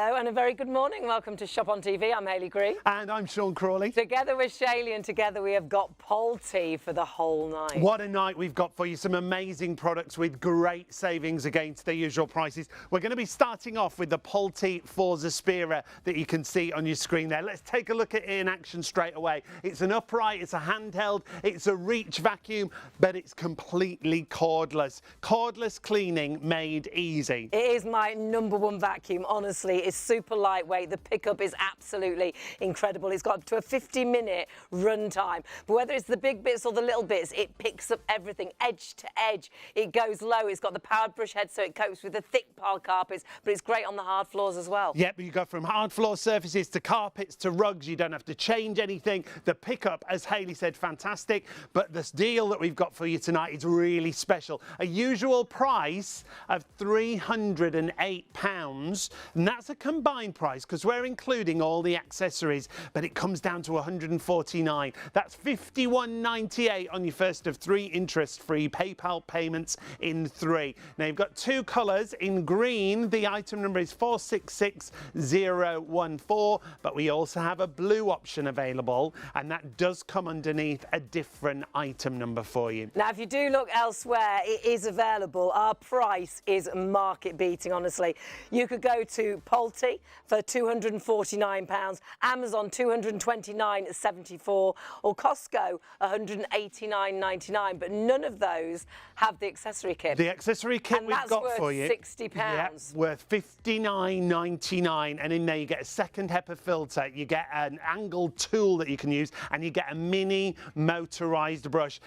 Hello and a very good morning. Welcome to Shop on TV. I'm Hayley Green. And I'm Sean Crawley. Together with Shaylee, and together we have got Polty for the whole night. What a night we've got for you. Some amazing products with great savings against their usual prices. We're going to be starting off with the Polty Forza Spira that you can see on your screen there. Let's take a look at it in action straight away. It's an upright, it's a handheld, it's a reach vacuum, but it's completely cordless. Cordless cleaning made easy. It is my #1 vacuum, honestly. It's super lightweight. The pickup is absolutely incredible. It's got up to a 50-minute run time. But whether it's the big bits or the little bits, it picks up everything, edge to edge. It goes low. It's got the powered brush head, so it copes with the thick pile carpets, but it's great on the hard floors as well. Yep, you go from hard floor surfaces to carpets to rugs. You don't have to change anything. The pickup, as Hayley said, fantastic. But this deal that we've got for you tonight is really special. A usual price of £308, and that's a combined price because we're including all the accessories, but it comes down to £149. That's £51.98 on your first of 3 interest-free PayPal payments in 3. Now you've got 2 colours. In green, the item number is 466014, but we also have a blue option available, and that does come underneath a different item number for you. Now, if you do look elsewhere, it is available. Our price is market beating, honestly. You could go to Polty for £249, Amazon £229.74, or Costco £189.99, but none of those have the accessory kit. The accessory kit and we've got for you, that's worth £60. yeah, worth £59.99, and in there you get a second HEPA filter, you get an angled tool that you can use, and you get a mini motorised brush.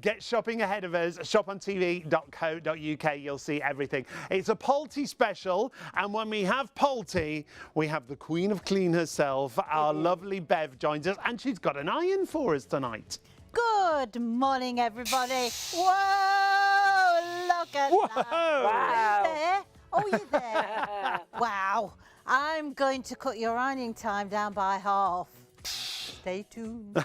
Get shopping ahead of us, shopontv.co.uk, you'll see everything. It's a Polty special, and when we have Polty, we have the Queen of Clean herself. Our lovely Bev joins us, and she's got an iron for us tonight. Good morning, everybody. Whoa, look at that. Wow. Oh, you there? Wow. I'm going to cut your ironing time down by half. Stay tuned.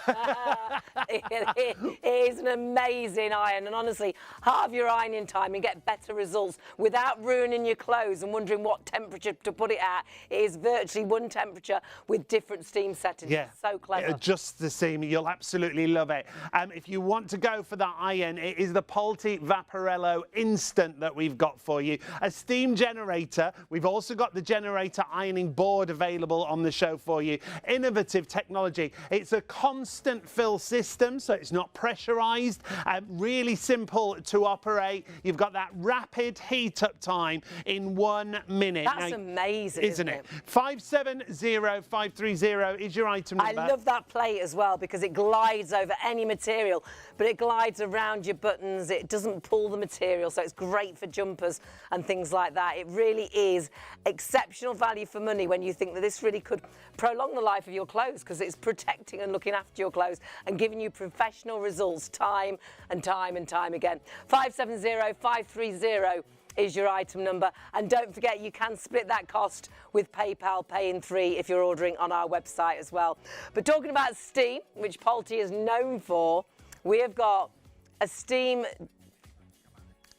It is an amazing iron, and honestly, halve your ironing time and get better results without ruining your clothes and wondering what temperature to put it at. It is virtually one temperature with different steam settings. Yeah, It's so clever. it adjusts the steam. You'll absolutely love it. If you want to go for that iron, it is the Polty Vaporello Instant that we've got for you. A steam generator. We've also got the generator ironing board available on the show for you. Innovative technology. It's a constant fill system, so it's not pressurized. Really simple to operate. You've got that rapid heat up time in 1 minute. That's amazing, isn't it? 570530 is your item number. I love that plate as well because it glides over any material, but it glides around your buttons. It doesn't pull the material, so it's great for jumpers and things like that. It really is exceptional value for money when you think that this really could prolong the life of your clothes, because it's protecting and looking after your clothes and giving you professional results time and time and time again. 570530 is your item number, and don't forget you can split that cost with PayPal Pay in 3 if you're ordering on our website as well. But talking about steam, which Polty is known for, we have got a steam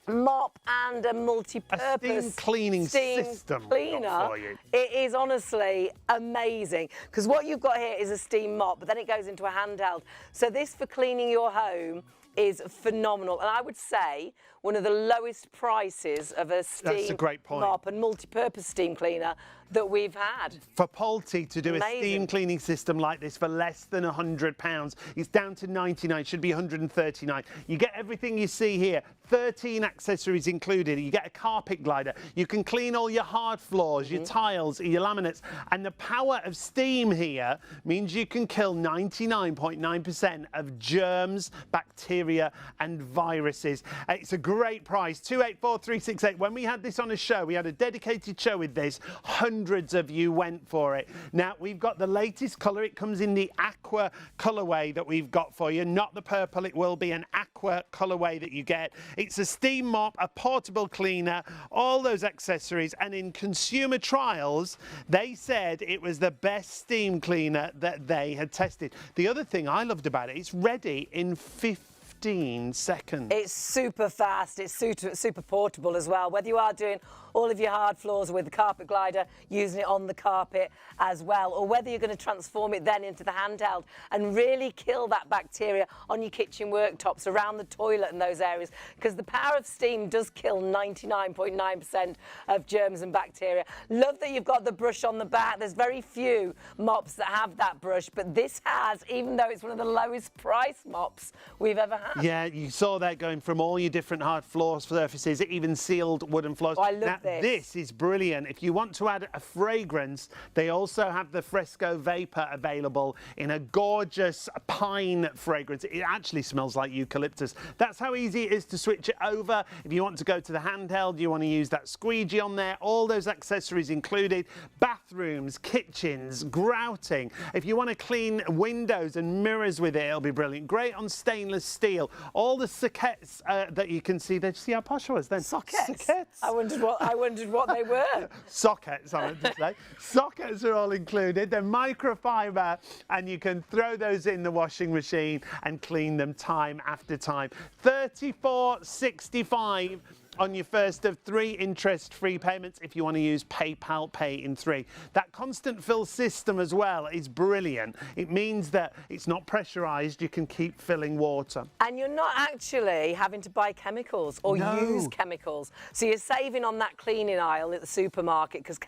mop and a multi-purpose steam cleaning system cleaner. for you. It is honestly amazing, because what you've got here is a steam mop, but then it goes into a handheld. So this for cleaning your home is phenomenal, and I would say one of the lowest prices of a steam mop and multi-purpose steam cleaner that we've had. For Polty to do a steam cleaning system like this for less than £100, it's down to 99, should be 139. You get everything you see here, 13 accessories included. You get a carpet glider. You can clean all your hard floors, your tiles, your laminates, and the power of steam here means you can kill 99.9% of germs, bacteria, and viruses. It's a great price, 284368. When we had this on a show, we had a dedicated show with this. Hundreds of you went for it. Now we've got the latest colour. It comes in the aqua colourway that we've got for you, not the purple. It will be an aqua colourway that you get. It's a steam mop, a portable cleaner, all those accessories, and in consumer trials they said it was the best steam cleaner that they had tested. The other thing I loved about it, it's ready in 15 seconds. It's super fast, it's super portable as well. Whether you are doing all of your hard floors with the carpet glider, using it on the carpet as well, or whether you're going to transform it then into the handheld and really kill that bacteria on your kitchen worktops, around the toilet and those areas, because the power of steam does kill 99.9% of germs and bacteria. Love that you've got the brush on the back. There's very few mops that have that brush, but this has, even though it's one of the lowest price mops we've ever had. Yeah, you saw that going from all your different hard floor surfaces, even sealed wooden floors. Oh, I love now, this is brilliant. If you want to add a fragrance, they also have the Fresco Vapor available in a gorgeous pine fragrance. It actually smells like eucalyptus. That's how easy it is to switch it over. If you want to go to the handheld, you want to use that squeegee on there, all those accessories included, bathrooms, kitchens, grouting. If you want to clean windows and mirrors with it, it'll be brilliant. Great on stainless steel. All the sockets that you can see there. See how posh I was then? Sockets. I wondered what they were. Sockets, I meant to say. Sockets are all included. They're microfiber, and you can throw those in the washing machine and clean them time after time. $34.65 on your first of 3 interest-free payments if you want to use PayPal Pay in 3. That constant fill system as well is brilliant. It means that it's not pressurised, you can keep filling water. And you're not actually having to buy chemicals or use chemicals. So you're saving on that cleaning aisle at the supermarket, because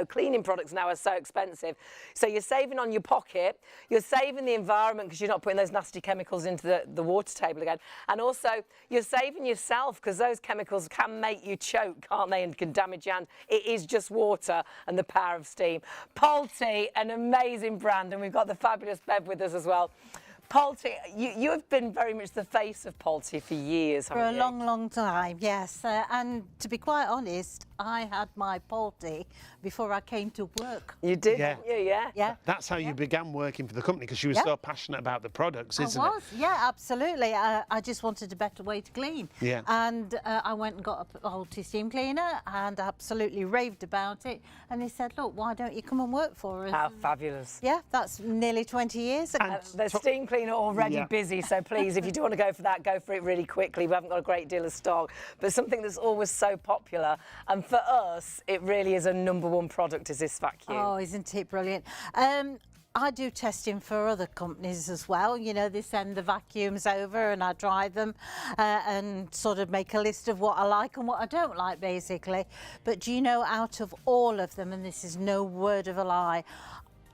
cleaning products now are so expensive. So you're saving on your pocket, you're saving the environment because you're not putting those nasty chemicals into the water table again. And also you're saving yourself, because those chemicals can make you choke, can't they, and can damage your hand. It is just water and the power of steam. Polty, an amazing brand, and we've got the fabulous Bev with us as well. Polty, you have been very much the face of Polty for years, haven't you? For a long, long time, yes. And to be quite honest, I had my Polty before I came to work. You did, Yeah. didn't you? Yeah. That's how you began working for the company, because you were so passionate about the products, isn't it? Yeah, absolutely. I just wanted a better way to clean. Yeah. And I went and got a Polty steam cleaner and absolutely raved about it. And they said, look, why don't you come and work for us? How fabulous. Yeah, that's nearly 20 years ago. The steam cleaner already busy, so please, if you do want to go for that, go for it really quickly. We haven't got a great deal of stock, but something that's always so popular. And for us, it really is a #1 product, is this vacuum. Oh, isn't it brilliant? I do testing for other companies as well. You know, they send the vacuums over and I try them and sort of make a list of what I like and what I don't like, basically. But do you know, out of all of them, and this is no word of a lie,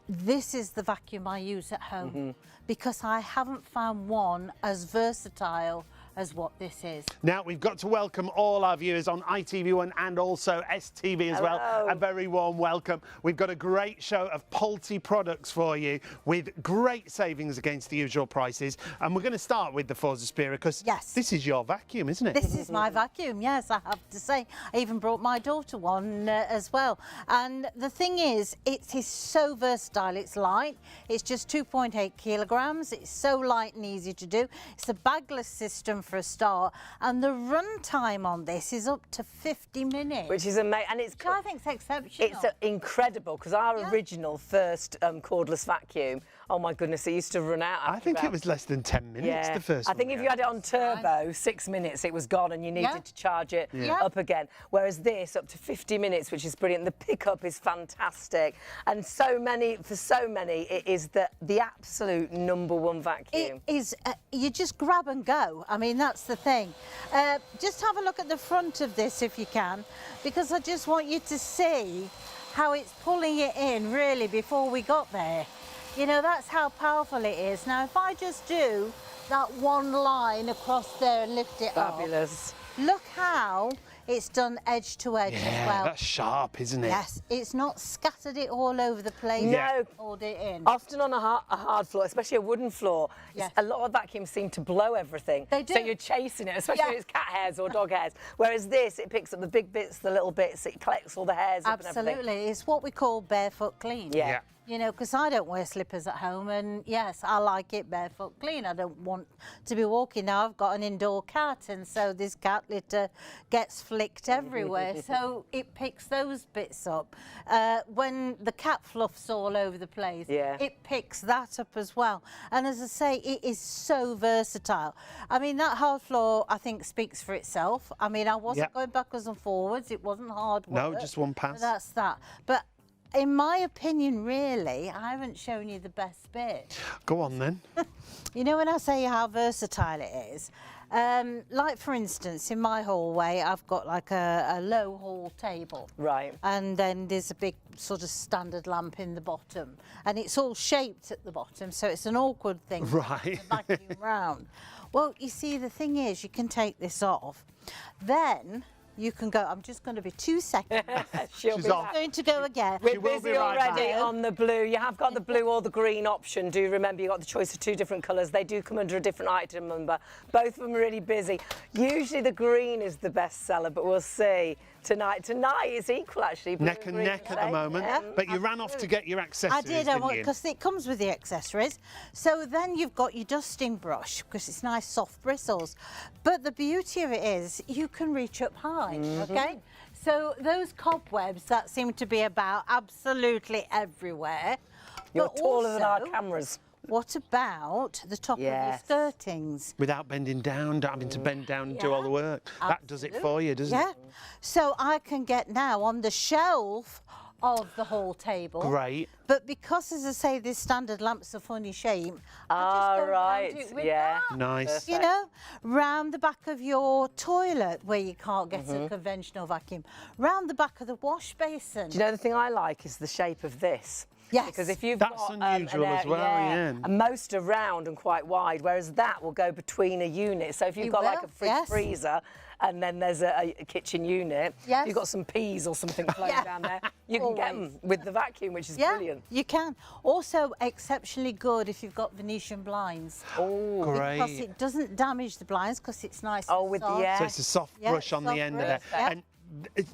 this is the vacuum I use at home, because I haven't found one as versatile as what this is. Now, we've got to welcome all our viewers on ITV1 and also STV as well. A very warm welcome. We've got a great show of Polty products for you with great savings against the usual prices. And we're going to start with the Forza Spira, because this is your vacuum, isn't it? This is my vacuum, yes, I have to say. I even brought my daughter one as well. And the thing is, it is so versatile. It's light. It's just 2.8 kilograms. It's so light and easy to do. It's a bagless system for a start, and the run time on this is up to 50 minutes, which is amazing, and it's I think it's exceptional. It's incredible, because our original first cordless vacuum, oh my goodness, it used to run out after I think it was less than 10 minutes, the first I one. think if you had it on turbo, 6 minutes it was gone and you needed to charge it up again. Whereas this, up to 50 minutes, which is brilliant. The pickup is fantastic, and for so many, it is the absolute #1 vacuum. It is. You just grab and go. I mean, that's the thing. Just have a look at the front of this if you can, because I just want you to see how it's pulling it in really before we got there. You know, that's how powerful it is. Now, if I just do that one line across there and lift it up. Fabulous. Look how it's done edge to edge as well. That's sharp, isn't it? Yes, it's not scattered it all over the place. No. Pulled it in. Often on a hard floor, especially a wooden floor, a lot of vacuums seem to blow everything. They do. So you're chasing it, especially if it's cat hairs or dog hairs. Whereas this, it picks up the big bits, the little bits, it collects all the hairs up and everything. Absolutely. It's what we call barefoot clean. Yeah. You know, because I don't wear slippers at home, and yes, I like it barefoot clean. I don't want to be walking. Now I've got an indoor cat, and so this cat litter gets flicked everywhere, so it picks those bits up. When the cat fluff's all over the place, it picks that up as well. And as I say, it is so versatile. I mean, that hard floor, I think, speaks for itself. I mean, I wasn't going backwards and forwards. It wasn't hard work. No, just one pass. That's that. But in my opinion, really, I haven't shown you the best bit. Go on then. You know, when I say how versatile it is, like for instance, in my hallway, I've got like a low hall table. Right. And then there's a big sort of standard lamp in the bottom. And it's all shaped at the bottom, so it's an awkward thing. Right. To vacuum round. Well, you see, the thing is, you can take this off. Then you can go. I'm just going to be 2 seconds. She'll be I'm going to go again. We're will busy be right already back. on the blue. You have got the blue or the green option. Do remember you've got the choice of 2 different colours. They do come under a different item number. Both of them are really busy. Usually the green is the best seller, but we'll see. Tonight it's equal actually. Neck and neck at the moment. But you ran off to get your accessories, I did, because it comes with the accessories. So then you've got your dusting brush, because it's nice soft bristles. But the beauty of it is you can reach up high, okay? So those cobwebs that seem to be about absolutely everywhere. You're but taller than our also, cameras. What about the top of your skirtings? Without bending down, not having to bend down and do all the work. That does it for you, doesn't it? So I can get now on the shelf of the hall table. Great. But because, as I say, this standard lamp's a funny shape, I just go around it with that. Nice. You know, round the back of your toilet where you can't get a conventional vacuum, round the back of the wash basin. Do you know the thing I like is the shape of this? Yes. Because if you've That's got unusual as well, yeah. and most are round and quite wide, whereas that will go between a unit. So if you've got like a fridge freezer and then there's a kitchen unit, you've got some peas or something floating down there, you can get them with the vacuum, which is brilliant. You can. Also exceptionally good if you've got Venetian blinds. Oh, great. Because it doesn't damage the blinds because it's nice. Oh, with the So it's a soft brush on the end of it. And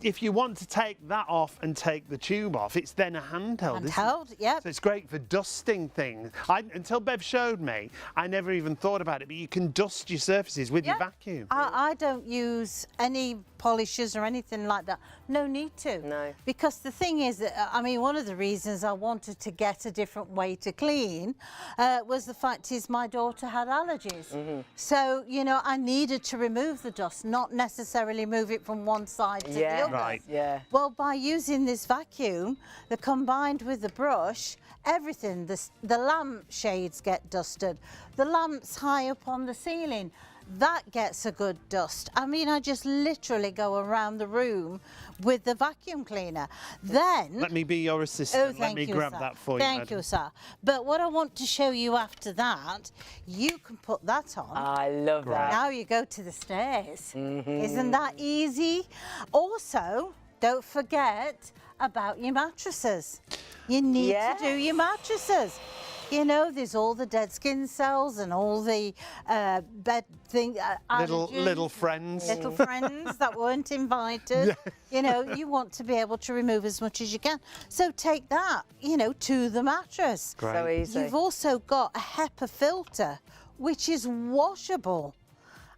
if you want to take that off and take the tube off, it's then a handheld, Handheld, isn't it? yeah. So it's great for dusting things. Until Bev showed me, I never even thought about it, but you can dust your surfaces with your vacuum. I don't use any polishers or anything like that. No need to. No. Because the thing is that, I mean, one of the reasons I wanted to get a different way to clean was the fact is my daughter had allergies. So, you know, I needed to remove the dust, not necessarily move it from one side to the other. Right. Yeah. Well, by using this vacuum, combined with the brush, everything, the lamp shades get dusted, the lamps high up on the ceiling, that gets a good dust. I mean, I just literally go around the room with the vacuum cleaner. Then... Let me be your assistant. Let me grab that for you, Thank you, sir. But what I want to show you after that, you can put that on. I love that. Now you go to the stairs. Isn't that easy? Also, don't forget about your mattresses. You need to do your mattresses. You know, there's all the dead skin cells and all the bed thing. Little friends. Little friends that weren't invited. You know, you want to be able to remove as much as you can. So take that, you know, to the mattress. Great. So easy. You've also got a HEPA filter, which is washable.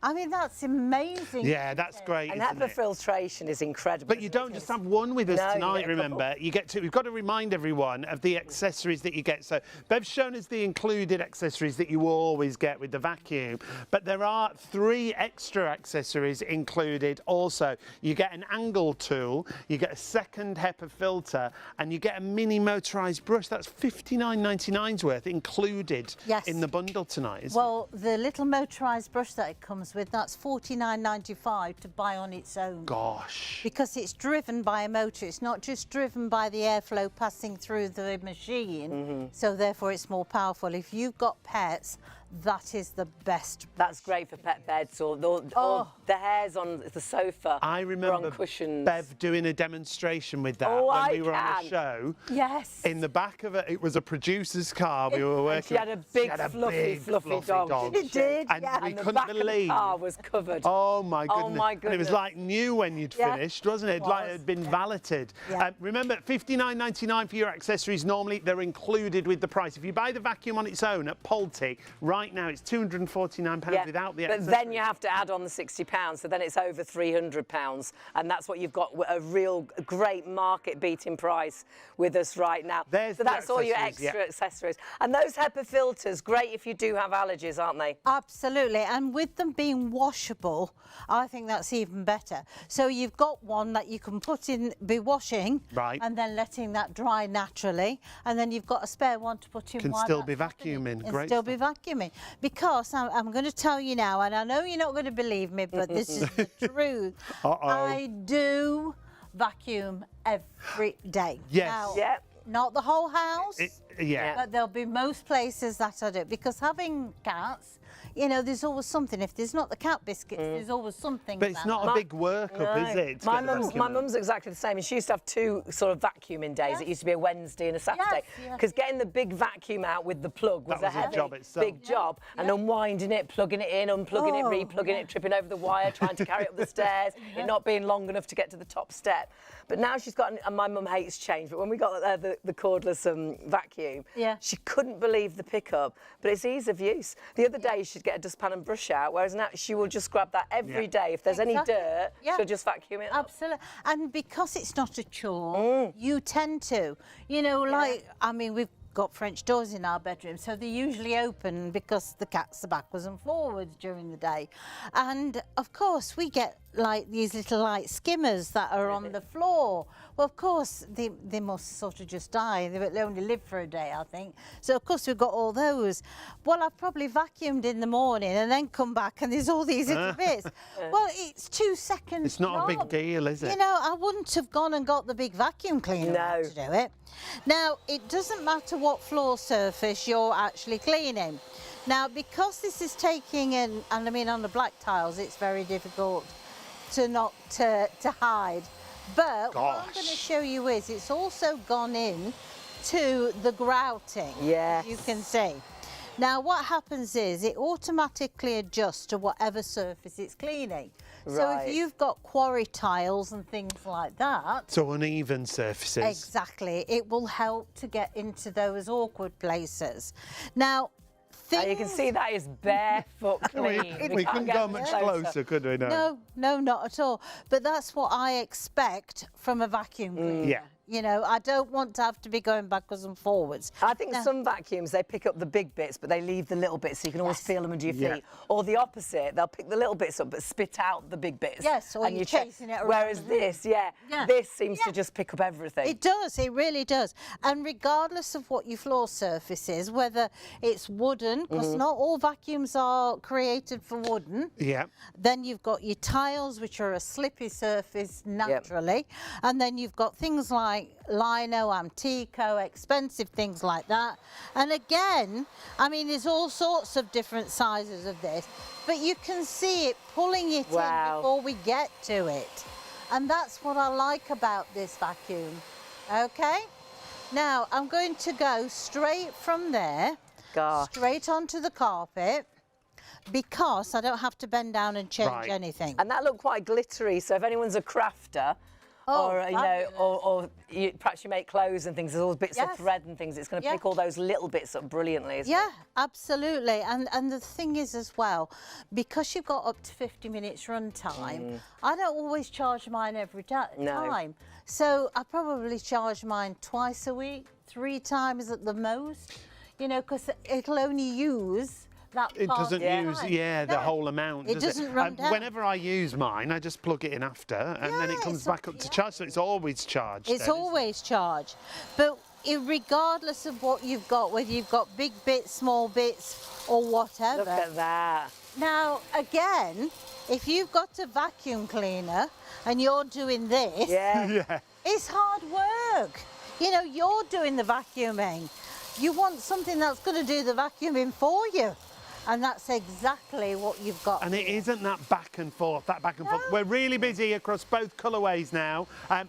I mean, that's amazing. Yeah, that's great. And isn't HEPA it? filtration is incredible. But you don't just have one with us No, you tonight, get a remember. We've got to remind everyone of the accessories that you get. So Bev's shown us the included accessories that you always get with the vacuum. But there are 3 extra accessories included also. You get an angle tool, you get a second HEPA filter, and you get a mini motorised brush. That's $59.99's worth included in the bundle tonight, isn't Well, the little motorised brush that it comes with, that's $49.95 to buy on its own. Gosh. Because it's driven by a motor. It's not just driven by the airflow passing through the machine, so therefore it's more powerful. If you've got pets, that is the best. That's great for pet beds or the hairs on the sofa. I remember on cushions. Bev doing a demonstration with that Oh, when we were on a show. Yes. In the back of it was a producer's car we were working. She had a big, fluffy dog. It did, And yeah. we And the couldn't back of the believe. car was covered. Oh my goodness. Oh my And it was goodness. like new when you'd Yeah. finished, wasn't it? It Like it was. had been valeted. Yeah. Remember, $59.99 for your accessories. Normally, they're included with the price. If you buy the vacuum on its own at Pulte, right now it's £249 without the accessories. But then you have to add on the £60, so then it's over £300, and that's what you've got, a real great market-beating price with us right now. There's so the that's all your accessories, extra accessories. And those HEPA filters, great if you do have allergies, aren't they? Absolutely, and with them being washable, I think that's even better. So you've got one that you can put in, be washing, Right. and then letting that dry naturally, and then you've got a spare one to put in. Can while still that's be happening. vacuuming. And Great still stuff. be vacuuming. Because I'm going to tell you now, and I know you're not going to believe me, but this is the truth. I do vacuum every day. Yes. Now, Yeah. not the whole house. Yeah. But there'll be most places that I do, because having cats, you know, there's always something. If there's not the cat biscuits, there's always something. But it's that- not a big workup, is it? to My get the mum's, vacuum my out? mum's exactly the same, and she used to have two sort of vacuuming days. Yes. It used to be a Wednesday and a Saturday. Yes. Because getting the big vacuum out with the plug was, That was a heavy, job itself. big job, and unwinding it, plugging it in, unplugging it, replugging it, tripping over the wire, trying to carry it up the stairs, it not being long enough to get to the top step. But now she's got, and my mum hates change, but when we got the cordless vacuum, she couldn't believe the pickup, but it's ease of use. The other day she'd get a dustpan and brush out, whereas now she will just grab that every day. If there's any dirt, she'll just vacuum it up. Absolutely. And because it's not a chore, you tend to, you know, like, I mean, we've got French doors in our bedroom, so they're usually open because the cats are backwards and forwards during the day. And of course, we get like these little light skimmers that are on the floor. Well, of course, they must sort of just die. They only live for a day, I think. So, of course, we've got all those. Well, I've probably vacuumed in the morning and then come back and there's all these little bits. Well, it's 2 seconds. It's not a big job. deal, is it? You know, I wouldn't have gone and got the big vacuum cleaner out to do it. Now, it doesn't matter what floor surface you're actually cleaning. Now, because this is taking in, and I mean on the black tiles, it's very difficult to hide. But what I'm going to show you is it's also gone in to the grouting, as you can see. Now, what happens is it automatically adjusts to whatever surface it's cleaning. So if you've got quarry tiles and things like that, so uneven surfaces. exactly, it will help to get into those awkward places. Now, You can see that is barefoot clean. We couldn't go much closer, could we? No, not at all. But that's what I expect from a vacuum cleaner. Yeah. You know, I don't want to have to be going backwards and forwards. I think some vacuums, they pick up the big bits, but they leave the little bits, so you can always feel them under your feet. Or the opposite, they'll pick the little bits up, but spit out the big bits. Yes, or you're chasing it around. Whereas this, this seems to just pick up everything. It does, it really does. And regardless of what your floor surface is, whether it's wooden, because not all vacuums are created for wooden. Yeah. Then you've got your tiles, which are a slippy surface naturally. And then you've got things like lino, antico, expensive things like that. And again, I mean, there's all sorts of different sizes of this, but you can see it pulling it in before we get to it. And that's what I like about this vacuum. Okay? Now, I'm going to go straight from there, straight onto the carpet, because I don't have to bend down and change anything. And that looked quite glittery, so if anyone's a crafter, or you know, or perhaps you make clothes and things, there's all bits of thread and things, it's going to pick all those little bits up brilliantly, isn't it? Absolutely. And the thing is as well, because you've got up to 50 minutes run time, I don't always charge mine every time. So I probably charge mine twice a week, 3 times at the most, you know, because it'll only use it doesn't use the whole amount, it doesn't run down. Whenever I use mine, I just plug it in after and then it comes back up to charge, so it's always charged. It's always charged. But regardless of what you've got, whether you've got big bits, small bits or whatever. Look at that. Now again, if you've got a vacuum cleaner and you're doing this, it's hard work. You know, you're doing the vacuuming. You want something that's going to do the vacuuming for you. And that's exactly what you've got. And it here. isn't that back and forth, We're really busy across both colourways now.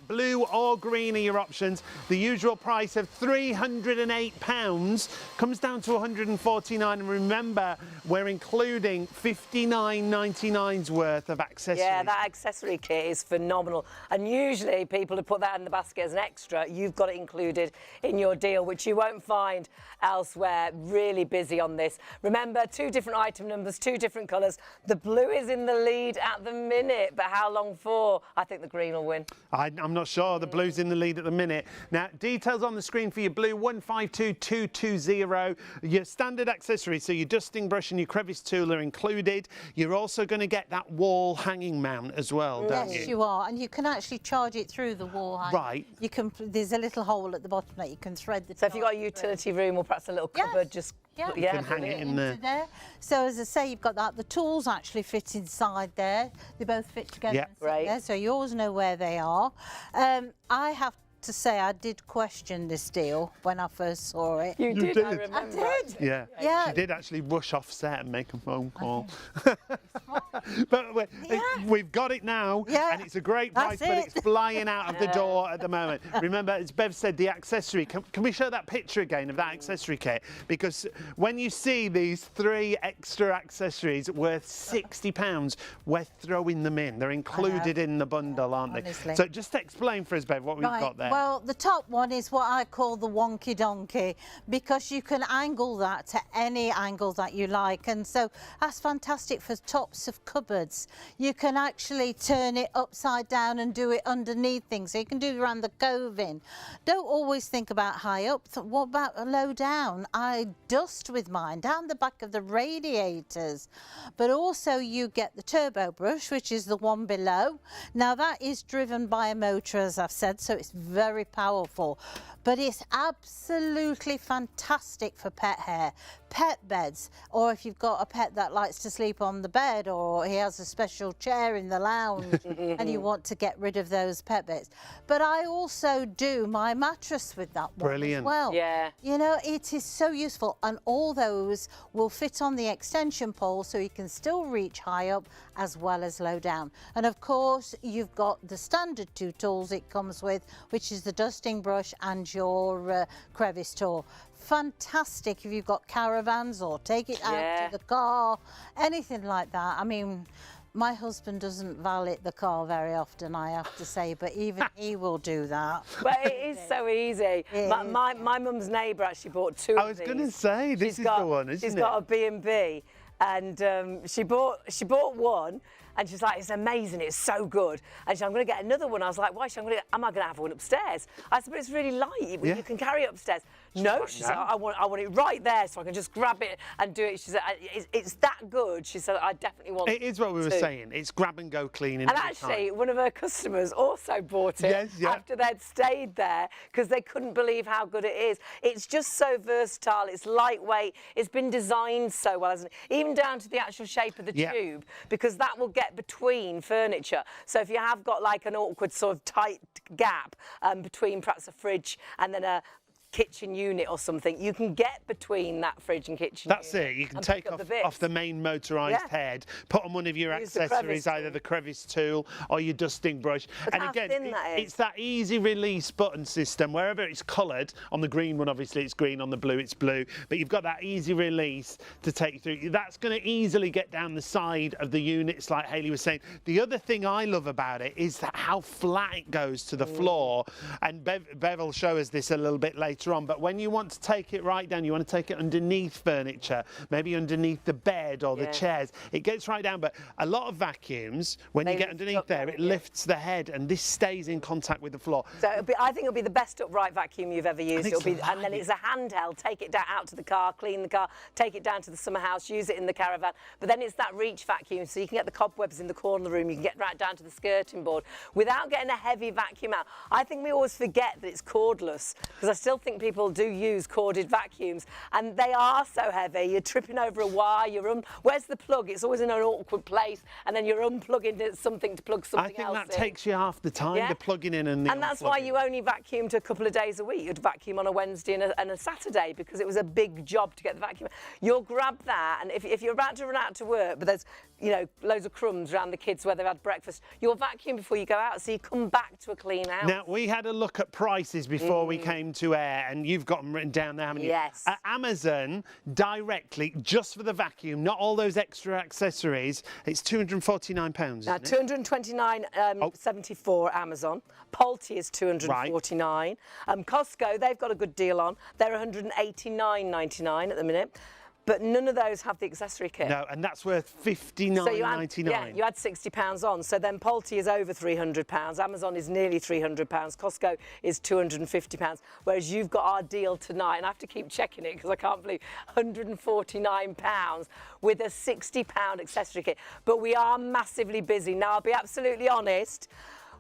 Blue or green are your options. The usual price of £308 comes down to £149. And remember, we're including £59.99's worth of accessories. Yeah, that accessory kit is phenomenal. And usually people who put that in the basket as an extra, you've got it included in your deal, which you won't find elsewhere. Really busy on this. Remember, 2 different item numbers, 2 different colours. The blue is in the lead at the minute, but how long for? I think the green will win. I'm not sure. The blue's in the lead at the minute. Now, details on the screen for your blue, 152220. Your standard accessories, so your dusting brush and your crevice tool are included. You're also going to get that wall hanging mount as well, don't you? Yes, you are, and you can actually charge it through the wall hanging. Right. You can. There's a little hole at the bottom that you can thread the. So if you've got a utility room or perhaps a little cupboard, just You can hang it in there. So as I say, you've got that. The tools actually fit inside there. They both fit together. Yep. Right. There, so you always know where they are. I have to say I did question this deal when I first saw it. You did. I did. remember. I did. Yeah. Yeah. She did actually rush off set and make a phone call. But we've got it now, and it's a great price, That's but it. it's flying out of the door at the moment. Remember, as Bev said, the accessory. Can we show that picture again of that accessory kit? Because when you see these 3 extra accessories worth £60, we're throwing them in. They're included in the bundle, aren't they? Honestly. So just explain for us, Bev, what we've got there. Well, the top one is what I call the wonky donkey, because you can angle that to any angle that you like, and so that's fantastic for tops of cupboards. You can actually turn it upside down and do it underneath things, so you can do it around the coving. Don't always think about high up. What about low down? I dust with mine down the back of the radiators, but also you get the turbo brush, which is the one below. Now that is driven by a motor, as I've said, so it's very powerful, but it's absolutely fantastic for pet hair, pet beds, or if you've got a pet that likes to sleep on the bed, or he has a special chair in the lounge and you want to get rid of those pet beds. But I also do my mattress with that one as well. Yeah. You know, it is so useful, and all those will fit on the extension pole, so you can still reach high up as well as low down. And of course, you've got the standard 2 tools it comes with, which is the dusting brush and your crevice tool. Fantastic if you've got caravans or take it out to the car, anything like that. I mean, my husband doesn't valet the car very often, I have to say, but even he will do that. But it is so easy. My mum's neighbour actually bought 2 of these. I was going to say, this is the one, isn't it? She's got a B&B, and she bought one. And she's like, it's amazing, it's so good. And she said, I'm going to get another one. I was like, why? Am I going to have one upstairs? I said, but it's really light, you can carry it upstairs. No, she said, I want it right there so I can just grab it and do it. She said, it's that good. She said, I definitely want it. It is what we were saying. It's grab and go cleaning. And actually, one of her customers also bought it after they'd stayed there because they couldn't believe how good it is. It's just so versatile. It's lightweight. It's been designed so well, hasn't it? Even down to the actual shape of the tube, because that will get between furniture. So if you have got like an awkward sort of tight gap between perhaps a fridge and then a kitchen unit or something, you can get between that fridge and kitchen That's unit. it. You can take off the main motorised head, put on one of your accessories, either the crevice tool or your dusting brush. And again, it's that easy release button system. Wherever it's coloured, on the green one obviously it's green, on the blue it's blue, but you've got that easy release to take through. That's going to easily get down the side of the units, like Hayley was saying. The other thing I love about it is how flat it goes to the floor, and Bev will show us this a little bit later on, but when you want to take it right down, you want to take it underneath furniture, maybe underneath the bed or the chairs, it gets right down. But a lot of vacuums, when you get underneath there, it lifts the head, and this stays in contact with the floor. So I think it'll be the best upright vacuum you've ever used. And then it's a handheld, take it down out to the car, clean the car, take it down to the summer house, use it in the caravan. But then it's that reach vacuum, so you can get the cobwebs in the corner of the room, you can get right down to the skirting board without getting a heavy vacuum out. I think we always forget that it's cordless, because I still think think people do use corded vacuums, and they are so heavy. You're tripping over a wire. Where's the plug? It's always in an awkward place, and then you're unplugging something to plug something else in. I think that takes you half the time, the plugging in and the And that's why you only vacuumed a couple of days a week. You'd vacuum on a Wednesday and a Saturday, because it was a big job to get the vacuum. You'll grab that, and if you're about to run out to work, but there's, you know, loads of crumbs around the kids where they've had breakfast, you'll vacuum before you go out, so you come back to a clean house. Now, we had a look at prices before we came to air, and you've got them written down there, haven't you? Yes. At Amazon, directly, just for the vacuum, not all those extra accessories, it's £249, Now, £229.74 Amazon. Polty is £249. Costco, they've got a good deal on. They're £189.99 at the minute. But none of those have the accessory kit. No, and that's worth £59.99. Yeah, you had £60 on. So then Polty is over £300. Amazon is nearly £300. Costco is £250. Whereas you've got our deal tonight, and I have to keep checking it because I can't believe £149 with a £60 accessory kit. But we are massively busy. Now, I'll be absolutely honest,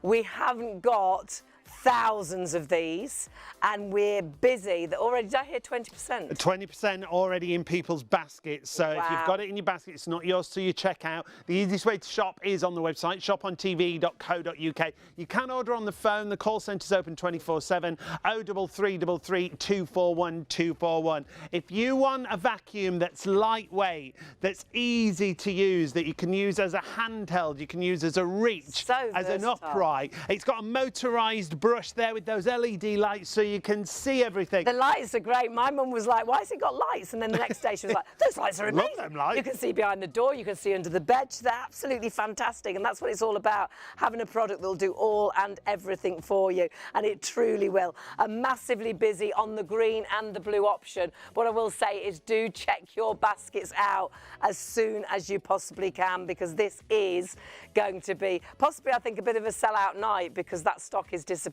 we haven't got thousands of these, and we're busy. Already, did I hear 20%? 20% already in people's baskets. So if you've got it in your basket, it's not yours till you check out. The easiest way to shop is on the website, ShopOnTV.co.uk. You can order on the phone. The call centre's open 24/7, 03333 241 241. If you want a vacuum that's lightweight, that's easy to use, that you can use as a handheld, you can use as a reach, as an upright. It's got a motorised brush there with those LED lights so you can see everything. The lights are great. My mum was like, why has it got lights? And then the next day she was like, those lights are amazing. Love them lights. You can see behind the door, you can see under the bed. They're absolutely fantastic. And that's what it's all about, having a product that'll do all and everything for you. And it truly will. I'm massively busy on the green and the blue option. What I will say is do check your baskets out as soon as you possibly can, because this is going to be possibly, I think, a bit of a sellout night, because that stock is disappearing.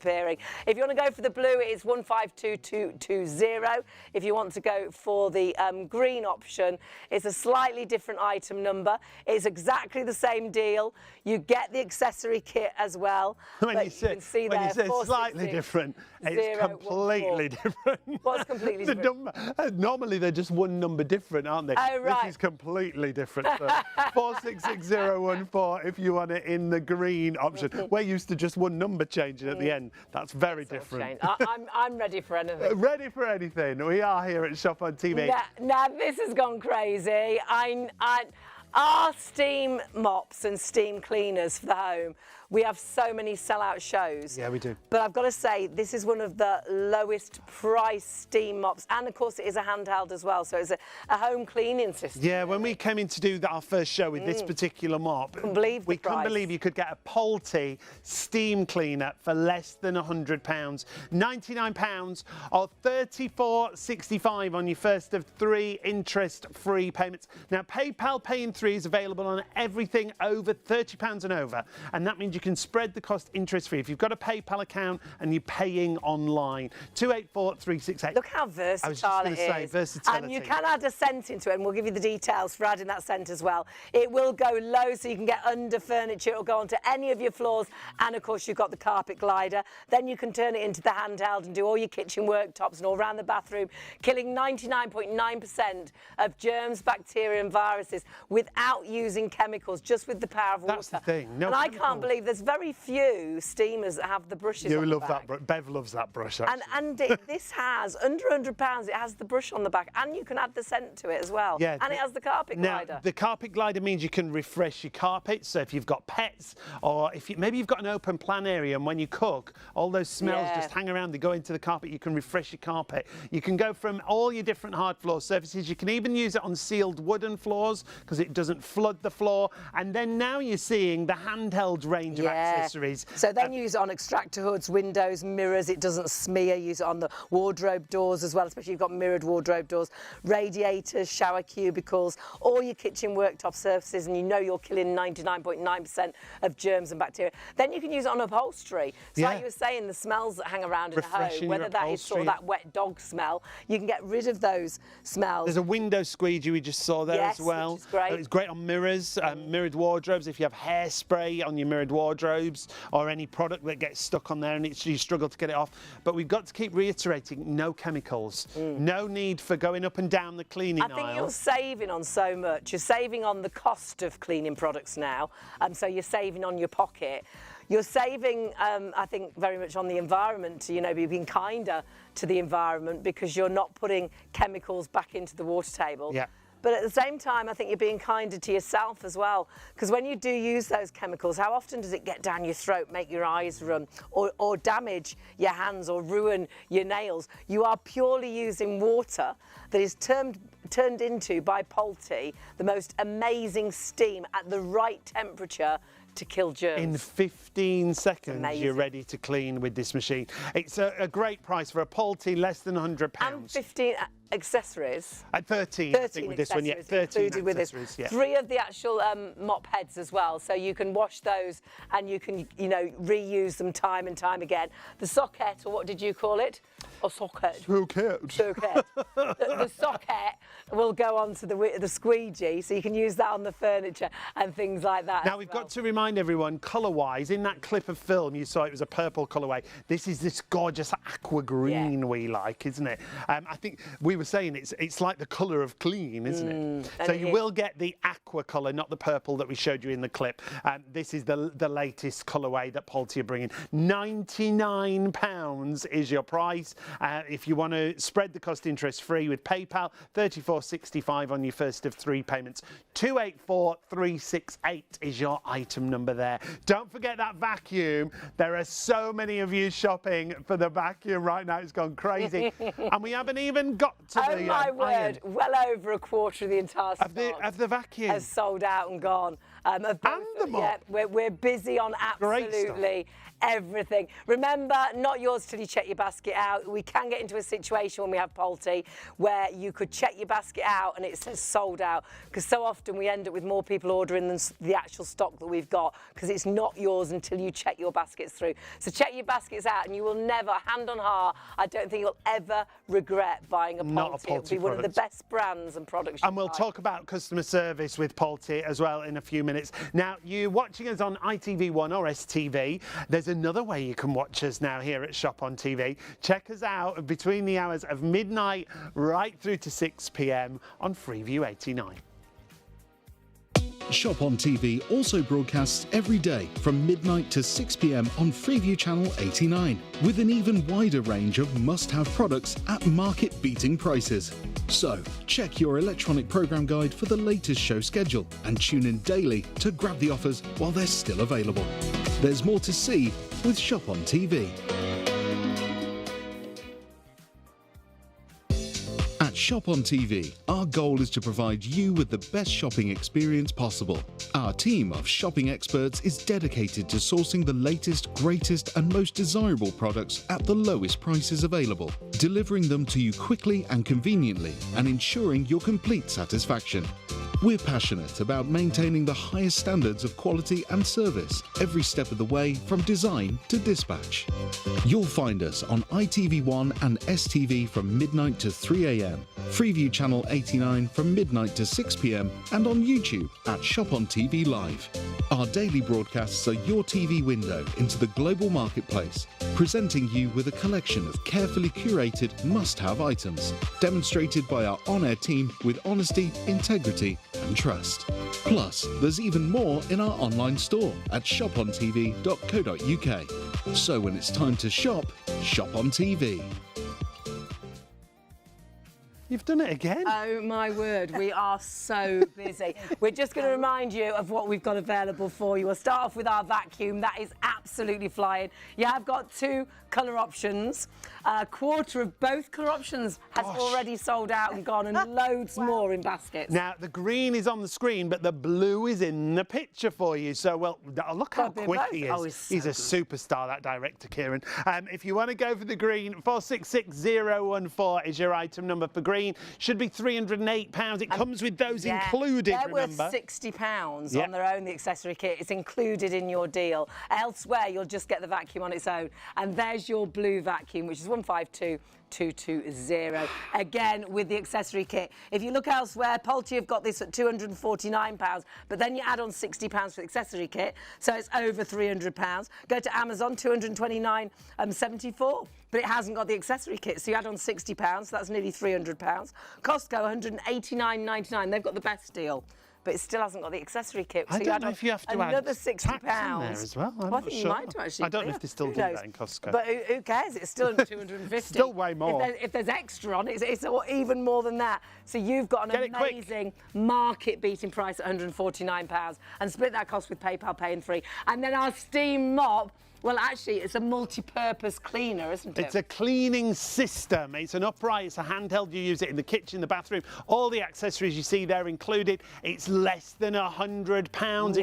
If you want to go for the blue, it is 152220. If you want to go for the green option, it's a slightly different item number. It's exactly the same deal. You get the accessory kit as well. When you say slightly different, it's completely different. What's completely different? Normally they're just one number different, aren't they? Oh, right. This is completely different. So 466014 if you want it in the green option. We're used to just one number changing at the end. That's very different. I'm ready for anything. Ready for anything. We are here at Shop on TV. Now this has gone crazy. Our steam mops and steam cleaners for the home, we have so many sellout shows. Yeah, we do. But I've got to say, this is one of the lowest price steam mops. And of course, it is a handheld as well. So it's a home cleaning system. Yeah, when we came in to do our first show with this particular mop, we couldn't believe you could get a Polty steam cleaner for less than £100. £99 or $34.65 on your first of 3 interest-free payments. Now, PayPal Pay in 3 is available on everything over £30 and over. And that means you can spread the cost interest-free if you've got a PayPal account and you're paying online. 284368. Look how versatile I was just going to say, versatility. And you can add a scent into it, and we'll give you the details for adding that scent as well. It will go low, so you can get under furniture. It will go onto any of your floors, and of course you've got the carpet glider. Then you can turn it into the handheld and do all your kitchen worktops and all around the bathroom, killing 99.9% of germs, bacteria and viruses without using chemicals, just with the power of water. That's the thing. No and I can't believe there's very few steamers that have the brushes on the back. Bev loves that brush, actually. And this has, under £100, it has the brush on the back, and you can add the scent to it as well. Yeah, and it has the carpet glider. Now, the carpet glider means you can refresh your carpet. So if you've got pets, or maybe you've got an open plan area, and when you cook, all those smells just hang around, they go into the carpet, you can refresh your carpet. You can go from all your different hard floor surfaces. You can even use it on sealed wooden floors, because it doesn't flood the floor. And then now you're seeing the handheld range of accessories. So then use it on extractor hoods, windows, mirrors. It doesn't smear. Use it on the wardrobe doors as well, especially if you've got mirrored wardrobe doors, radiators, shower cubicles, all your kitchen worktop surfaces, and you know you're killing 99.9% of germs and bacteria. Then you can use it on upholstery. So like you were saying, the smells that hang around in the home, whether that is sort of that wet dog smell, you can get rid of those smells. There's a window squeegee we just saw there as well. Which is great. It's great on mirrors, mirrored wardrobes. If you have hairspray on your mirrored wardrobe, wardrobes or any product that gets stuck on there and you struggle to get it off. But we've got to keep reiterating, no chemicals, no need for going up and down the cleaning aisle. I think you're saving on so much. You're saving on the cost of cleaning products now, so you're saving on your pocket. You're saving, I think, very much on the environment, you know, being kinder to the environment because you're not putting chemicals back into the water table. Yeah. But at the same time, I think you're being kinder to yourself as well. Because when you do use those chemicals, how often does it get down your throat, make your eyes run, or damage your hands or ruin your nails? You are purely using water that is turned into, by Polti, the most amazing steam at the right temperature to kill germs. In 15 seconds, you're ready to clean with this machine. It's a great price for a Polti, less than £100. And 15 accessories. At 13, I think, with this one, yeah. 13 included with this. Yeah. 3 of the actual mop heads as well, so you can wash those and you can, you know, reuse them time and time again. The socket, or what did you call it? Or socket? Socket. Socket. The socket will go onto the squeegee, so you can use that on the furniture and things like that. Now, we've got to remind everyone, colour-wise, in that clip of film, you saw it was a purple colourway. This is this gorgeous aqua green we like, isn't it? I think we were saying it's like the colour of clean, isn't it? So you will get the aqua colour, not the purple that we showed you in the clip. This is the latest colourway that Polti are bringing. £99 is your price. If you want to spread the cost interest-free with PayPal, $34.65 on your first of 3 payments. 284368 is your item number there. Don't forget that vacuum. There are so many of you shopping for the vacuum right now. It's gone crazy. And we haven't even got to oh the my word, iron. well over a quarter of the entire stock Of the vacuum. has sold out and gone. Of both, And the mop. Yeah, we're busy on absolutely everything. Remember, not yours till you check your basket out. We can get into a situation when we have Polti where you could check your basket out and it says sold out, because so often we end up with more people ordering than the actual stock that we've got, because it's not yours until you check your baskets through. So check your baskets out and you will never, hand on heart, I don't think you'll ever regret buying a Polti. Not a Polti It'll be one of the best brands and products you And we'll buy. talk about customer service with Polti as well in a few minutes. Now, you're watching us on ITV1 or STV. There's another way you can watch us now here at Shop on TV. Check us out between the hours of midnight right through to 6 p.m. on Freeview 89. Shop on TV also broadcasts every day from midnight to 6 p.m. on Freeview Channel 89, with an even wider range of must-have products at market-beating prices. So, check your electronic programme guide for the latest show schedule and tune in daily to grab the offers while they're still available. There's more to see with Shop on TV. At Shop on TV, our goal is to provide you with the best shopping experience possible. Our team of shopping experts is dedicated to sourcing the latest, greatest and most desirable products at the lowest prices available, delivering them to you quickly and conveniently and ensuring your complete satisfaction. We're passionate about maintaining the highest standards of quality and service every step of the way, from design to dispatch. You'll find us on ITV1 and STV from midnight to 3 a.m, Freeview Channel 89 from midnight to 6 p.m, and on YouTube at ShopOnTV Live. Our daily broadcasts are your TV window into the global marketplace, presenting you with a collection of carefully curated must-have items, demonstrated by our on-air team with honesty, integrity and trust. Plus, there's even more in our online store at shopontv.co.uk. So when it's time to shop, shop on TV. You've done it again. Oh my word, we are so busy. We're just going to remind you of what we've got available for you. We'll start off with our vacuum. That is absolutely flying. You have got 2 colour options. A quarter of both colour options has already sold out and gone, and loads more in baskets. Now, the green is on the screen, but the blue is in the picture for you. So, well, look how quick he is. Oh, so he's a superstar, that director, Kieran. If you want to go for the green, 466014 is your item number for green. Should be £308. It comes with those included, they're remember? worth £60 on their own, the accessory kit. It's included in your deal. Elsewhere, you'll just get the vacuum on its own. And there's your blue vacuum, which is 152 220. Again, with the accessory kit. If you look elsewhere, Poultry have got this at £249, but then you add on £60 for the accessory kit, so it's over £300. Go to Amazon, £229.74, but it hasn't got the accessory kit, so you add on £60, so that's nearly £300. Costco, £189.99. They've got the best deal, but it still hasn't got the accessory kit. So I don't know if you have to another add £60 tax in there as well. I'm I not think sure. you might do, actually. I don't know if they still do that in Costco. But who cares? It's still 250. Still way more. If there's extra on it, it's even more than that. So you've got an amazing market-beating price at £149, and split that cost with PayPal Pay and Free. And then our steam mop. Well, actually, it's a multi-purpose cleaner, isn't it? It's a cleaning system. It's an upright, it's a handheld. You use it in the kitchen, the bathroom. All the accessories you see there included. It's less than £100. Wow. It's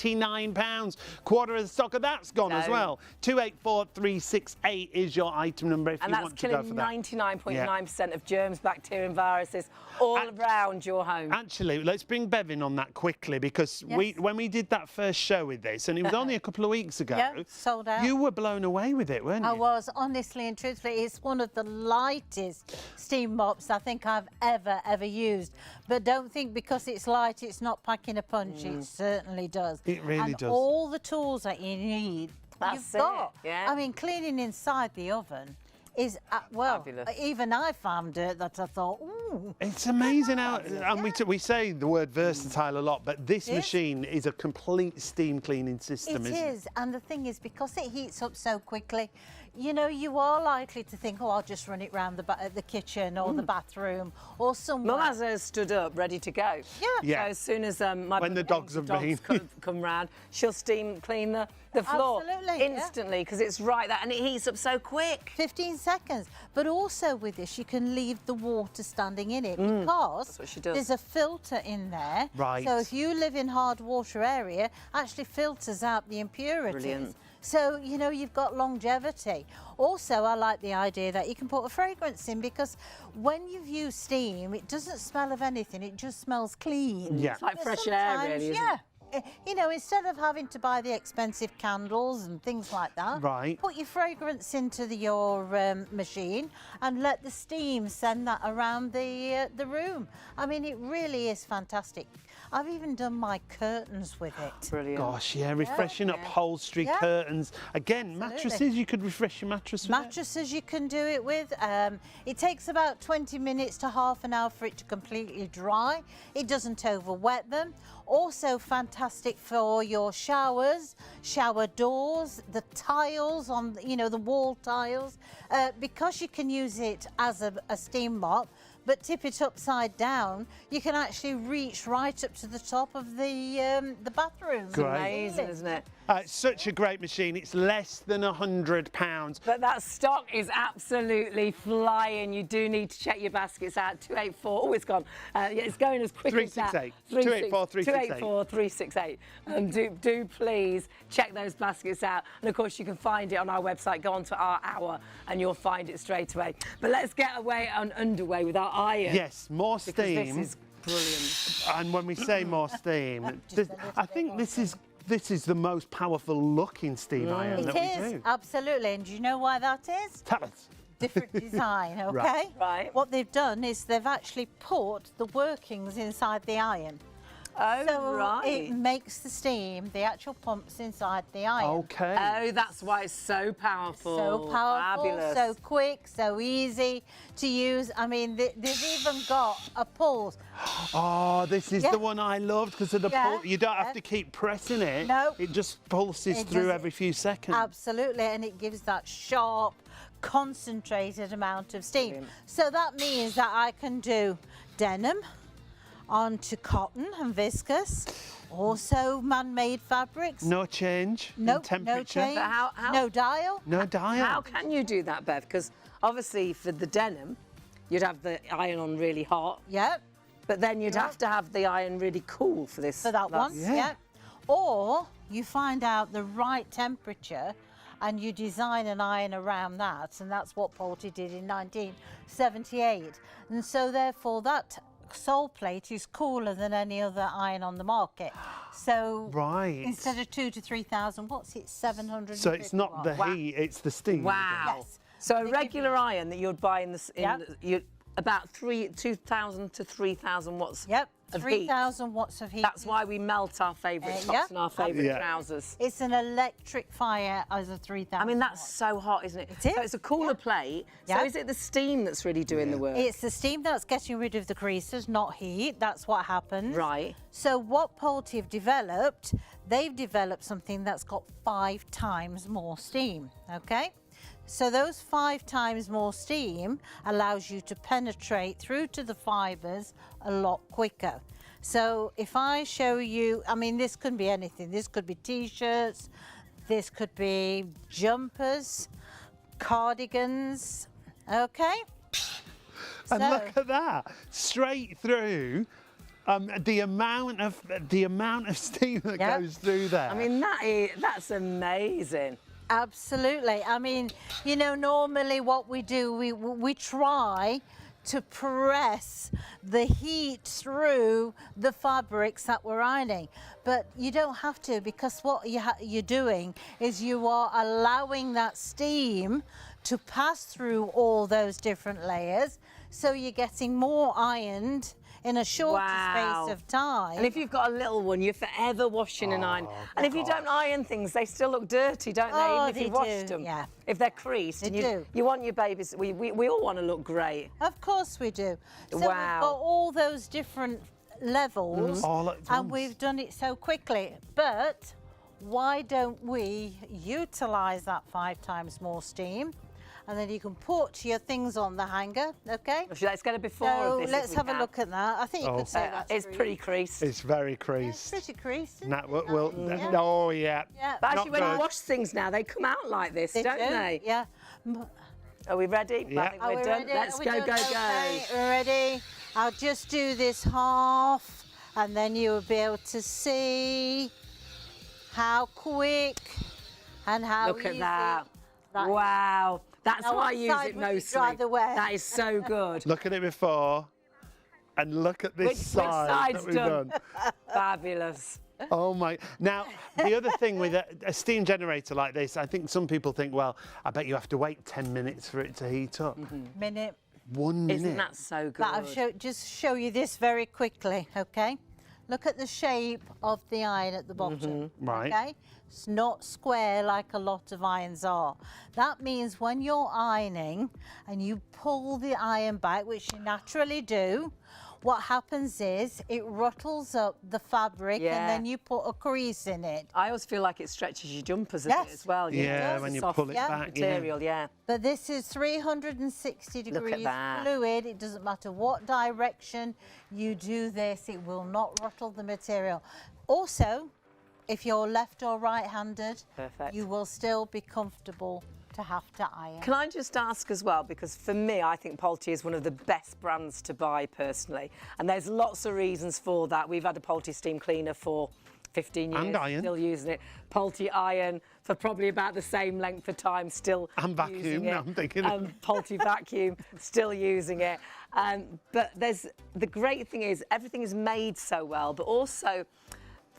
£99. Quarter of the stock of that's gone as well. 284368 is your item number if you want to go for that. And that's killing 99.9% of germs, bacteria and viruses all around your home. Actually, let's bring Bevan on that quickly, because when we did that first show with this, and it was only a couple of weeks ago, sold out. You were blown away with it, weren't you? I was, honestly and truthfully. It's one of the lightest steam mops I think I've ever used. But don't think because it's light it's not packing a punch. It certainly does. It really does. All the tools that you need, you've got. Yeah. I mean, cleaning inside the oven is, well, fabulous. even I found it that I thought, ooh. It's amazing how, and we say the word versatile a lot, but this machine is a complete steam cleaning system, isn't it? It is, and the thing is, because it heats up so quickly, you know, you are likely to think, oh, I'll just run it round the kitchen or the bathroom or somewhere. Mum has her stood up, ready to go. Yeah. So as soon as when the dogs have been come round, she'll steam clean the floor instantly, because it's right there, and it heats up so quick. 15 seconds. But also with this, you can leave the water standing in it because That's what she does. there's a filter in there. Right. So if you live in hard water area, actually filters out the impurities. Brilliant. So, you know, you've got longevity. Also, I like the idea that you can put a fragrance in, because when you've used steam, it doesn't smell of anything. It just smells clean. Yeah. It's like But fresh air, sometimes, really, isn't yeah. it? You know, instead of having to buy the expensive candles and things like that, Right. put your fragrance into your machine and let the steam send that around the room. I mean, it really is fantastic. I've even done my curtains with it. Brilliant. Gosh, yeah, refreshing upholstery, curtains. Again, mattresses, you could refresh your mattress with Mattresses you can do it with. It takes about 20 minutes to half an hour for it to completely dry. It doesn't overwet them. Also fantastic for your showers, shower doors, the tiles on, you know, the wall tiles, because you can use it as a steam mop, but tip it upside down, you can actually reach right up to the top of the bathroom. Great. Amazing, isn't it? It's such a great machine. It's less than £100. But that stock is absolutely flying. You do need to check your baskets out. 284. Oh, it's gone. Yeah, it's going as quick as that. 284, 284, 368. Do please check those baskets out. And of course, you can find it on our website. Go on to our hour and you'll find it straight away. But let's get underway with our iron. Yes, more steam. Because this is brilliant. And when we say more steam, I think this is the most powerful looking steam iron that we It is, do. absolutely. And do you know why that is? Tell us. Different design, okay? Right. What they've done is they've actually put the workings inside the iron. Oh, So right. it makes the steam, the actual pumps inside the iron. Okay. Oh, that's why it's so powerful. So powerful, Fabulous. so quick, so easy to use. I mean, they've even got a pulse. Oh, this is the one I loved because of the pulse. You don't have to keep pressing it. No. It just pulses It through does- every few seconds. Absolutely, and it gives that sharp, concentrated amount of steam. Brilliant. So that means that I can do denim onto cotton and viscose, also man-made fabrics. No change No, in temperature. no change, But how- no dial. No dial. How can you do that, Bev? Because obviously for the denim, you'd have the iron on really hot, Yep, but then you'd have to have the iron really cool for this. for that one. Yeah. Yep. Or you find out the right temperature and you design an iron around that, and that's what Poultry did in 1978. And so therefore that sole plate is cooler than any other iron on the market. So Right. instead of 2,000 to 3,000, what's it, 700? So it's not the heat, it's the steam. Wow. Yes. So a regular iron that you'd buy about 2,000 to 3,000 watts. Yep. Of 3,000 watts of heat. That's why we melt our favourite tops and our favourite trousers. It's an electric fire as a 3,000. I mean, that's so hot, isn't it? It is. So it's a cooler plate. So is it the steam that's really doing the work? It's the steam that's getting rid of the creases, not heat. That's what happens. Right. So what Pulte have developed, they've developed something that's got 5 times more steam, okay? So those 5 times more steam allows you to penetrate through to the fibres a lot quicker. So if I show you, I mean, this could be anything. This could be T-shirts, this could be jumpers, cardigans, okay? And look at that, straight through. The amount of steam that goes through there. I mean, that's amazing. Absolutely. I mean, you know, normally what we do, we try to press the heat through the fabrics that we're ironing, but you don't have to, because what you're doing is you are allowing that steam to pass through all those different layers, so you're getting more ironed in a shorter space of time. And if you've got a little one, you're forever washing and ironing. And if you don't iron things, they still look dirty, don't they? Even if you've washed them. Yeah. If they're creased. They And do. You want your babies, we all want to look great. Of course we do. So we've got all those different levels, all at and once. we've done it so quickly. But why don't we utilise that 5 times more steam? And then you can put your things on the hanger, okay? Let's get a before So of this. let's have a look at that. I think you could say that's It's pretty creased. It's very creased. It's pretty creased. Isn't it? Oh yeah. But actually, when good. you wash things now, they come out like this, don't they? Yeah. Are we ready? Yeah. I think we're done. Ready? Let's Are we go, done? go, Okay, go. we're ready. I'll just do this half, and then you'll be able to see how quick and how Look at easy that. that is. Wow. That's Now, why I what use side it would you mostly. rather wear? That is so good. Look at it before, and look at this Which side side's that we've done? done. Fabulous. Oh my! Now the other thing with a steam generator like this, I think some people think, well, I bet you have to wait 10 minutes for it to heat up. Minute. 1 minute. Isn't that so good? But I'll just show you this very quickly, okay? Look at the shape of the iron at the bottom, Right. okay? It's not square like a lot of irons are. That means when you're ironing and you pull the iron back, which you naturally do, what happens is it ruttles up the fabric and then you put a crease in it. I always feel like it stretches your jumpers a bit as well. Yeah, when you pull it back. Material, yeah. But this is 360 degrees fluid. It doesn't matter what direction you do this, it will not ruffle the material. Also, if you're left or right-handed, you will still be comfortable to have to iron. Can I just ask as well, because for me, I think Pulte is one of the best brands to buy personally, and there's lots of reasons for that. We've had a Pulte steam cleaner for 15 years, and iron. Still using it. Pulte iron for probably about the same length of time, still and vacuum. using it. I'm thinking. Pulte vacuum, still using it. But the great thing is everything is made so well, but also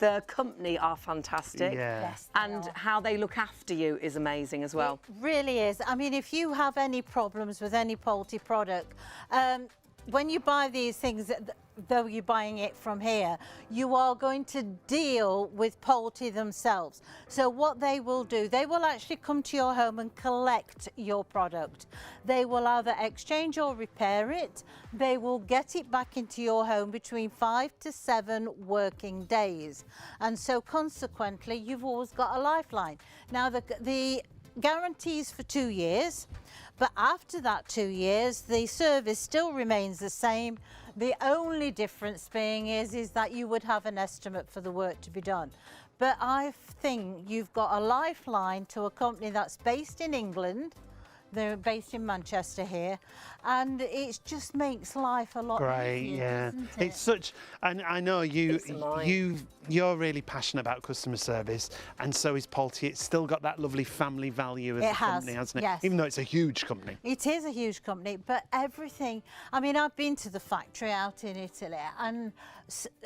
the company are fantastic. Yes, and how they look after you is amazing as well. It really is. I mean, if you have any problems with any Pulte product, when you buy these things, though you're buying it from here, you are going to deal with Pulte themselves. So what they will do, they will actually come to your home and collect your product. They will either exchange or repair it. They will get it back into your home between 5 to 7 working days. And so consequently, you've always got a lifeline. Now, the guarantees for 2 years, but after that 2 years, the service still remains the same. The only difference being is that you would have an estimate for the work to be done. But I think you've got a lifeline to a company that's based in England. They're based in Manchester here, and it just makes life a lot easier, doesn't it? It's such, and I know you're really passionate about customer service, and so is Pulte. It's still got that lovely family value as a company, hasn't it? Yes. Even though it's a huge company. It is a huge company, but everything, I mean, I've been to the factory out in Italy, and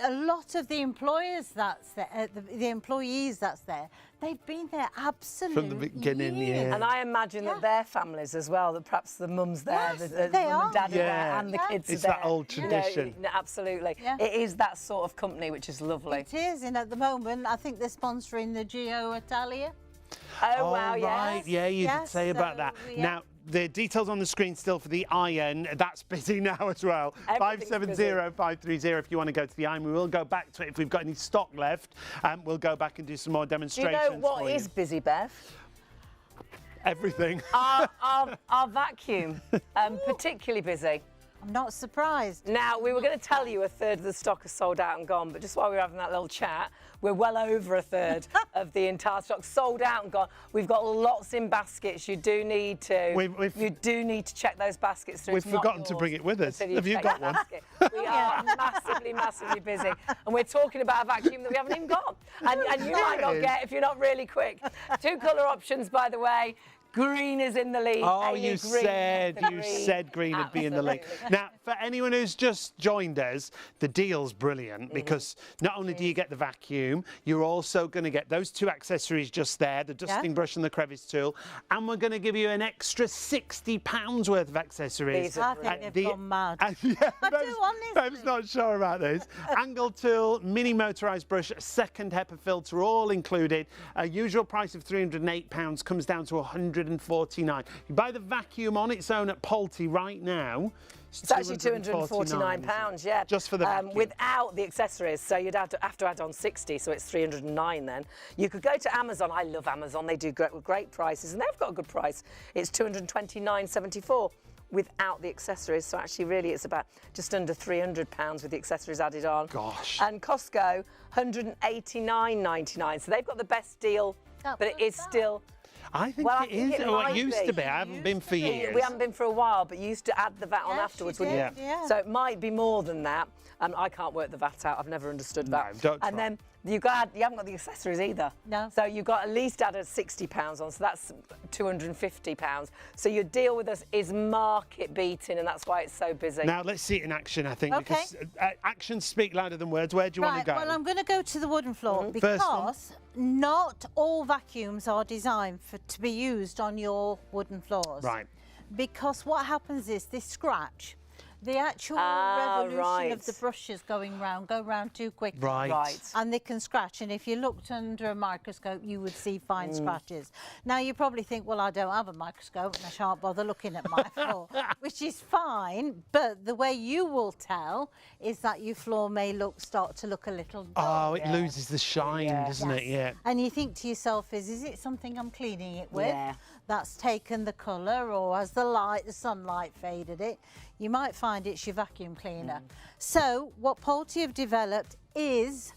a lot of the employers that's there, the employees that's there, they've been there absolutely from the beginning, years. And I imagine that their family families as well, that perhaps the mum's there, Yes, the they mum are. and dad are there, Yeah. and the kids It's are there. that old tradition. No, absolutely. Yeah. It is that sort of company, which is lovely. It is, and at the moment, I think they're sponsoring the Gio Italia. Oh, wow, right. yes. Yeah, you did Yes, say about so, that. yeah. Now, the details on the screen still for the iron. That's busy now as well. Everything's 570-530 if you want to go to the iron. We will go back to it if we've got any stock left. We'll go back and do some more Do you demonstrations. know what for is you. busy, Beth? Everything. Our vacuum, particularly busy. I'm not surprised. Now, we were going to tell you a third of the stock is sold out and gone, but just while we were having that little chat, we're well over a third of the entire stock sold out and gone. We've got lots in baskets. You do need to. You do need to check those baskets through. We've forgotten to bring it with us. until Have you check got the one? basket. We are massively busy, and we're talking about a vacuum that we haven't even got, and you might not get if you're not really quick. 2 colour options, by the way. Green is in the lead. Oh, Amy you Green said is the green. green would be in the league. Absolutely. Now, for anyone who's just joined us, the deal's brilliant because not only do you get the vacuum, you're also going to get those 2 accessories just there, the dusting brush and the crevice tool, and we're going to give you an extra £60 worth of accessories. These are I think they've gone mad. Yeah, I do, honestly. Bev's not sure about this. Angle tool, mini motorised brush, second HEPA filter, all included. A usual price of £308 comes down to £149. You buy the vacuum on its own at Pulte right now. It's actually £249, yeah. Just for the vacuum. Without the accessories, so you'd have to add on 60, so it's 309 then. You could go to Amazon. I love Amazon. They do great prices, and they've got a good price. It's £229.74 without the accessories. So actually, really, it's about just under £300 with the accessories added on. Gosh. And Costco, £189.99. So they've got the best deal, That but it was is that. still. I think Well, I it think is. it Or it might used be. to be. I haven't been for years. We haven't been for a while, but you used to add the VAT on Yes, afterwards, you wouldn't did, you? yeah. So it might be more than that. I can't work the VAT out. I've never understood that. don't And try. then you haven't got the accessories either. No. So you've got at least added £60 on, so that's £250. So your deal with us is market beating, and that's why it's so busy. Now let's see it in action, I think, Okay. because actions speak louder than words. Where do you want to go? Well, I'm going to go to the wooden floor First one. because not all vacuums are designed to be used on your wooden floors. Right. Because what happens is they scratch. The actual revolution right. of the brushes go round too quickly. Right. And they can scratch, and if you looked under a microscope you would see fine scratches. Now you probably think, well, I don't have a microscope and I shan't bother looking at my floor, which is fine, but the way you will tell is that your floor may start to look a little dull. Oh, it loses the shine, doesn't it? Yeah. And you think to yourself, is it something I'm cleaning it with that's taken the colour, or has the sunlight faded it? You might find it's your vacuum cleaner. So what Pulte have developed is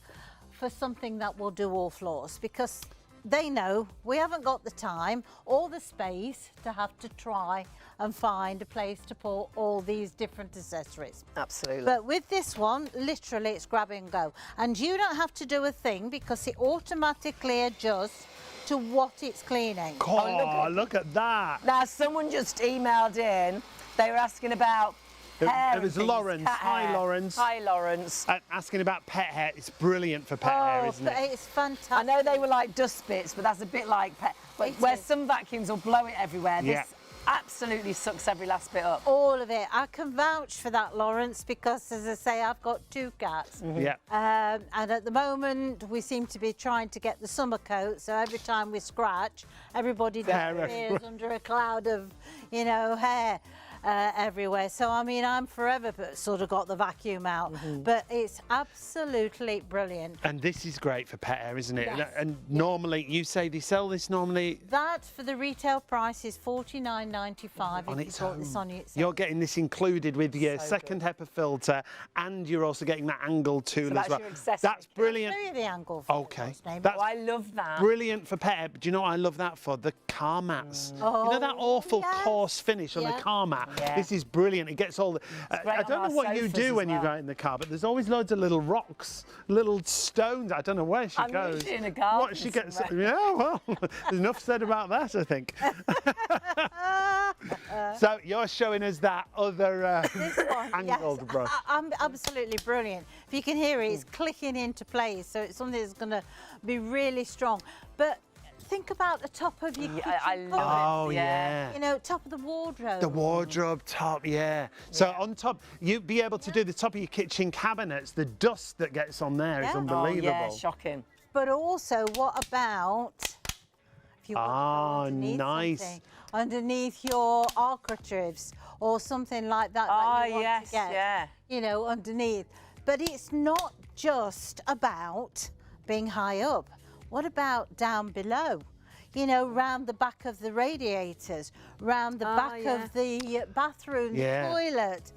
for something that will do all floors, because they know we haven't got the time or the space to have to try and find a place to put all these different accessories. Absolutely. But with this one, literally it's grab and go. And you don't have to do a thing because it automatically adjusts to what it's cleaning. Oh, look at that. Now, someone just emailed in. They were asking about hair. It was and things, Lawrence. cat Hi, hair. Lawrence. Hi, Lawrence. Asking about pet hair. It's brilliant for pet hair, isn't but it? it's fantastic. I know they were like dust bits, but that's a bit like pet. But It where is. some vacuums will blow it everywhere, Yeah. this absolutely sucks every last bit up. All of it. I can vouch for that, Lawrence, because as I say, I've got 2 cats. Yeah. And at the moment, we seem to be trying to get the summer coat. So every time we scratch, everybody Hair disappears under a cloud of, hair. Everywhere. So, I mean, I'm forever sort of got the vacuum out, but it's absolutely brilliant. And this is great for pet hair, isn't it? Yes. And normally, you say they sell this normally That for the retail price is $49.95 on if its you bought own. this on its You're own. getting this included with your second HEPA filter, and you're also getting that angle tool that's as well. your accessory. That's brilliant. Show you the angle. Okay. What's name? That's Oh, I love that. brilliant for pet hair. But do you know what I love that for? The car mats. You know that awful yes. coarse finish on the car mat? Yeah. This is brilliant. It gets all the... great I on don't our know what you sofas do as when you well. go out in the car, but there's always loads of little rocks, little stones. I don't know where she I'm goes. usually in a garden What she gets... somewhere. Yeah, well, there's enough said about that, I think. So you're showing us that other This one, angled yes, brush. absolutely brilliant. If you can hear it, it's clicking into place, so it's something that's going to be really strong. But think about the top of your kitchen I cupboard. Oh, yeah. You know, top of the wardrobe. The wardrobe top, yeah. So on top, you'd be able to do the top of your kitchen cabinets. The dust that gets on there is Yeah. unbelievable. Oh, yeah, shocking. But also, what about if you want to go underneath nice. something, underneath your architraves or something like that Oh, you want yes, to get, yeah. you know, underneath. But it's not just about being high up. What about down below? You know, round the back of the radiators, round the back of the bathroom, the toilet,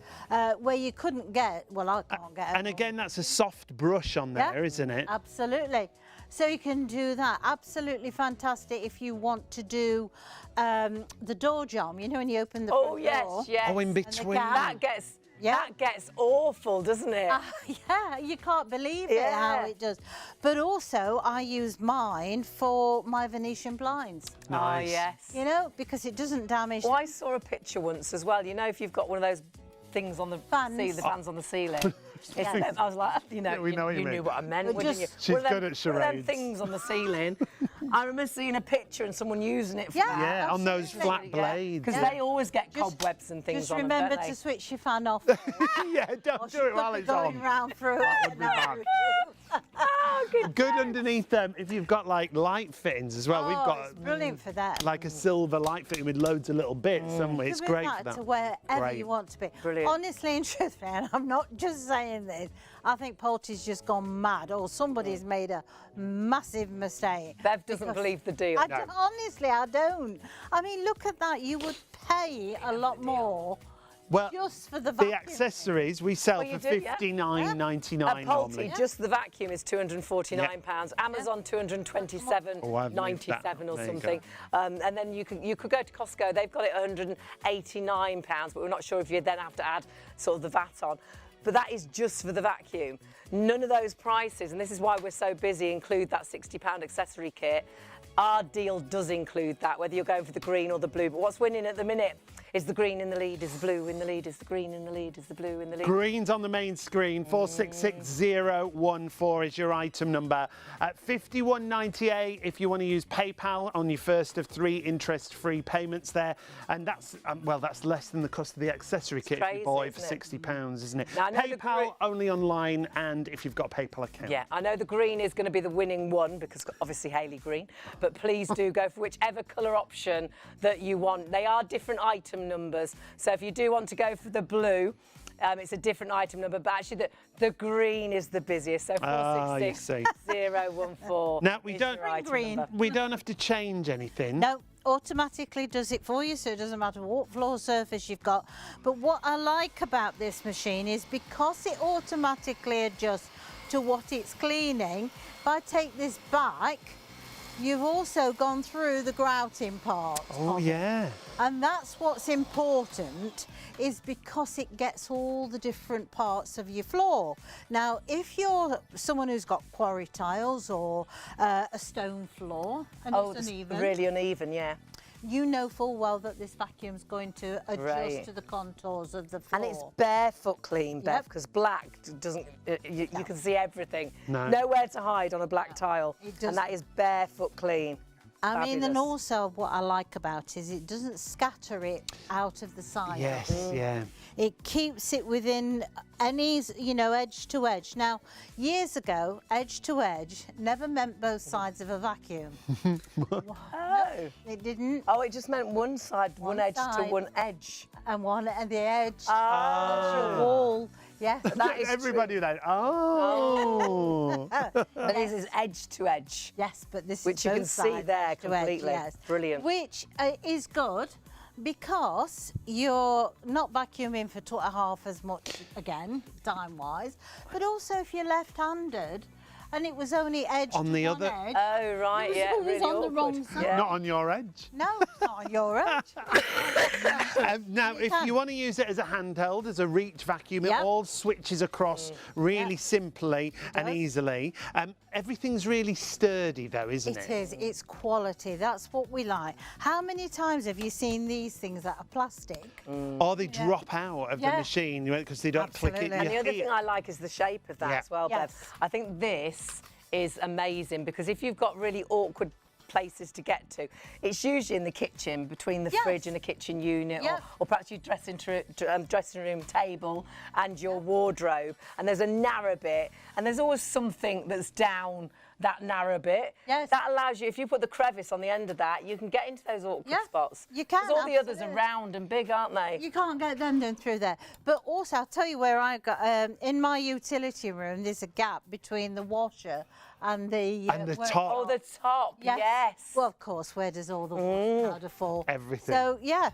where you couldn't get, well, I can't get it. And again, that's a soft brush on there, isn't it? Absolutely. So you can do that. Absolutely fantastic if you want to do the door jamb, you know, when you open the front door. Yes. Oh, in between. That gets awful, doesn't it? Yeah, you can't believe it, how it does. But also, I use mine for my Venetian blinds. Nice. Oh, yes. You know, because it doesn't damage. Well, I saw a picture once as well. You know, if you've got one of those things on the Fans. the fans on the ceiling. I was like, you know, we know what you you mean. knew what I meant, But wouldn't you? She's One of good them- at One of them charades. things on the ceiling. I remember seeing a picture and someone using it for that. Yeah, on those absolutely. flat blades. Because they always get cobwebs and things Just on them, remember don't they? to switch your fan off. Yeah, don't do it while it's going on. round through That would be bad. Oh, Good underneath them, if you've got like light fittings as well. We've got It's brilliant for that. like a silver light fitting with loads of little bits, haven't we? It's To bring great for that that. to wherever Great. you want to be. Brilliant. Honestly and truthfully, and I'm not just saying this, I think Poultry's just gone mad, or somebody's made a massive mistake. Bev doesn't believe the deal. Honestly, I don't. I mean, look at that. You would pay a lot more Well, just for the vacuum. the accessories we sell you for do, yeah. £59.99 At normally. Poultry, just the vacuum is £249. Amazon £227.97 Oh, I've moved that. or There you something. And then you could go to Costco. They've got it £189, but we're not sure if you then have to add sort of the VAT on. But that is just for the vacuum. None of those prices, and this is why we're so busy, include that £60 accessory kit. Our deal does include that, whether you're going for the green or the blue. But what's winning at the minute is the green in the lead, is the blue in the lead, is the green in the lead, is the blue in the lead. Green's on the main screen. 466014 is your item number. At £51.98 if you want to use PayPal on your first of 3 interest-free payments there. And that's, well, that's less than the cost of the accessory kit if you bought it for £60, isn't it? Now, I know PayPal only online and if you've got a PayPal account. Yeah, I know the green is going to be the winning one because obviously Hayley Green, but please do go for whichever colour option that you want. They are different item numbers, so if you do want to go for the blue, it's a different item number, but actually the green is the busiest, so 466014. Now, we don't have to change anything. No, automatically does it for you, so it doesn't matter what floor surface you've got. But what I like about this machine is because it automatically adjusts to what it's cleaning, if I take this back, you've also gone through the grouting part. Oh, yeah. And that's what's important, is because it gets all the different parts of your floor. Now, if you're someone who's got quarry tiles or a stone floor, and it's uneven, really uneven, yeah. you know full well that this vacuum's going to adjust to the contours of the floor. And it's barefoot clean, Bev, Yep. because black doesn't, you can see everything. No. Nowhere to hide on a black tile. It And that doesn't. is barefoot clean. I mean, and Fabulous. also what I like about it is it doesn't scatter it out of the side. Yes, yeah. It keeps it within any, you know, edge to edge. Now, years ago, edge to edge never meant both sides of a vacuum. Oh. It didn't. Oh, it just meant one side, one edge to side. one edge. And one at the edge. Oh. Your wall. Yes. That is Everybody true. like, oh. But this is edge to edge. Yes, but this Which is you can both see sides there to edge, completely. yes. Brilliant. Which is good because you're not vacuuming for 2.5 as much, again, time-wise, but also if you're left-handed and it was only edge On to the one other- edge, Oh, right, yeah. it was really on the awkward. wrong side. Yeah. Not on your edge. no, it's not on your edge. Now, if can. you want to use it as a handheld, as a reach vacuum, it Yep. all switches across really simply and easily. Everything's really sturdy, though, isn't it? It is. It's quality. That's what we like. How many times have you seen these things that are plastic? Or they drop out of the Yeah. machine because they don't click it. Absolutely. And You the other hear- thing I like is the shape of that Yeah. as well, Yes. Bev. I think this is amazing because if you've got really awkward places to get to. It's usually in the kitchen, between the fridge and a kitchen unit, or perhaps your dressing room table and your wardrobe. And there's a narrow bit, and there's always something that's down that narrow bit. Yes. That allows you, if you put the crevice on the end of that, you can get into those awkward spots. You can. Because all the others are round and big, aren't they? You can't get them done through there. But also, I'll tell you where I got, in my utility room, there's a gap between the washer and the top. Oh, the top, yes. Well, of course, where does all the wash powder fall? Everything. So, yeah,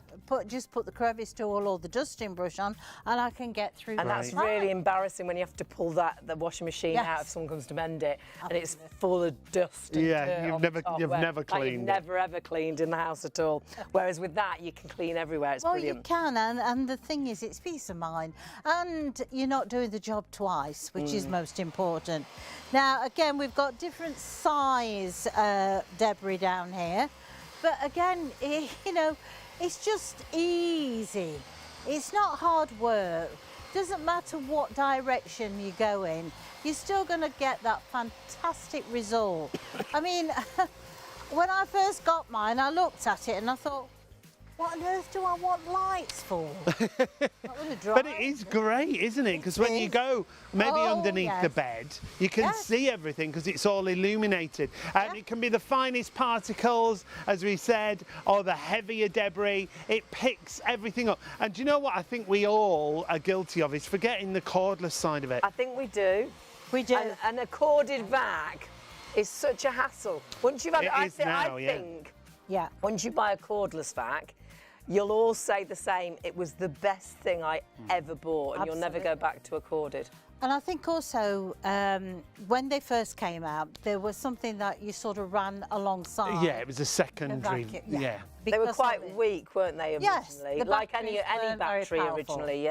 just put the crevice tool or the dusting brush on, and I can get through. And that's really embarrassing when you have to pull the washing machine out if someone comes to mend it, and it's full of dust. And dirt you've on never the top you've where, never cleaned. You've never ever cleaned in the house at all. Whereas with that, you can clean everywhere. It's brilliant. You can, and the thing is, it's peace of mind, and you're not doing the job twice, which is most important. Now, again, we've got different size debris down here, but again, you know, it's just easy. It's not hard work. Doesn't matter what direction you go in, you're still going to get that fantastic result. I mean, when I first got mine, I looked at it and I thought, what on earth do I want lights for? But it is great, isn't it? Because when you go maybe underneath the bed, you can see everything because it's all illuminated. And it can be the finest particles, as we said, or the heavier debris. It picks everything up. And do you know what I think we all are guilty of is forgetting the cordless side of it. I think we do. We do. And a corded vac is such a hassle. Once you've had, I think, once you buy a cordless vac, you'll all say the same. It was the best thing I ever bought, and you'll never go back to a corded. And I think also when they first came out, there was something that you sort of ran alongside. Yeah, it was a secondary. They were quite weak, weren't they, originally? Yes, like any battery originally,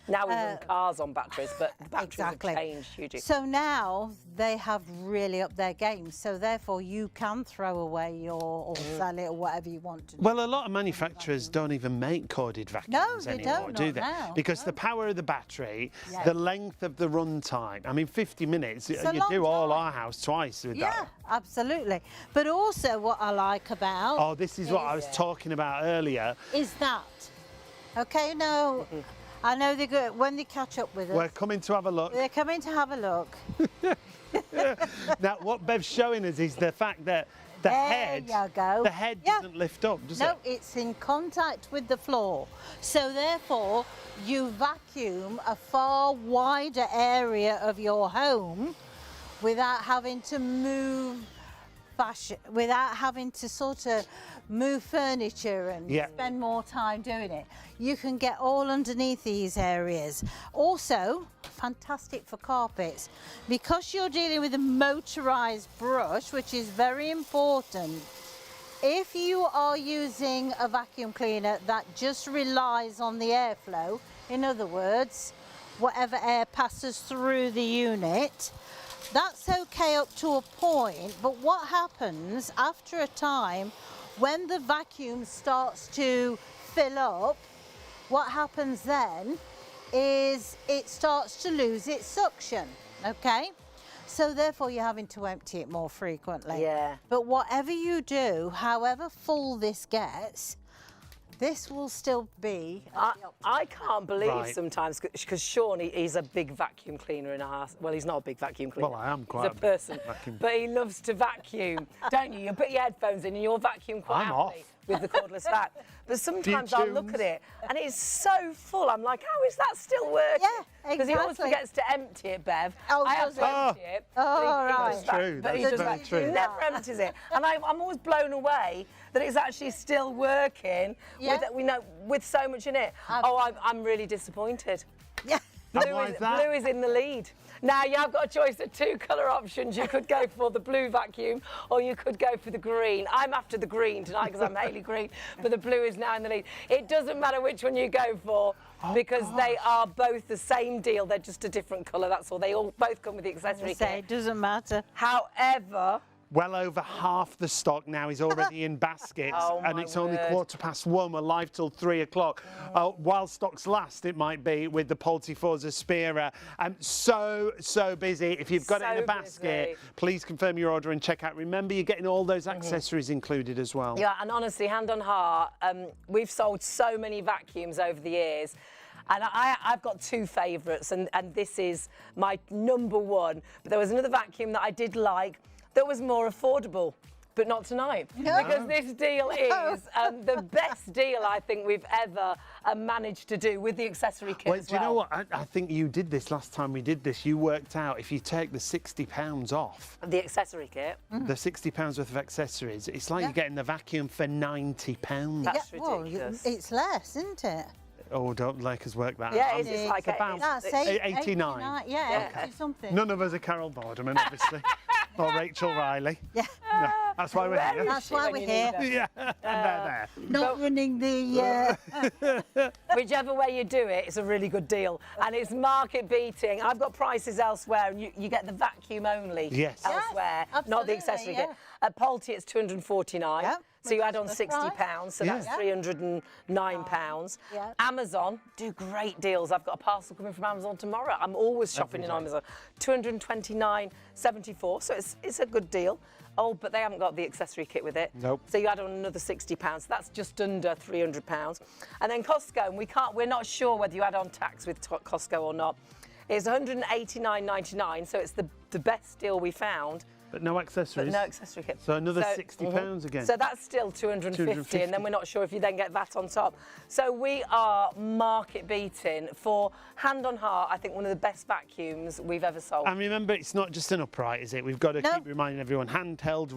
Now we run cars on batteries, but the batteries have changed hugely. So now they have really upped their game. So therefore you can throw away or sell it or whatever you want to do. Well, a lot of manufacturers don't even make corded vacuums anymore, do they? Now. Because the power of the battery, the length of the run time. I mean, 50 minutes, you do all our house twice with that. Yeah, absolutely. But also what I like about... Oh, this is what I was talking about earlier. Is that. Okay, now... I know they're good when they catch up with us. We're coming to have a look. They're coming to have a look. Now, what Bev's showing us is the fact that the head doesn't lift up, does it? No, it's in contact with the floor. So therefore, you vacuum a far wider area of your home without having to move without having to sort of move furniture and spend more time doing it. You can get all underneath these areas. Also, fantastic for carpets. Because you're dealing with a motorized brush, which is very important, if you are using a vacuum cleaner that just relies on the airflow, in other words, whatever air passes through the unit, that's okay up to a point, but what happens after a time when the vacuum starts to fill up, what happens then is it starts to lose its suction, okay? So therefore you're having to empty it more frequently. Yeah. But whatever you do, however full this gets, this will still be. I can't believe sometimes, because Sean, he's a big vacuum cleaner in our house. Well, he's not a big vacuum cleaner. Well, I am quite he's a person, but he loves to vacuum, don't you? You put your headphones in and you'll vacuum quite happily with the cordless vac. But sometimes I'll look at it and it's so full. I'm like, how is that still working? Yeah, exactly. Because he always forgets to empty it, Bev. Oh, I have to empty it. That's true. But he That's very true. He never empties it. And I'm always blown away that it's actually still working with so much in it. Oh, I'm really disappointed. Yeah. Blue is in the lead. Now you have got a choice of two colour options. You could go for the blue vacuum or you could go for the green. I'm after the green tonight because I'm Hayley Green, but the blue is now in the lead. It doesn't matter which one you go for because they are both the same deal. They're just a different colour, that's all. They both come with the accessory kit. It doesn't matter. However, Well over half the stock now is already in baskets, and it's only 1:15. We're live till 3 o'clock. While stocks last, it might be with the Polti Forza Spira. So busy. If you've got it in a basket, please confirm your order and check out. Remember, you're getting all those accessories included as well. Yeah, and honestly, hand on heart, we've sold so many vacuums over the years. And I've got two favourites, and this is my number one. But there was another vacuum that I did like that was more affordable, but not tonight. No. Because this deal is the best deal I think we've ever managed to do with the accessory kit as well. Do you know what? I think you did this last time we did this. You worked out if you take the £60 off. The accessory kit? The £60 worth of accessories, it's like you're getting the vacuum for £90. That's ridiculous. Well, it's less, isn't it? Oh, don't make us work that. Yeah, it's like that's 89. Yeah, okay. Something. None of us are Carol Boardman, obviously, or Rachel Riley. Yeah. No, that's why we're here. That's why we're here. Yeah, and they're there. Not running the... Whichever way you do it, it's a really good deal. And it's market beating. I've got prices elsewhere, and you get the vacuum only elsewhere, not the accessory kit. At Polti, it's £249. Yep. So you add on £60, so that's £309. Yeah. Amazon do great deals. I've got a parcel coming from Amazon tomorrow. I'm always shopping in Amazon. £229.74, so it's a good deal. Oh, but they haven't got the accessory kit with it. Nope. So you add on another £60, so that's just under £300. And then Costco, and we're not sure whether you add on tax with Costco or not. It's £189.99, so it's the best deal we found. But no accessories. But no accessory kit. So another £60 again. So that's still 250, and then we're not sure if you then get that on top. So we are market beating for, hand on heart, I think one of the best vacuums we've ever sold. And remember, it's not just an upright, is it? We've got to keep reminding everyone, handheld,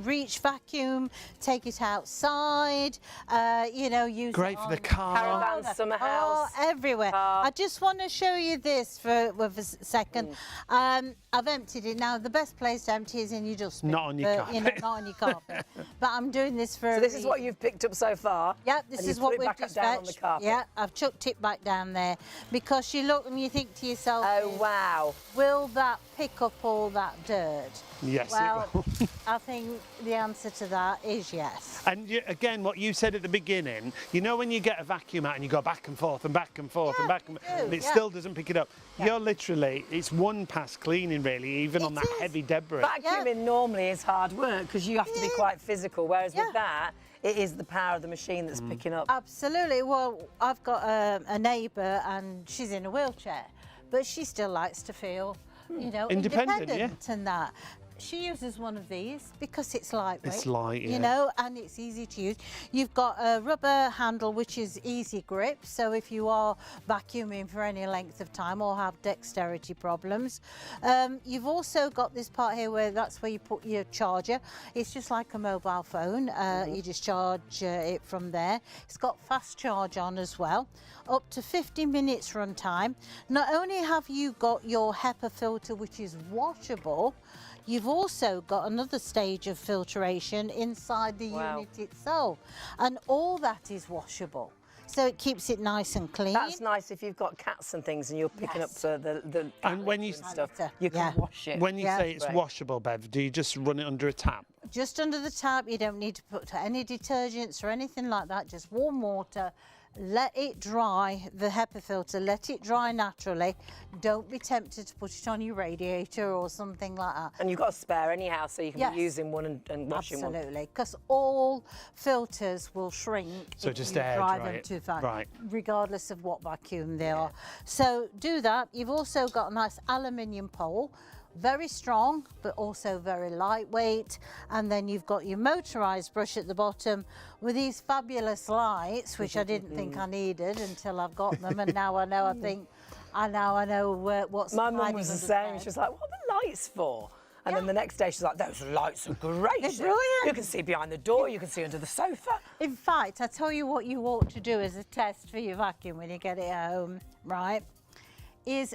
reach vacuum. Take it outside, use Great it for the car. Caravan, summer house. Everywhere. I just want to show you this for a second. I've emptied it. Now, the best place to empty is in your dustbin. Not on your carpet. Not on your carpet. But I'm doing this for... So this is what you've picked up so far? Yep, this is what we've dispatched. Down on the carpet. Yeah, I've chucked it back down there. Because you look and you think to yourself... Oh, wow. Will that pick up all that dirt? Yes, well, it will. I think the answer to that is yes. And again, what you said at the beginning, you know when you get a vacuum out and you go back and forth and back and forth and back and forth, and it still doesn't pick it up. You're literally, it's one pass cleaning really, even on that heavy debris. Vacuuming normally is hard work because you have to be quite physical, whereas with that, it is the power of the machine that's picking up. Absolutely. Well, I've got a neighbour and she's in a wheelchair, but she still likes to feel, independent and that. She uses one of these because it's lightweight. It's light, and it's easy to use. You've got a rubber handle which is easy grip, so if you are vacuuming for any length of time or have dexterity problems. You've also got this part here that's where you put your charger. It's just like a mobile phone. You just charge it from there. It's got fast charge on as well. Up to 50 minutes run time. Not only have you got your HEPA filter, which is washable, you've also got another stage of filtration inside the unit itself, and all that is washable. So it keeps it nice and clean. That's nice if you've got cats and things and you're picking up the and when you stuff, you can wash it. When you say it's washable, Bev, do you just run it under a tap? Just under the tap. You don't need to put any detergents or anything like that. Just warm water. Let it dry, the HEPA filter, let it dry naturally. Don't be tempted to put it on your radiator or something like that. And you've got a spare anyhow, so you can be using one and washing one. Absolutely, because all filters will shrink so if just you air dry dry them too fast, right, regardless of what vacuum they are. So do that. You've also got a nice aluminium pole. Very strong, but also very lightweight. And then you've got your motorised brush at the bottom with these fabulous lights, which I didn't think I needed until I've got them. And now I know, I know what's my mum was the same. She was like, what are the lights for? And then the next day she's like, those lights are great. They're brilliant. You can see behind the door, you can see under the sofa. In fact, I tell you what you ought to do as a test for your vacuum when you get it home, right, is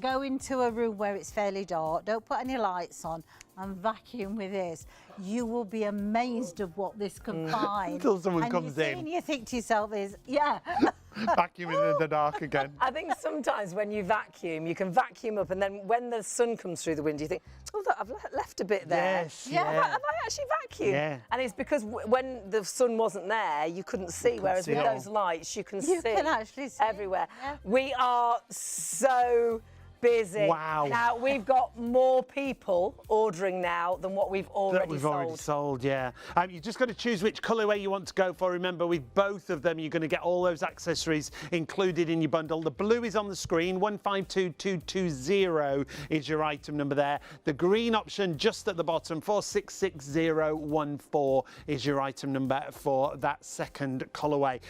go into a room where it's fairly dark, don't put any lights on, and vacuum with this. You will be amazed of what this can find. Until someone comes in. And you think to yourself Vacuuming in the dark again. I think sometimes when you vacuum, you can vacuum up, and then when the sun comes through the window, you think, oh, look, I've left a bit there. Yes, Have I actually vacuumed? Yeah. And it's because when the sun wasn't there, you couldn't see, whereas with those lights, you can see actually see everywhere. Yeah. We are so busy. Wow. Now, we've got more people ordering now than what we've already sold, yeah. You just got to choose which colourway you want to go for. Remember, with both of them, you're going to get all those accessories included in your bundle. The blue is on the screen, 152220 is your item number there. The green option just at the bottom, 466014 is your item number for that second colourway.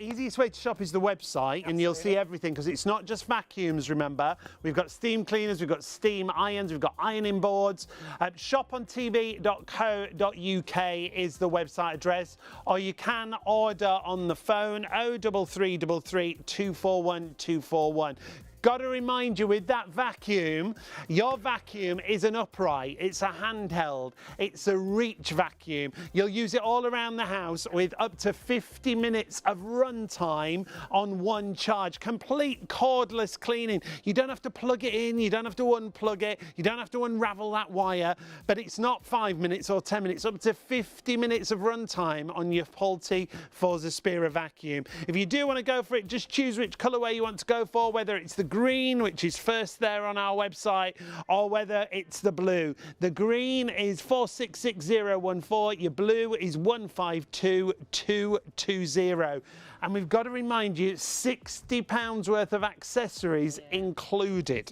Easiest way to shop is the website, and you'll see everything, because it's not just vacuums, remember. We've got steam cleaners, we've got steam irons, we've got ironing boards. ShopOnTV.co.uk is the website address, or you can order on the phone 03333 241 241. Got to remind you, with that vacuum, your vacuum is an upright, it's a handheld, it's a reach vacuum. You'll use it all around the house with up to 50 minutes of run time on one charge. Complete cordless cleaning. You don't have to plug it in, you don't have to unplug it, you don't have to unravel that wire, but it's not 5 minutes or 10 minutes, up to 50 minutes of run time on your Pulte Forza Spira vacuum. If you do want to go for it, just choose which colourway you want to go for, whether it's the green, which is first there on our website, or whether it's the blue. The green is 466014, your blue is 152220. And we've got to remind you, £60 worth of accessories included.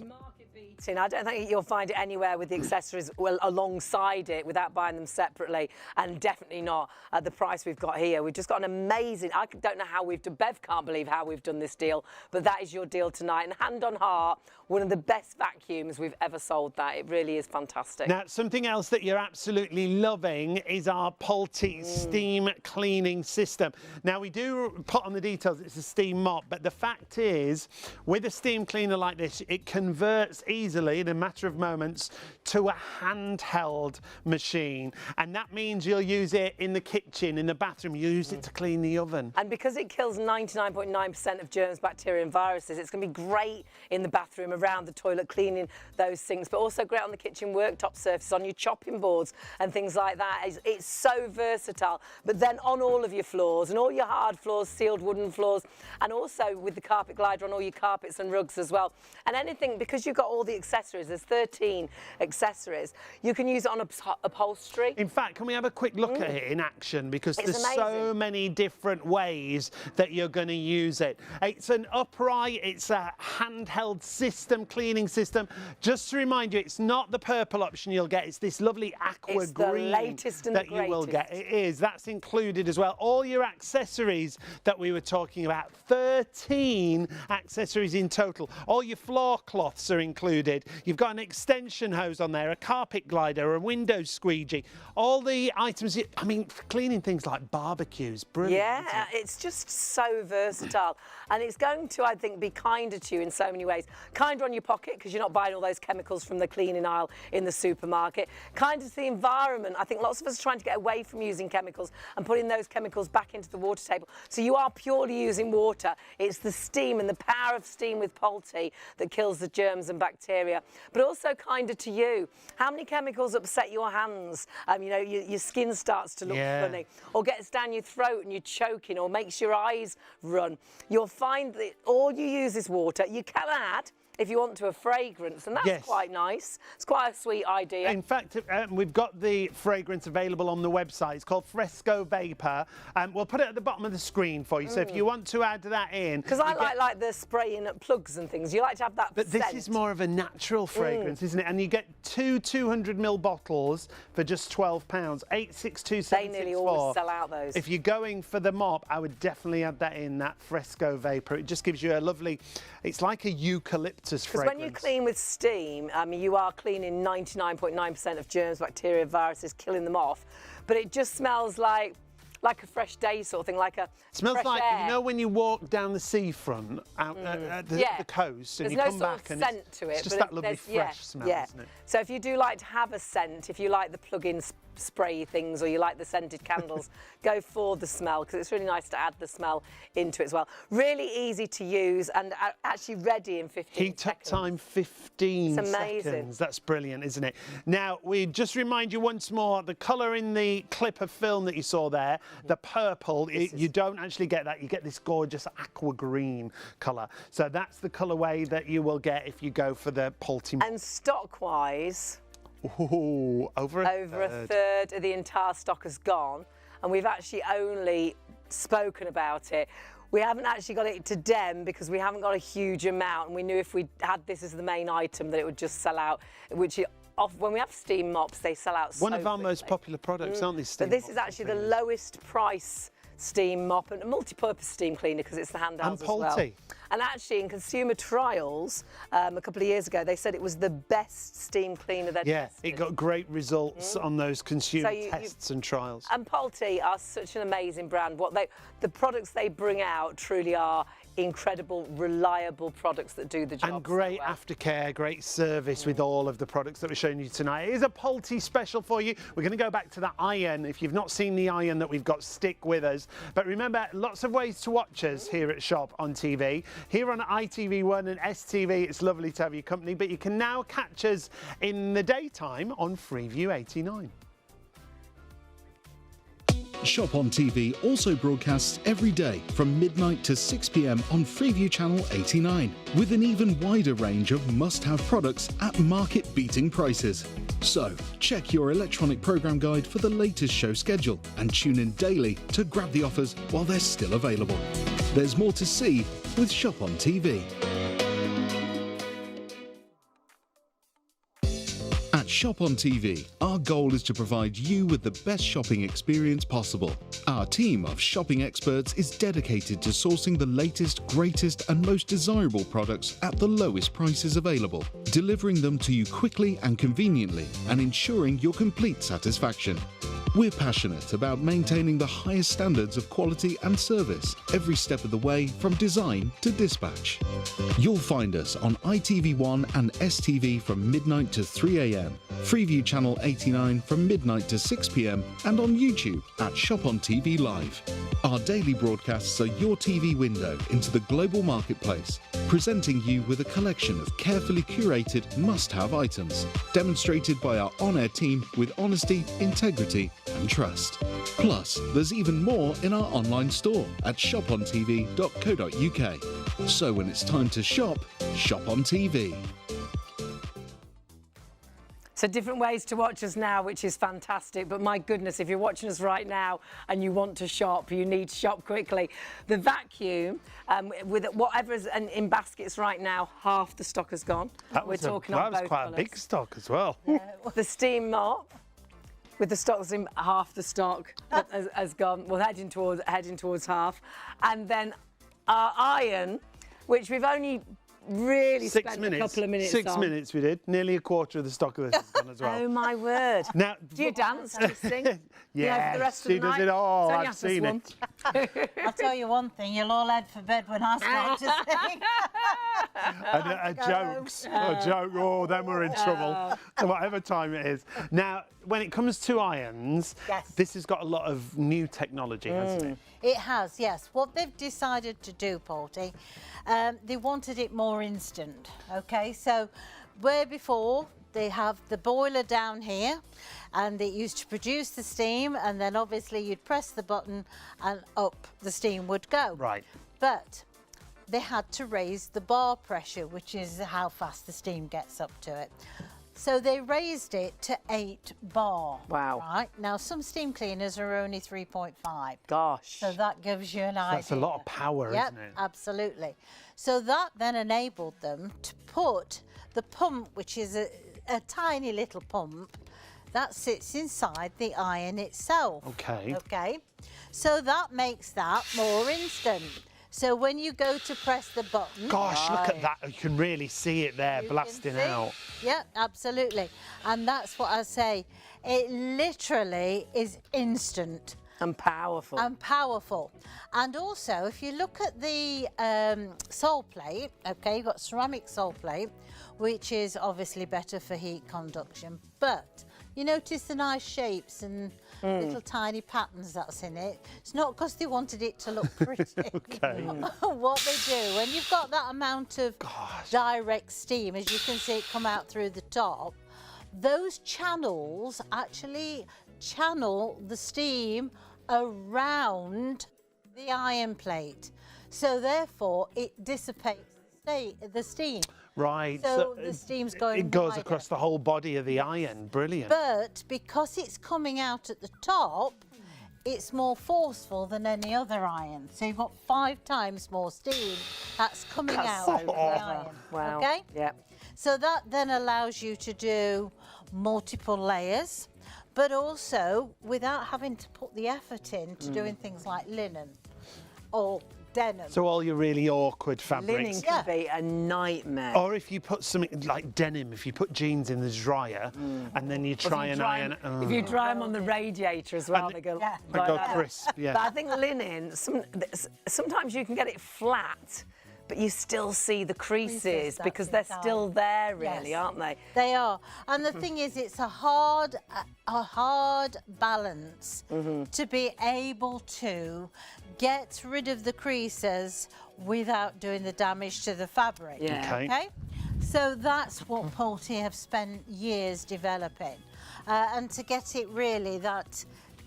I don't think you'll find it anywhere with the accessories alongside it without buying them separately, and definitely not at the price we've got here. We've just got an amazing, I don't know how we've done, Bev can't believe how we've done this deal, but that is your deal tonight. And hand on heart, one of the best vacuums we've ever sold that. It really is fantastic. Now, something else that you're absolutely loving is our Pulte steam cleaning system. Now, we do put on the details, it's a steam mop, but the fact is, with a steam cleaner like this, it converts easily in a matter of moments to a handheld machine, and that means you'll use it in the kitchen, in the bathroom, you use it to clean the oven. And because it kills 99.9% of germs, bacteria and viruses, it's going to be great in the bathroom, around the toilet, cleaning those things, but also great on the kitchen worktop surface, on your chopping boards and things like that. It's so versatile, but then on all of your floors, and all your hard floors, sealed wooden floors, and also with the carpet glider on all your carpets and rugs as well. And anything, because you've got all the accessories, there's 13 accessories, you can use it on upholstery. In fact, can we have a quick look at it in action, because there's so many different ways that you're going to use it. It's an upright, it's a handheld system, cleaning system. Just to remind you, it's not the purple option you'll get, it's this lovely aqua green the latest and that you will get. It is, that's included as well. All your accessories that we were talking about, 13 accessories in total. All your floor cloths are included. You've got an extension hose on there, a carpet glider, a window squeegee. All the items, I mean, for cleaning things like barbecues, brilliant. Yeah, it's just so versatile. And it's going to, I think, be kinder to you in so many ways. Kinder on your pocket, because you're not buying all those chemicals from the cleaning aisle in the supermarket. Kinder to the environment. I think lots of us are trying to get away from using chemicals and putting those chemicals back into the water table. So you are purely using water. It's the steam and the power of steam with Pulte that kills the germs and bacteria. But also kinder to you. How many chemicals upset your hands? You know, your skin starts to look funny, or gets down your throat and you're choking, or makes your eyes run. You'll find that all you use is water. You can add, if you want to, a fragrance, and that's quite nice. It's quite a sweet idea. In fact, we've got the fragrance available on the website. It's called Fresco Vapor. We'll put it at the bottom of the screen for you, so if you want to add that in. Because I like the spraying at plugs and things. You like to have that But scent. this is more of a natural fragrance, isn't it? And you get two 200ml bottles for just £12. 862764. They nearly always sell out those. If you're going for the mop, I would definitely add that in, that Fresco Vapor. It just gives you a lovely, it's like a eucalyptus fragrance. Because when you clean with steam, you are cleaning 99.9% of germs, bacteria, viruses, killing them off. But it just smells like a fresh day sort of thing, like a smells fresh like air. You know when you walk down the seafront out at the coast, and there's you no come sort back of and scent to it, it's just but that lovely fresh smell, isn't it? So if you do like to have a scent, if you like the plug-in sprayy things or you like the scented candles, go for the smell, because it's really nice to add the smell into it as well. Really easy to use and actually ready in 15 seconds. Heat up time 15 It's amazing. seconds. That's brilliant, isn't it? Now, we just remind you once more, the colour in the clip of film that you saw there, the purple, you don't actually get that. You get this gorgeous aqua green colour. So that's the colourway that you will get if you go for the Polty. And stock-wise, over a third of the entire stock has gone, and we've actually only spoken about it. We haven't actually got it to dem because we haven't got a huge amount, and we knew if we had this as the main item that it would just sell out, which when we have steam mops, they sell out so One of our quickly. most popular products, aren't they, steam But this mops is actually the and lowest price steam mop and a multi-purpose steam cleaner because it's the handhelds as well. Polty. And actually in consumer trials a couple of years ago, they said it was the best steam cleaner they'd tested. It got great results on those consumer tests and trials. And Polty are such an amazing brand. The products they bring out truly are incredible, reliable products that do the job. And great aftercare, great service with all of the products that we're showing you tonight. It is a Polty special for you. We're going to go back to that iron. If you've not seen the iron that we've got, stick with us. But remember, lots of ways to watch us here at Shop on TV. Here on ITV1 and STV, it's lovely to have your company, but you can now catch us in the daytime on Freeview 89. Shop on TV also broadcasts every day from midnight to 6 p.m. on Freeview Channel 89, with an even wider range of must-have products at market-beating prices. So, check your electronic program guide for the latest show schedule and tune in daily to grab the offers while they're still available. There's more to see with Shop on TV. At Shop on TV, our goal is to provide you with the best shopping experience possible. Our team of shopping experts is dedicated to sourcing the latest, greatest and most desirable products at the lowest prices available, delivering them to you quickly and conveniently and ensuring your complete satisfaction. We're passionate about maintaining the highest standards of quality and service every step of the way from design to dispatch. You'll find us on ITV1 and STV from midnight to 3 a.m, Freeview Channel 89 from midnight to 6 p.m, and on YouTube at ShopOnTV Live. Our daily broadcasts are your TV window into the global marketplace, presenting you with a collection of carefully curated must-have items, demonstrated by our on-air team with honesty, integrity and trust. Plus, there's even more in our online store at shopontv.co.uk. So when it's time to shop, shop on TV. So different ways to watch us now, which is fantastic. But my goodness, if you're watching us right now and you want to shop, you need to shop quickly. The vacuum, with whatever is in baskets right now, half the stock has gone. That was quite a big stock as well. The steam mop, with the stocks in half the stock has gone. Well, heading towards half. And then our iron, which we've only really spent a couple of minutes on. 6 minutes we did. Nearly a quarter of the stock of this is gone as well. Oh my word. Now, do you dance? Do you sing? Yeah, for the rest of she the does night? it all. It's only I've after seen swim. it. I'll tell you one thing, you'll all head for bed when I start to sing. And jokes. A joke. Oh, then we're in trouble. So whatever time it is. Now, when it comes to irons, this has got a lot of new technology, hasn't it? It has, yes. What they've decided to do, Polty, they wanted it more instant, okay? So where before they have the boiler down here and it used to produce the steam, and then obviously you'd press the button and up the steam would go. Right. But they had to raise the bar pressure, which is how fast the steam gets up to it. So they raised it to 8 bar. Wow. Right. Now, some steam cleaners are only 3.5. Gosh. So that gives you an idea. That's a lot of power, Yep, isn't it? absolutely. So that then enabled them to put the pump, which is a tiny little pump, that sits inside the iron itself. Okay. Okay. So that makes that more instant. So when you go to press the button... Gosh, look at that. You can really see it there blasting out. Yeah, absolutely. And that's what I say. It literally is instant. And powerful. And powerful. And also, if you look at the sole plate, okay, you've got ceramic sole plate, which is obviously better for heat conduction. But you notice the nice shapes and little tiny patterns that's in it. It's not because they wanted it to look pretty. Okay. What they do, when you've got that amount of direct steam, as you can see it come out through the top, those channels actually channel the steam around the iron plate. So therefore it dissipates the steam. Right. So the steam's going It goes wider. across the whole body of the iron. Brilliant. But because it's coming out at the top, it's more forceful than any other iron. So you've got 5 times more steam that's coming out of the iron. Wow. Okay? Yeah. So that then allows you to do multiple layers, but also without having to put the effort into doing things like linen or denim. So all your really awkward fabrics. Linen can be a nightmare. Or if you put something like denim, if you put jeans in the dryer and then you try and iron. If you dry them on the radiator as well, they go, They go crisp, yeah. But I think linen, sometimes you can get it flat, but you still see the creases because they're still there, really, aren't they? They are. And the thing is, it's a hard balance to be able to get rid of the creases without doing the damage to the fabric. Yeah. Okay? So that's what Pulte have spent years developing. And to get it really that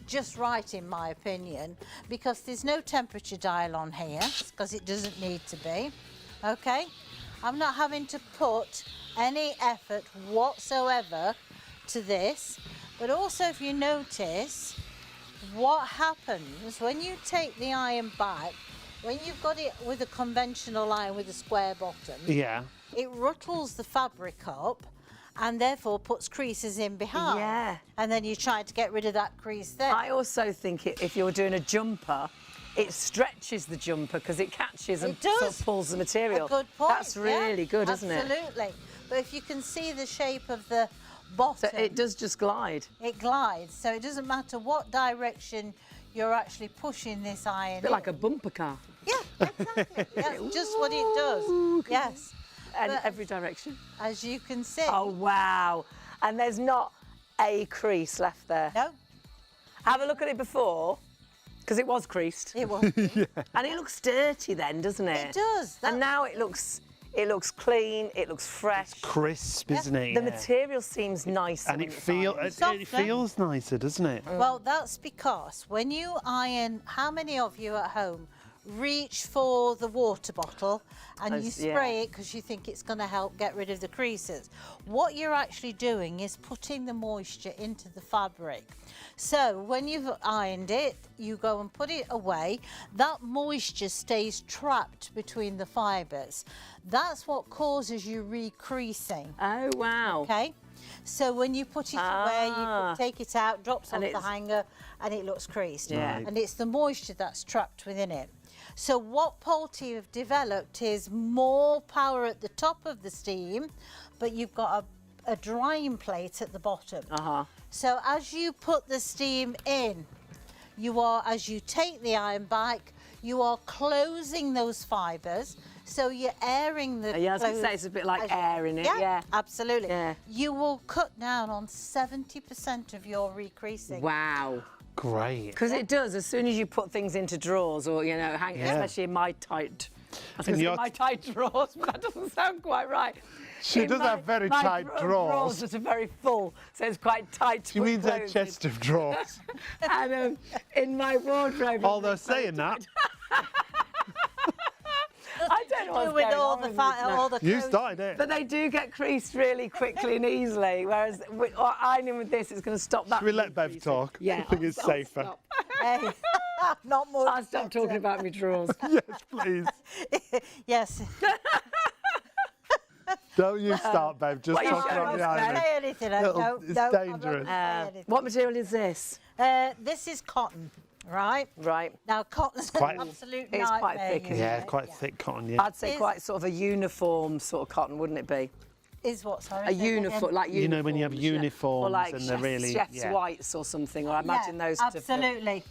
just right, in my opinion, because there's no temperature dial on here, because it doesn't need to be. Okay? I'm not having to put any effort whatsoever to this. But also, if you notice, what happens when you take the iron back, when you've got it with a conventional iron with a square bottom, it ruttles the fabric up and therefore puts creases in behind. Yeah. And then you try to get rid of that crease there. I also think if you're doing a jumper, it stretches the jumper because it catches and sort of pulls the material. A good point. That's really good, isn't it? Absolutely. But if you can see the shape of the bottom, So it does just glide. it glides. So it doesn't matter what direction you're actually pushing this iron A bit like a bumper car. Yeah, exactly. That's just what it does. Yes. And But every direction. as you can see. Oh, wow. And there's not a crease left there. No, Have a look at it before, because it was creased. it was. And it looks dirty then, doesn't it? It does. And now it looks clean, it looks fresh. Crisp, isn't it? The material seems nicer. And when it it's ironed. it feels nicer, doesn't it? Well, that's because when you iron, how many of you at home reach for the water bottle and you spray it because you think it's going to help get rid of the creases? What you're actually doing is putting the moisture into the fabric. So when you've ironed it, you go and put it away. That moisture stays trapped between the fibres. That's what causes you re-creasing. Oh, wow. Okay? So when you put it away, you can take it out, drops off the it's- hanger, and it looks creased. Yeah. And it's the moisture that's trapped within it. So what Pulte have developed is more power at the top of the steam, but you've got a drying plate at the bottom. So as you put the steam in, as you take the iron back, you are closing those fibres. So you're airing the Yeah, I was going to say it's a bit like airing it. Yeah. Absolutely. Yeah. You will cut down on 70% of your recreasing. Wow. Great. Because it does, as soon as you put things into drawers or, you know, especially in my tight, I was going to say my tight drawers, but that doesn't sound quite right. She does have very tight drawers. Drawers are very full, so it's quite tight. She means her chest of drawers. And in my wardrobe. Although saying that, I don't know what's with going all on the with fat, this now. all the you clothes. started it. But they do get creased really quickly and easily, whereas ironing with this is going to stop that. Should we let Bev re-creasing. talk? Yeah. I think it's I'll safer. stop. Hey, not more. I'll stop talking about my drawers. Yes, please. Yes. Don't you start, Bev. Just what are you talk showing about us, the Bev? ironing. Say anything. It's I'm not dangerous. gonna say anything. What material is this? This is cotton, right? Right. Now, cotton's quite- an absolute It's quite nightmare, thick, you isn't Yeah, know. quite thick cotton, yeah. I'd say quite sort of a uniform sort of cotton, wouldn't it be? Is what, sorry? A uniform, like uniforms. You know, when you have uniforms or like and they're really... chef's whites or something, or I imagine those to fit. Absolutely.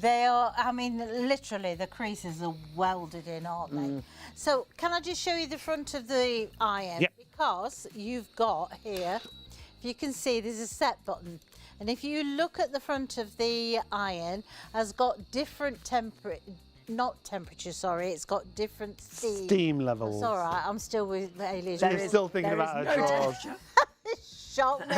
They are, I mean, literally, the creases are welded in, aren't they? So, can I just show you the front of the iron? Yep. Because you've got here, if you can see, there's a set button. And if you look at the front of the iron, has got different temperature, sorry, it's got different steam levels. It's all right, I'm still with Hayley's. You're still thinking about her drawers. Shot me.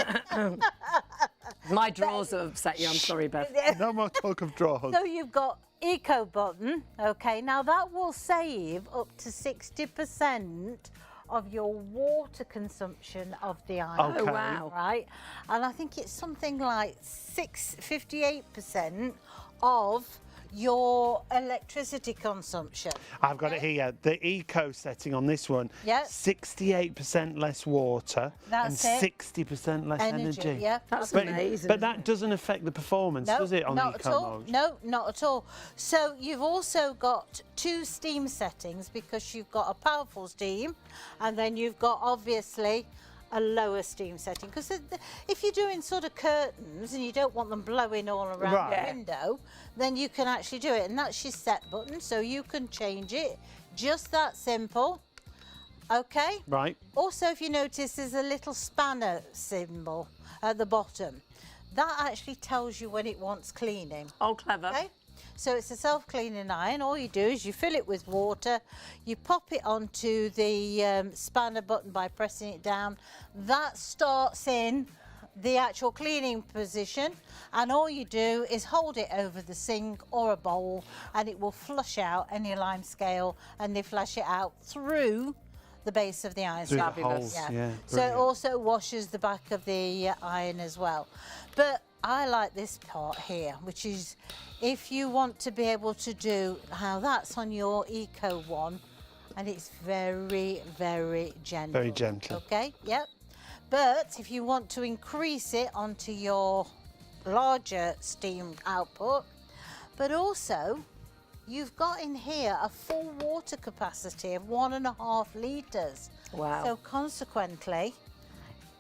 My drawers have upset you, I'm sorry, Beth. No more talk of drawers. So you've got eco button, okay, now that will save up to 60% of your water consumption of the iron. Okay. Oh, wow. Right, and I think it's something like 58% of your electricity consumption. I've got it here. The eco setting on this one, Yeah. 68% less water That's and it. 60% less energy. Yeah, That's But, amazing. but that doesn't affect the performance, does it, on not eco at all. mode? No, not at all. So you've also got 2 steam settings, because you've got a powerful steam, and then you've got obviously a lower steam setting, because if you're doing sort of curtains and you don't want them blowing all around Right. the window, then you can actually do it, and that's your set button, so you can change it. Just that simple. Okay. Right. Also, if you notice, there's a little spanner symbol at the bottom. That actually tells you when it wants cleaning. Oh, clever. Okay? So it's a self-cleaning iron. All you do is you fill it with water, you pop it onto the spanner button by pressing it down. That starts in the actual cleaning position, and all you do is hold it over the sink or a bowl, and it will flush out any lime scale, and they flush it out through the base of the iron. Through the Fabulous. holes, yeah, So it brilliant. also washes the back of the iron as well. But I like this part here, which is if you want to be able to do how that's on your eco one, and it's very, very gentle. Very gentle. Okay, yep. But if you want to increase it onto your larger steam output, but also you've got in here a full water capacity of 1.5 litres. Wow. So consequently,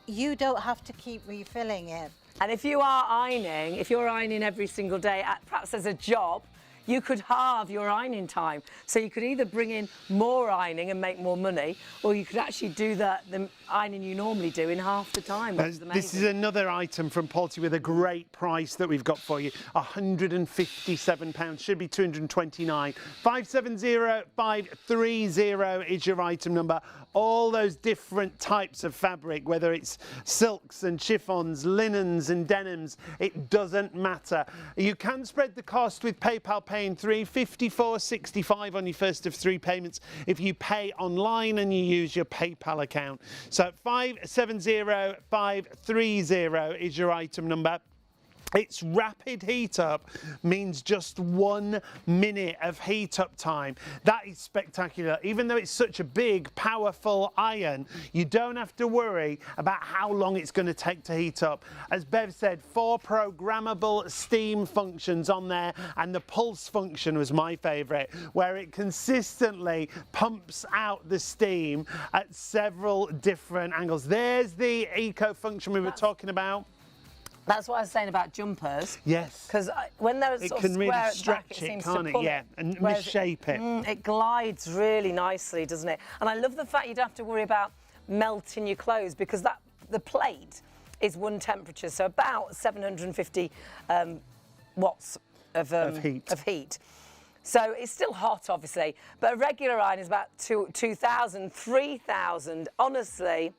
you don't have to keep refilling it. And if you are ironing, if you're ironing every single day, perhaps as a job, you could halve your ironing time. So you could either bring in more ironing and make more money, or you could actually do the ironing you normally do in half the time. Which is This amazing. is another item from Polty with a great price that we've got for you. £157, should be 229. 570530 is your item number. All those different types of fabric, whether it's silks and chiffons, linens and denims, it doesn't matter. You can spread the cost with PayPal paying £354.65 on your first of 3 payments if you pay online and you use your PayPal account. So 570530 is your item number. Its rapid heat up means just 1 minute of heat up time. That is spectacular. Even though it's such a big, powerful iron, you don't have to worry about how long it's going to take to heat up. As Bev said, 4 programmable steam functions on there, and the pulse function was my favourite, where it consistently pumps out the steam at several different angles. There's the eco function we were talking about. That's what I was saying about jumpers. Yes. Because when they're It sort can of really square at the back, stretch it it, seems can't to it? pull Yeah, and Whereas misshape it. It glides really nicely, doesn't it? And I love the fact you don't have to worry about melting your clothes, because the plate is one temperature, so about 750 watts of heat. So it's still hot, obviously, but a regular iron is about 2,000, 3,000. Honestly,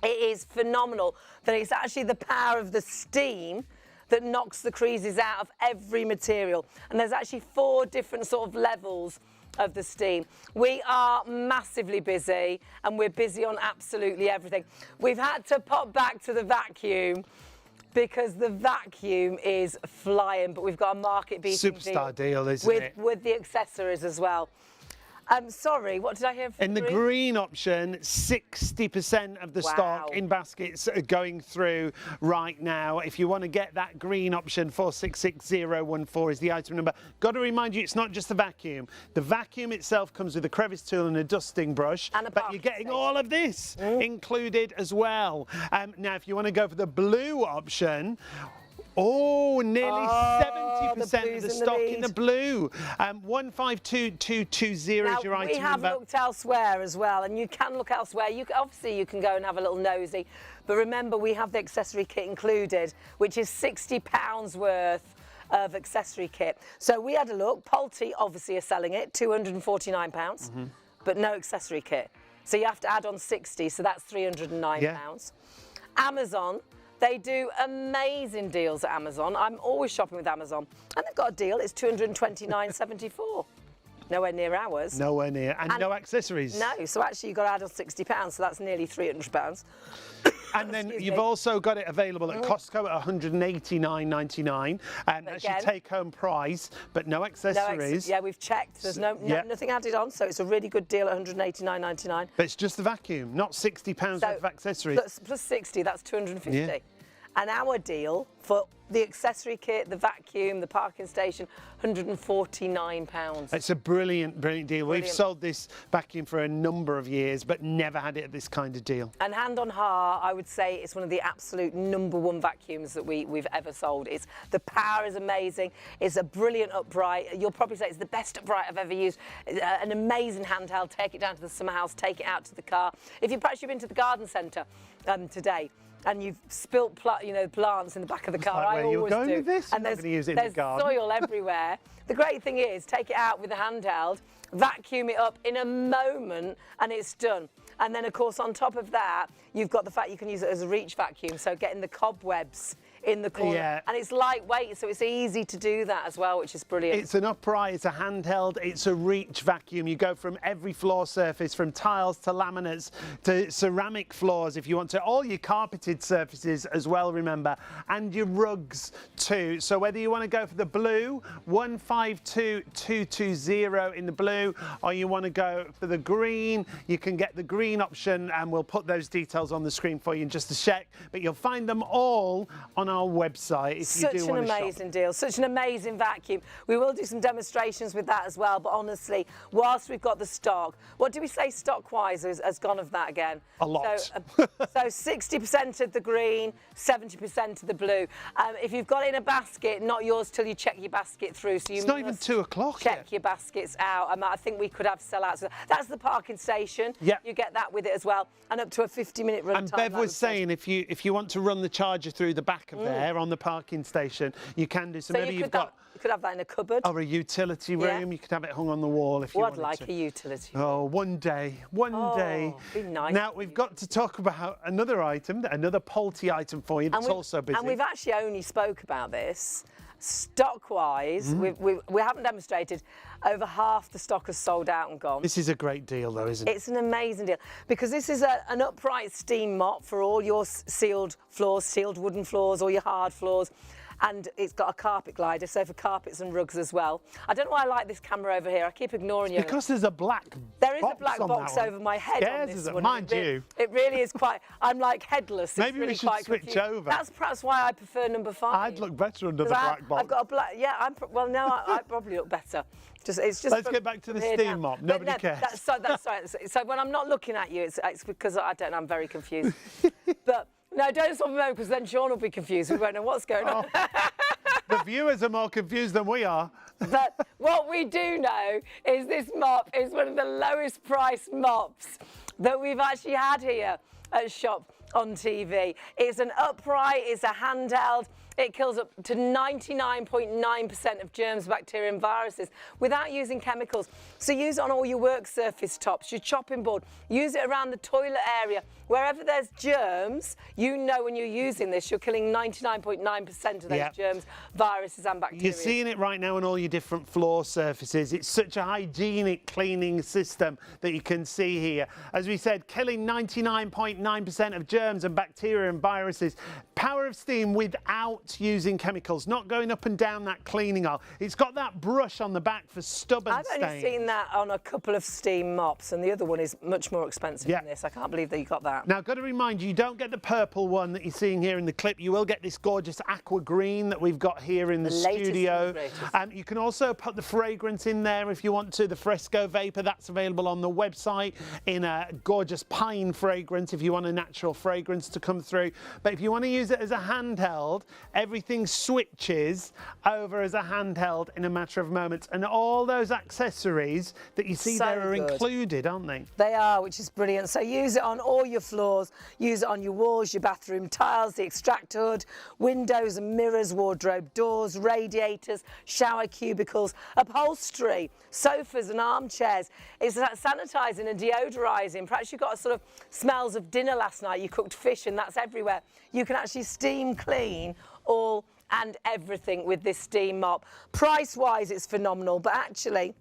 it is phenomenal that it's actually the power of the steam that knocks the creases out of every material. And there's actually 4 different sort of levels of the steam. We are massively busy, and we're busy on absolutely everything. We've had to pop back to the vacuum because the vacuum is flying, but we've got a market-beating Superstar deal, isn't it? with the accessories as well. Sorry, what did I hear? In the green option, 60% of the stock in baskets are going through right now. If you want to get that green option, 466014 is the item number. Got to remind you, it's not just the vacuum. The vacuum itself comes with a crevice tool and a dusting brush, but you're getting all of this included as well. Now, if you want to go for the blue option, nearly 70% of the stock in the blue. 152220 is your item number. We have looked elsewhere as well, and you can look elsewhere. Obviously, you can go and have a little nosy, but remember, we have the accessory kit included, which is £60 worth of accessory kit. So we had a look. Pulte obviously are selling it, £249, but no accessory kit. So you have to add on 60, so that's £309. Amazon. They do amazing deals at Amazon. I'm always shopping with Amazon. And they've got a deal, it's £229.74. Nowhere near ours. Nowhere near. And no accessories. No, so actually you've got to add on £60, so that's nearly £300. And then you've also got it available at Costco at £189.99. That's your take-home price, but no accessories. Yeah, we've checked. There's nothing added on, so it's a really good deal at £189.99. But it's just the vacuum, not £60 worth of accessories. Plus 60, that's £250. Yeah. And our deal for the accessory kit, the vacuum, the parking station, £149. It's a brilliant, brilliant deal. We've sold this vacuum for a number of years, but never had it at this kind of deal. And hand on heart, I would say it's one of the absolute #1 vacuums that we've ever sold. The power is amazing. It's a brilliant upright. You'll probably say it's the best upright I've ever used. An amazing handheld. Take it down to the summer house, take it out to the car. If you've been to the garden centre today, and you've spilt plants in the back of the car. Like, where you're going with this? And there's soil everywhere. The great thing is, take it out with a handheld, vacuum it up in a moment, and it's done. And then, of course, on top of that, you've got the fact you can use it as a reach vacuum, so getting the cobwebs in the corner. Yeah. And it's lightweight, so it's easy to do that as well, which is brilliant. It's an upright, it's a handheld, it's a reach vacuum. You go from every floor surface, from tiles to laminates to ceramic floors if you want to. All your carpeted surfaces as well, remember, and your rugs too. So whether you want to go for the blue, 152220 in the blue, or you want to go for the green, you can get the green option, and we'll put those details on the screen for you in just a sec. But you'll find them all on our website if you do want to shop. Such an amazing deal, such an amazing vacuum. We will do some demonstrations with that as well, but honestly, whilst we've got the stock, what do we say stock-wise has gone of that again? A lot. So 60% of the green, 70% of the blue. If you've got it in a basket, not yours till you check your basket through. So it's not even 2 o'clock check yet. Your baskets out. I think we could have sellouts. So that's the parking station. Yeah. You get that with it as well, and up to a 50-minute run time. And Bev was saying if you want to run the charger through the back of there on the parking station, you can do. So maybe you could have that in a cupboard. Or a utility room. Yeah. You could have it hung on the wall if you wanted to. I'd like a utility room. Oh, one day. One day. Be nice. Now, we've got to talk about another item, another Pulte item for you that's also busy. And we've actually only spoke about this. Stock-wise, we haven't demonstrated. Over half the stock has sold out and gone. This is a great deal, though, isn't it? It's an amazing deal because this is an upright steam mop for all your sealed floors, sealed wooden floors, or your hard floors. And it's got a carpet glider, so for carpets and rugs as well. I don't know why I like this camera over here. I keep ignoring you. Because there's a black box. There is a black box over my head on this one. Mind you. It really is quite... I'm like headless. Maybe really we should switch over. That's perhaps why I prefer number 5. I'd look better under the black box. I've got a black... Yeah, well, no, I probably look better. It's just Let's get back to the steam mop. Nobody cares. That's right. So when I'm not looking at you, it's because I don't know, I'm very confused. But no, don't stop me because then Sean will be confused. We won't know what's going on. The viewers are more confused than we are. But what we do know is this mop is one of the lowest priced mops that we've actually had here at ShopOnTV. It's an upright, it's a handheld. It kills up to 99.9% of germs, bacteria and viruses without using chemicals. So use it on all your work surface tops, your chopping board. Use it around the toilet area. Wherever there's germs, you know when you're using this, you're killing 99.9% of those germs, viruses and bacteria. You're seeing it right now on all your different floor surfaces. It's such a hygienic cleaning system that you can see here. As we said, killing 99.9% of germs and bacteria and viruses. Power of steam without without using chemicals, not going up and down that cleaning aisle. It's got that brush on the back for stubborn I've stains. only seen that on a couple of steam mops, and the other one is much more expensive than this. I can't believe that you got that. Now, I've got to remind you, you don't get the purple one that you're seeing here in the clip. You will get this gorgeous aqua green that we've got here in the studio. You can also put the fragrance in there if you want to. The Fresco Vapor, that's available on the website in a gorgeous pine fragrance if you want a natural fragrance to come through. But if you want to use it as a handheld, everything switches over as a handheld in a matter of moments. And all those accessories that you see there are included, aren't they? They are, which is brilliant. So use it on all your floors, use it on your walls, your bathroom tiles, the extractor hood, windows and mirrors, wardrobe doors, radiators, shower cubicles, upholstery, sofas and armchairs. It's sanitising and deodorising. Perhaps you got a sort of smells of dinner last night, you cooked fish and that's everywhere. You can actually steam clean all and everything with this steam mop. Price-wise, it's phenomenal, but actually,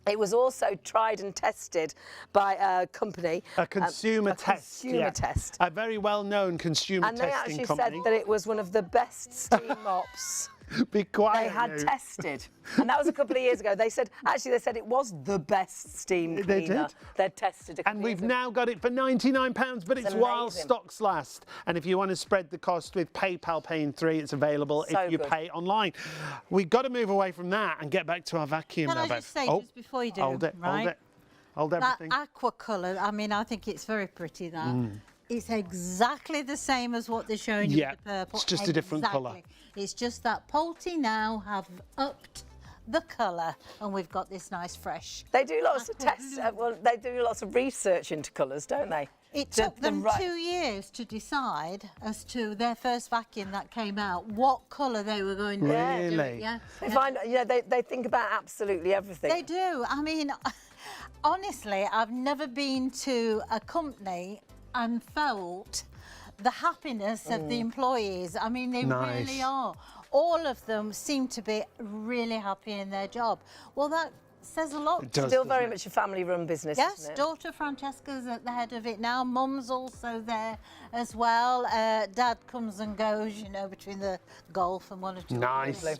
it was also tried and tested by a company. A consumer test. Consumer test. A very well-known consumer testing company. And they actually said that it was one of the best steam mops Be quiet. they had tested. And that was a couple of years ago. They said it was the best steam cleaner they'd tested. And we've now got it for £99, but it's while stocks last. And if you want to spread the cost with PayPal Pay in 3, it's available if you pay online. We've got to move away from that and get back to our vacuum. Can I just say, just before you do, hold everything. That aqua colour, I mean, I think it's very pretty, that. It's exactly the same as what they're showing you with the purple. It's just a different colour. It's just that Pulte now have upped the colour, and we've got this nice fresh. They do lots of tests. Well, they do lots of research into colours, don't they? It took them 2 years to decide as to their first vacuum that came out what colour they were going to do. Really? Yeah. They find, they think about absolutely everything. They do. I mean, honestly, I've never been to a company and felt the happiness of the employees. I mean, they really are. All of them seem to be really happy in their job. Well, that says a lot. Still very much a family-run business, isn't it? Daughter Francesca's at the head of it now. Mum's also there as well. Dad comes and goes, you know, between the golf and one or two. Nice.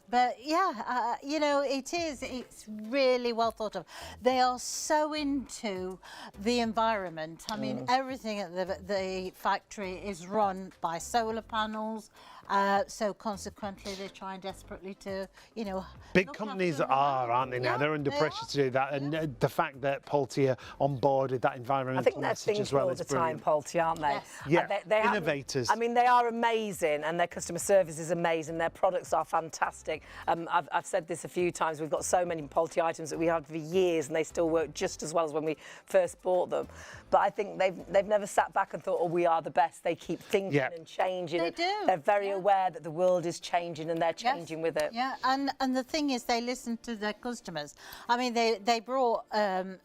But yeah, you know, it's really well thought of. They are so into the environment. I mean, everything at the factory is run by solar panels. So consequently, they're trying desperately to, you know... Big companies aren't they now? They're under pressure to do that. And the fact that Pulte are on board with that environmental message as well is brilliant. all the time, Pulte, aren't they? Yes. Yeah, they innovators. I mean, they are amazing, and their customer service is amazing. Their products are fantastic. I've said this a few times. We've got so many Pulte items that we had for years, and they still work just as well as when we first bought them. But I think they've never sat back and thought, oh, we are the best. They keep thinking and changing. They do. They're very aware that the world is changing, and they're changing with it. Yeah, and the thing is, they listen to their customers. I mean, they brought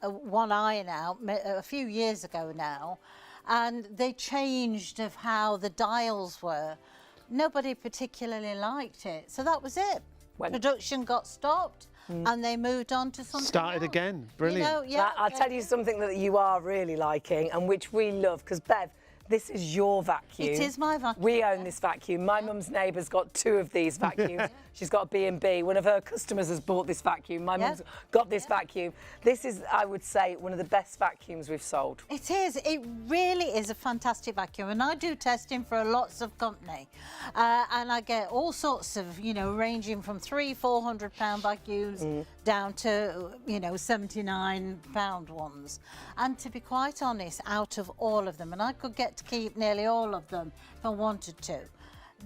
One Iron out a few years ago now, and they changed of how the dials were. Nobody particularly liked it, so that was it. Production got stopped. And they moved on to something Started else. Again. Brilliant. You know, I'll tell you something that you are really liking, and which we love, because Bev, this is your vacuum. It is my vacuum. We own this vacuum. My mum's neighbour's got 2 of these vacuums. She's got a B&B. One of her customers has bought this vacuum. My mum's got this vacuum. This is, I would say, one of the best vacuums we've sold. It is. It really is a fantastic vacuum. And I do testing for lots of company. And I get all sorts of, you know, ranging from £300-400 vacuums down to, you know, £79 ones. And to be quite honest, out of all of them, and I could get to keep nearly all of them if I wanted to,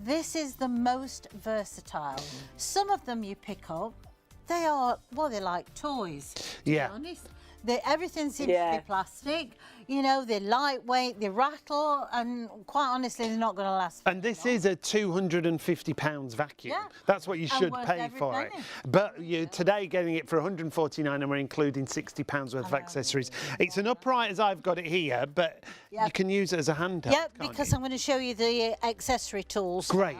this is the most versatile. Some of them you pick up, they are, well, they're like toys, to be honest. Everything seems to be plastic. You know, they're lightweight, they rattle, and quite honestly, they're not going to last very And this long. is a £250 vacuum. That's what you should pay for it. But you're today getting it for £149, and we're including £60 worth of accessories. It's an upright as I've got it here, but you can use it as a handheld. Yeah, because I'm going to show you the accessory tools. Great.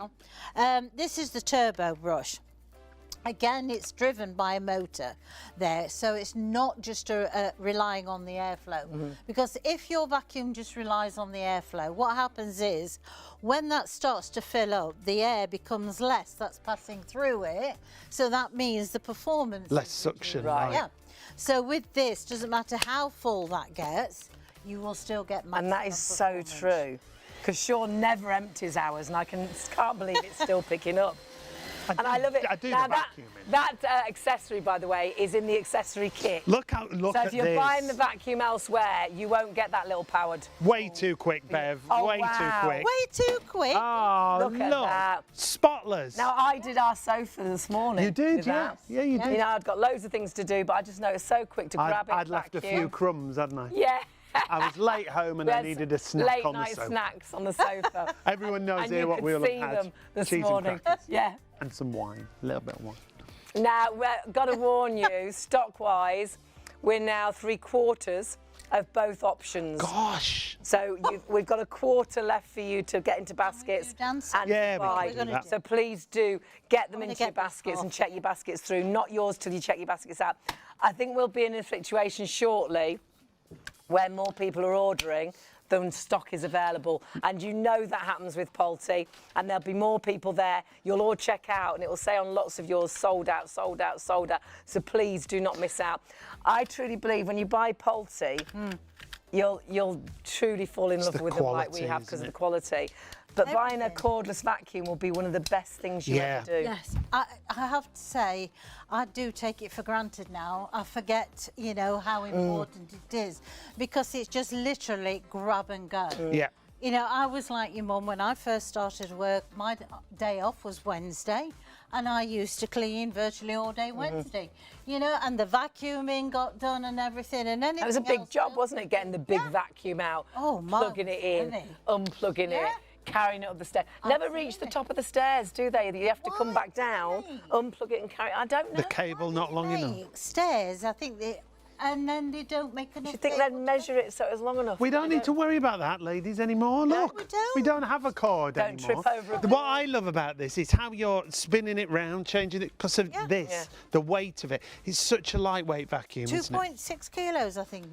Now. This is the turbo brush. Again, it's driven by a motor there, so it's not just relying on the airflow. Because if your vacuum just relies on the airflow, what happens is when that starts to fill up, the air becomes less that's passing through it, so that means the performance Less suction, Right. right? Yeah. So with this, doesn't matter how full that gets, you will still get maximum And that is so performance. true. Because Sean never empties ours, and I can't believe it's still picking up. And I love it. I do Now the vacuuming. that accessory, by the way, is in the accessory kit. Look So at if you're this. buying the vacuum elsewhere, you won't get that little powered. Way too quick, Bev. Oh, Way wow. too quick. Way too quick. Oh, Look at that. Spotless. Now, I did our sofa this morning. You did, with yeah. that. Yeah, you did. You know, I'd got loads of things to do, but I just know it's so quick to grab it. I'd left a few vacuum. crumbs, hadn't I? Yeah. I was late home and I There's needed a snack late on the night sofa. snacks on the sofa. Everyone knows And here you what could we'll have see had. them this Cheese morning. and crackers. Yeah. And some wine, a little bit of wine. Now, we've got to warn you, stock-wise, we're now 3/4 of both options. Gosh. So we've got a quarter left for you to get into baskets do dance? and Yeah, we buy. can do that. So please do get them I'm gonna into your get this baskets and off. check your baskets through. Not yours till you check your baskets out. I think we'll be in a situation shortly where more people are ordering than stock is available, and you know that happens with Polty, and there'll be more people there. You'll all check out and it will say on lots of yours, sold out, sold out, sold out. So please do not miss out. I truly believe when you buy Polty, you'll truly fall in love the with them like we quality, have because isn't of the it? quality. But buying a Everything. cordless vacuum will be one of the best things you Yeah. ever do. Yes, I have to say, I do take it for granted now. I forget, you know, how important it is because it's just literally grab and go. Yeah. You know, I was like your mum when I first started work. My day off was Wednesday, and I used to clean virtually all day Wednesday. You know, and the vacuuming got done and everything, and anything It was a big else job, done. wasn't it? Getting the big Yeah. vacuum out, Oh, my, plugging it in, heavy. unplugging it, Yeah. carrying it up the stairs. Never reach the Absolutely. top of the stairs, do they? You have to come Why? back down, unplug it and carry it. I don't know. The cable not long enough. Hey, stairs, I think they, and then they don't make enough. Do you think they'd cable. measure it so it was long enough? We don't need to worry about that, ladies, anymore. Look, we don't. have a cord Don't anymore. trip over a What I love about this is how you're spinning it round, changing it, because of this, Yeah. the weight of it. It's such a lightweight vacuum, isn't it? 2.6 kilos, I think,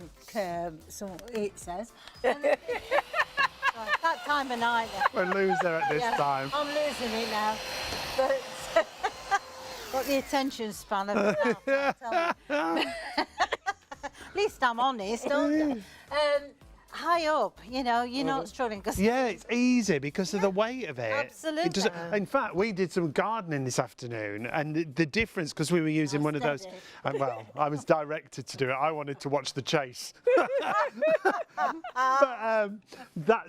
so it says. Right, that time of night. We're a loser at this Yeah, time. I'm losing it now. But got the attention span of a cat, I'll tell you. At least I'm honest, aren't I? High up, you know, you're not struggling. Cause Yeah, it's easy because of the weight of it. Absolutely. It doesn't, in fact, we did some gardening this afternoon, and the difference, because we were using one of those. steady. Well, I was directed to do it. I wanted to watch the chase. But that,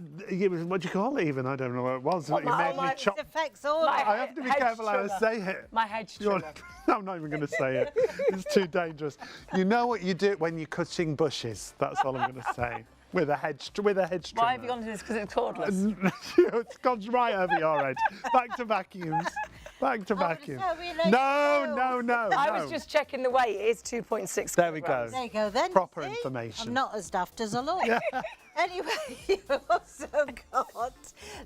what do you call it? Even I don't know what it was. But you made me it chop. affects all My- of I have to be hedge careful how I trimmer. say it. My hedge You're- trimmer. I'm not even going to say it. It's too dangerous. You know what you do when you're cutting bushes. That's all I'm going to say. With a hedge trimmer. Why have you gone to this? Because it's cordless. It's gone right over your head. Back to vacuums. Back to vacuums. so we let No, it no, no, I no. was just checking the weight. It is 2.6 There we go. kilograms. There you go then. Proper see? information. I'm not as daft as I look. Anyway, you've also got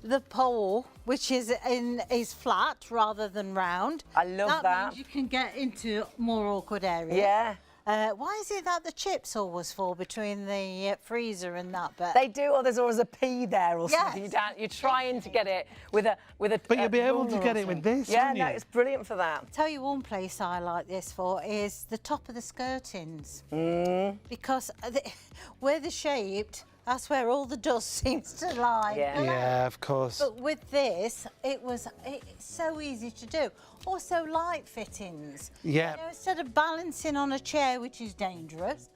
the pole, which is flat rather than round. I love that. Means you can get into more awkward areas. Yeah. Why is it that the chips always fall between the freezer and that bit? They do, or there's always a P there or Yes. something. You're trying to get it with a But you'll be able to ruler get or it with something. this, Yeah, won't no, you? it's brilliant for that. Tell you one place I like this for is the top of the skirtings. Because where they're shaped, that's where all the dust seems to lie. Yeah. Yeah, of course. But with this, it's so easy to do. Also, light fittings. Yeah. You know, instead of balancing on a chair, which is dangerous,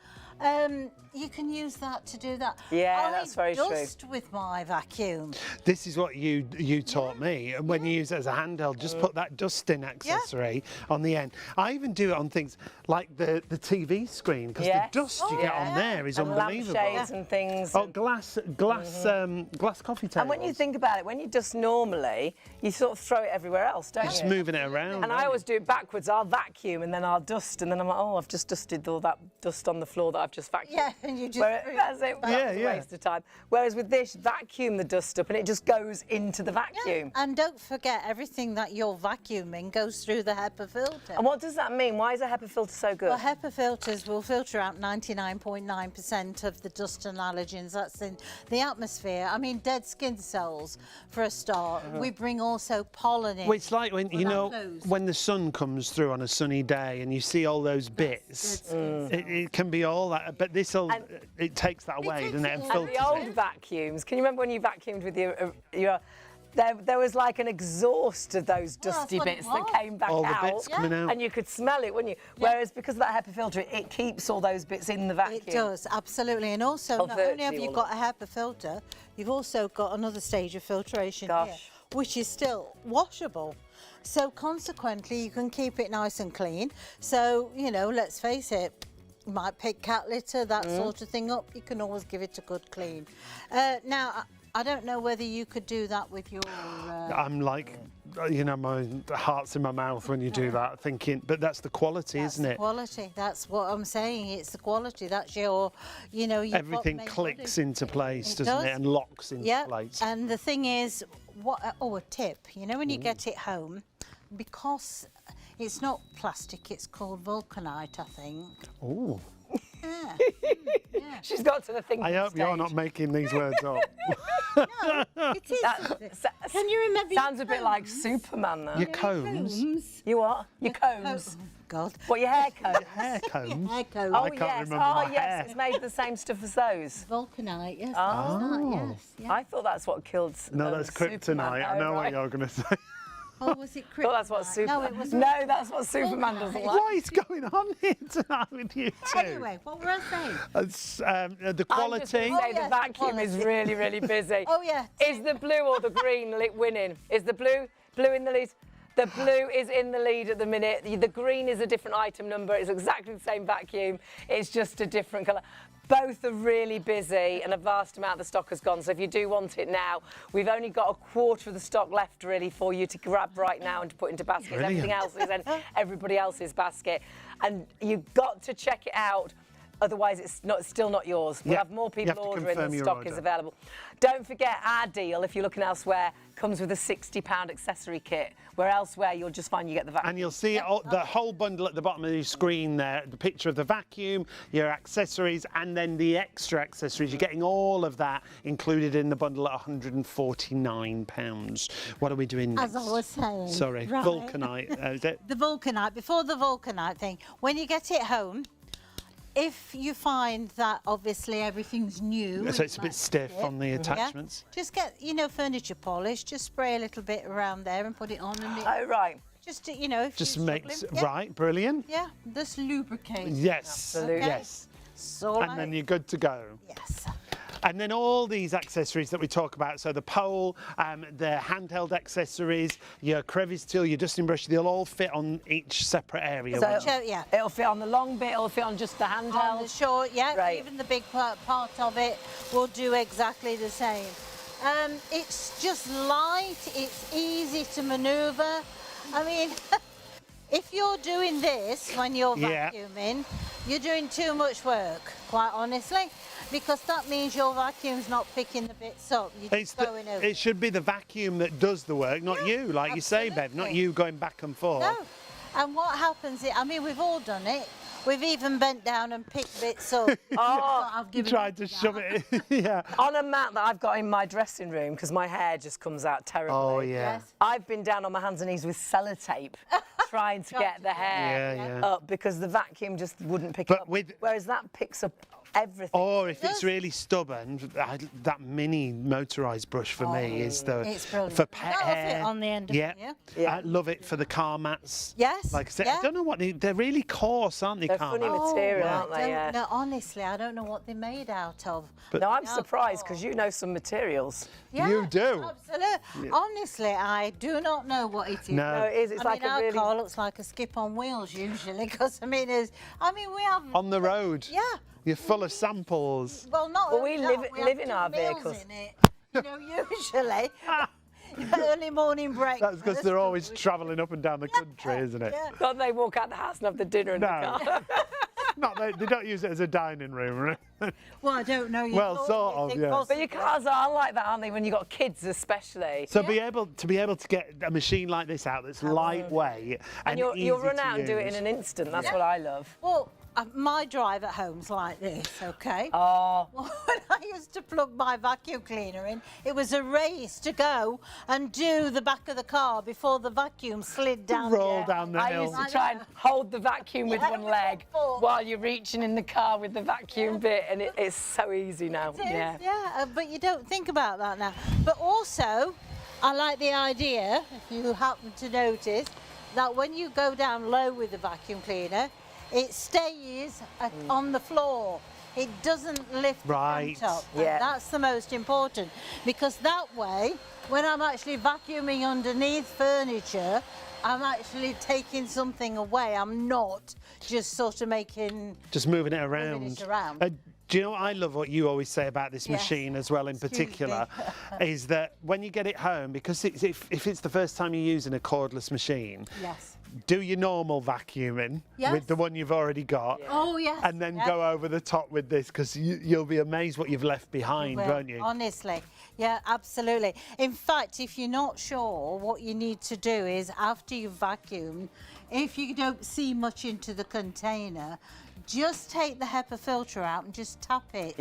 you can use that to do that. Yeah, I that's very true. dust with my vacuum. This is what you taught me. And when you use it as a handheld, just put that dusting accessory on the end. I even do it on things like the TV screen, because Yes. the dust you get on there is And unbelievable. lampshades and things. Oh, glass coffee tables. And when you think about it, when you dust normally, you sort of throw it everywhere else, don't just you? moving it around. And I always do it backwards. I'll vacuum and then I'll dust, and then I'm like, oh, I've just dusted all that dust on the floor that I've I've just vacuumed. Yeah, and you just That's it. That's a waste of time. Whereas with this, vacuum the dust up and it just goes into the vacuum. And don't forget, everything that you're vacuuming goes through the HEPA filter. And what does that mean? Why is a HEPA filter so good? Well, HEPA filters will filter out 99.9% of the dust and allergens that's in the atmosphere. I mean, dead skin cells, for a start. We bring also pollen in. Well, it's like when, you know, when the sun comes through on a sunny day and you see all those bits, it can be all that, but it takes that away, doesn't it, and filters the old it. vacuums, can you remember when you vacuumed with your there was like an exhaust of those dusty bits that came back all out. the bits coming out. And you could smell it, wouldn't you? Whereas because of that HEPA filter, it keeps all those bits in the vacuum. It does, absolutely. And also, not only have you got a HEPA filter, you've also got another stage of filtration here, which is still washable. So consequently, you can keep it nice and clean. So, you know, let's face it, you might pick cat litter, that sort of thing up. You can always give it a good clean. Now, I don't know whether you could do that with your... I'm like, you know, my heart's in my mouth when you do that, thinking, but that's the quality, isn't it? Quality, that's what I'm saying. It's the quality. That's your, you know... Everything clicks into place, doesn't it? And locks into place. And the thing is, a tip, you know, when you get it home, because it's not plastic, it's called vulcanite, I think. Oh. Yeah. She's got to the thinking I hope stage. you're not making these words up. No, it is. Can you remember? Sounds a bit like Superman, though. Your combs? You what? Your combs? Oh, God. What, your hair combs? Hair combs? Hair combs. Oh, I can't yes. remember my yes, hair. it's made of the same stuff as those. Vulcanite, yes. Oh. Yes. I thought that's what killed No, that's kryptonite. I know what you're going to say. Oh, was it kryptonite? Oh, that's what Superman... No, it was... No, that's what Superman doesn't like. What is going on here tonight with you two? Anyway, what were I saying? It's, the I'm just quality. going to say the vacuum is really, really busy. Oh, yeah. Is the blue or the green winning? Is the blue in the lead? The blue is in the lead at the minute. The green is a different item number. It's exactly the same vacuum. It's just a different colour. Both are really busy and a vast amount of the stock has gone. So if you do want it now, we've only got a quarter of the stock left really for you to grab right now and to put into baskets. Brilliant. Everything else is in everybody else's basket. And you've got to check it out. Otherwise, it's still not yours. We'll have more people ordering than stock is available. Don't forget our deal, if you're looking elsewhere, comes with a £60 accessory kit, where elsewhere you'll just find you get the vacuum. And you'll see the whole bundle at the bottom of your screen there, the picture of the vacuum, your accessories, and then the extra accessories. You're getting all of that included in the bundle at £149. What are we doing next? As I was saying. Sorry, right. vulcanite, is it? The vulcanite, before the vulcanite thing, when you get it home, if you find that obviously everything's new, So it's a bit stiff on the attachments. Just get, you know, furniture polish, just spray a little bit around there and put it on. And Oh, right. just, you know, if Just you're makes, struggling, right, brilliant. Yeah, just lubricate. Yes, Absolutely. yes. So And then you're good to go. yes. And then all these accessories that we talk about, so the pole, the handheld accessories, your crevice tool, your dusting brush, they'll all fit on each separate area. So yeah. it'll fit on the long bit, it'll fit on just the On the handheld. short, yeah, Right. even the big part of it will do exactly the same. It's just light, it's easy to manoeuvre. I mean, if you're doing this when you're vacuuming, you're doing too much work, quite honestly, because that means your vacuum's not picking the bits up. You're just going over. It should be the vacuum that does the work, not you, like you say, Bev, not you going back and forth. No. And what happens, I mean, we've all done it. We've even bent down and picked bits up. You tried to shove it in. Yeah. On a mat that I've got in my dressing room, because my hair just comes out terribly. Oh, yeah. Yes. I've been down on my hands and knees with sellotape trying to get the hair up because the vacuum just wouldn't pick it up. Whereas that picks up everything. Or if it's really stubborn, that mini motorised brush for me is It's brilliant. for pet That'll hair. fit on the end of it, I love it for the car mats. Yes. Like I said, I don't know what they're really coarse, aren't they? They're car funny mats? material, aren't they? Yeah. No, honestly, I don't know what they're made out of. No, I'm surprised because you know some materials. Yeah, You do? Absolutely. Honestly, I do not know what it is. No, it is. It's like our a really... car looks like a skip on wheels usually, because we have On the road. Yeah. You're full of samples. Well, not. Well, we only that, live have in our 2 meals vehicles. in it. You know, usually early morning breakfast. That's because they're always travelling up and down the country, isn't it? Yeah. God, they walk out the house and have the dinner in the car. They don't use it as a dining room, right? Well, I don't know. Well, sort of, yeah. But your cars are like that, aren't they? When you've got kids, especially. So be able to get a machine like this out that's lightweight and you'll run easy out to and do it in use. an instant. That's what I love. Well, my drive at home's like this, okay? Oh. When I used to plug my vacuum cleaner in, it was a race to go and do the back of the car before the vacuum slid down. Roll down the I hill. used to try and hold the vacuum with one leg while you're reaching in the car with the vacuum bit, and it's so easy now. It is, yeah, but you don't think about that now. But also, I like the idea, if you happen to notice, that when you go down low with the vacuum cleaner, it stays on the floor. It doesn't lift the front up. Yeah. And that's the most important, because that way, when I'm actually vacuuming underneath furniture, I'm actually taking something away. I'm not just sort of just moving it around. Moving it around. Do you know what I love what you always say about this machine as well in particular is that when you get it home, because if it's the first time you're using a cordless machine, do your normal vacuuming with the one you've already got. Oh, yes. And then go over the top with this, because you'll be amazed what you've left behind, won't you? Honestly. Yeah, absolutely. In fact, if you're not sure, what you need to do is after you've vacuumed, if you don't see much into the container, just take the HEPA filter out and just tap it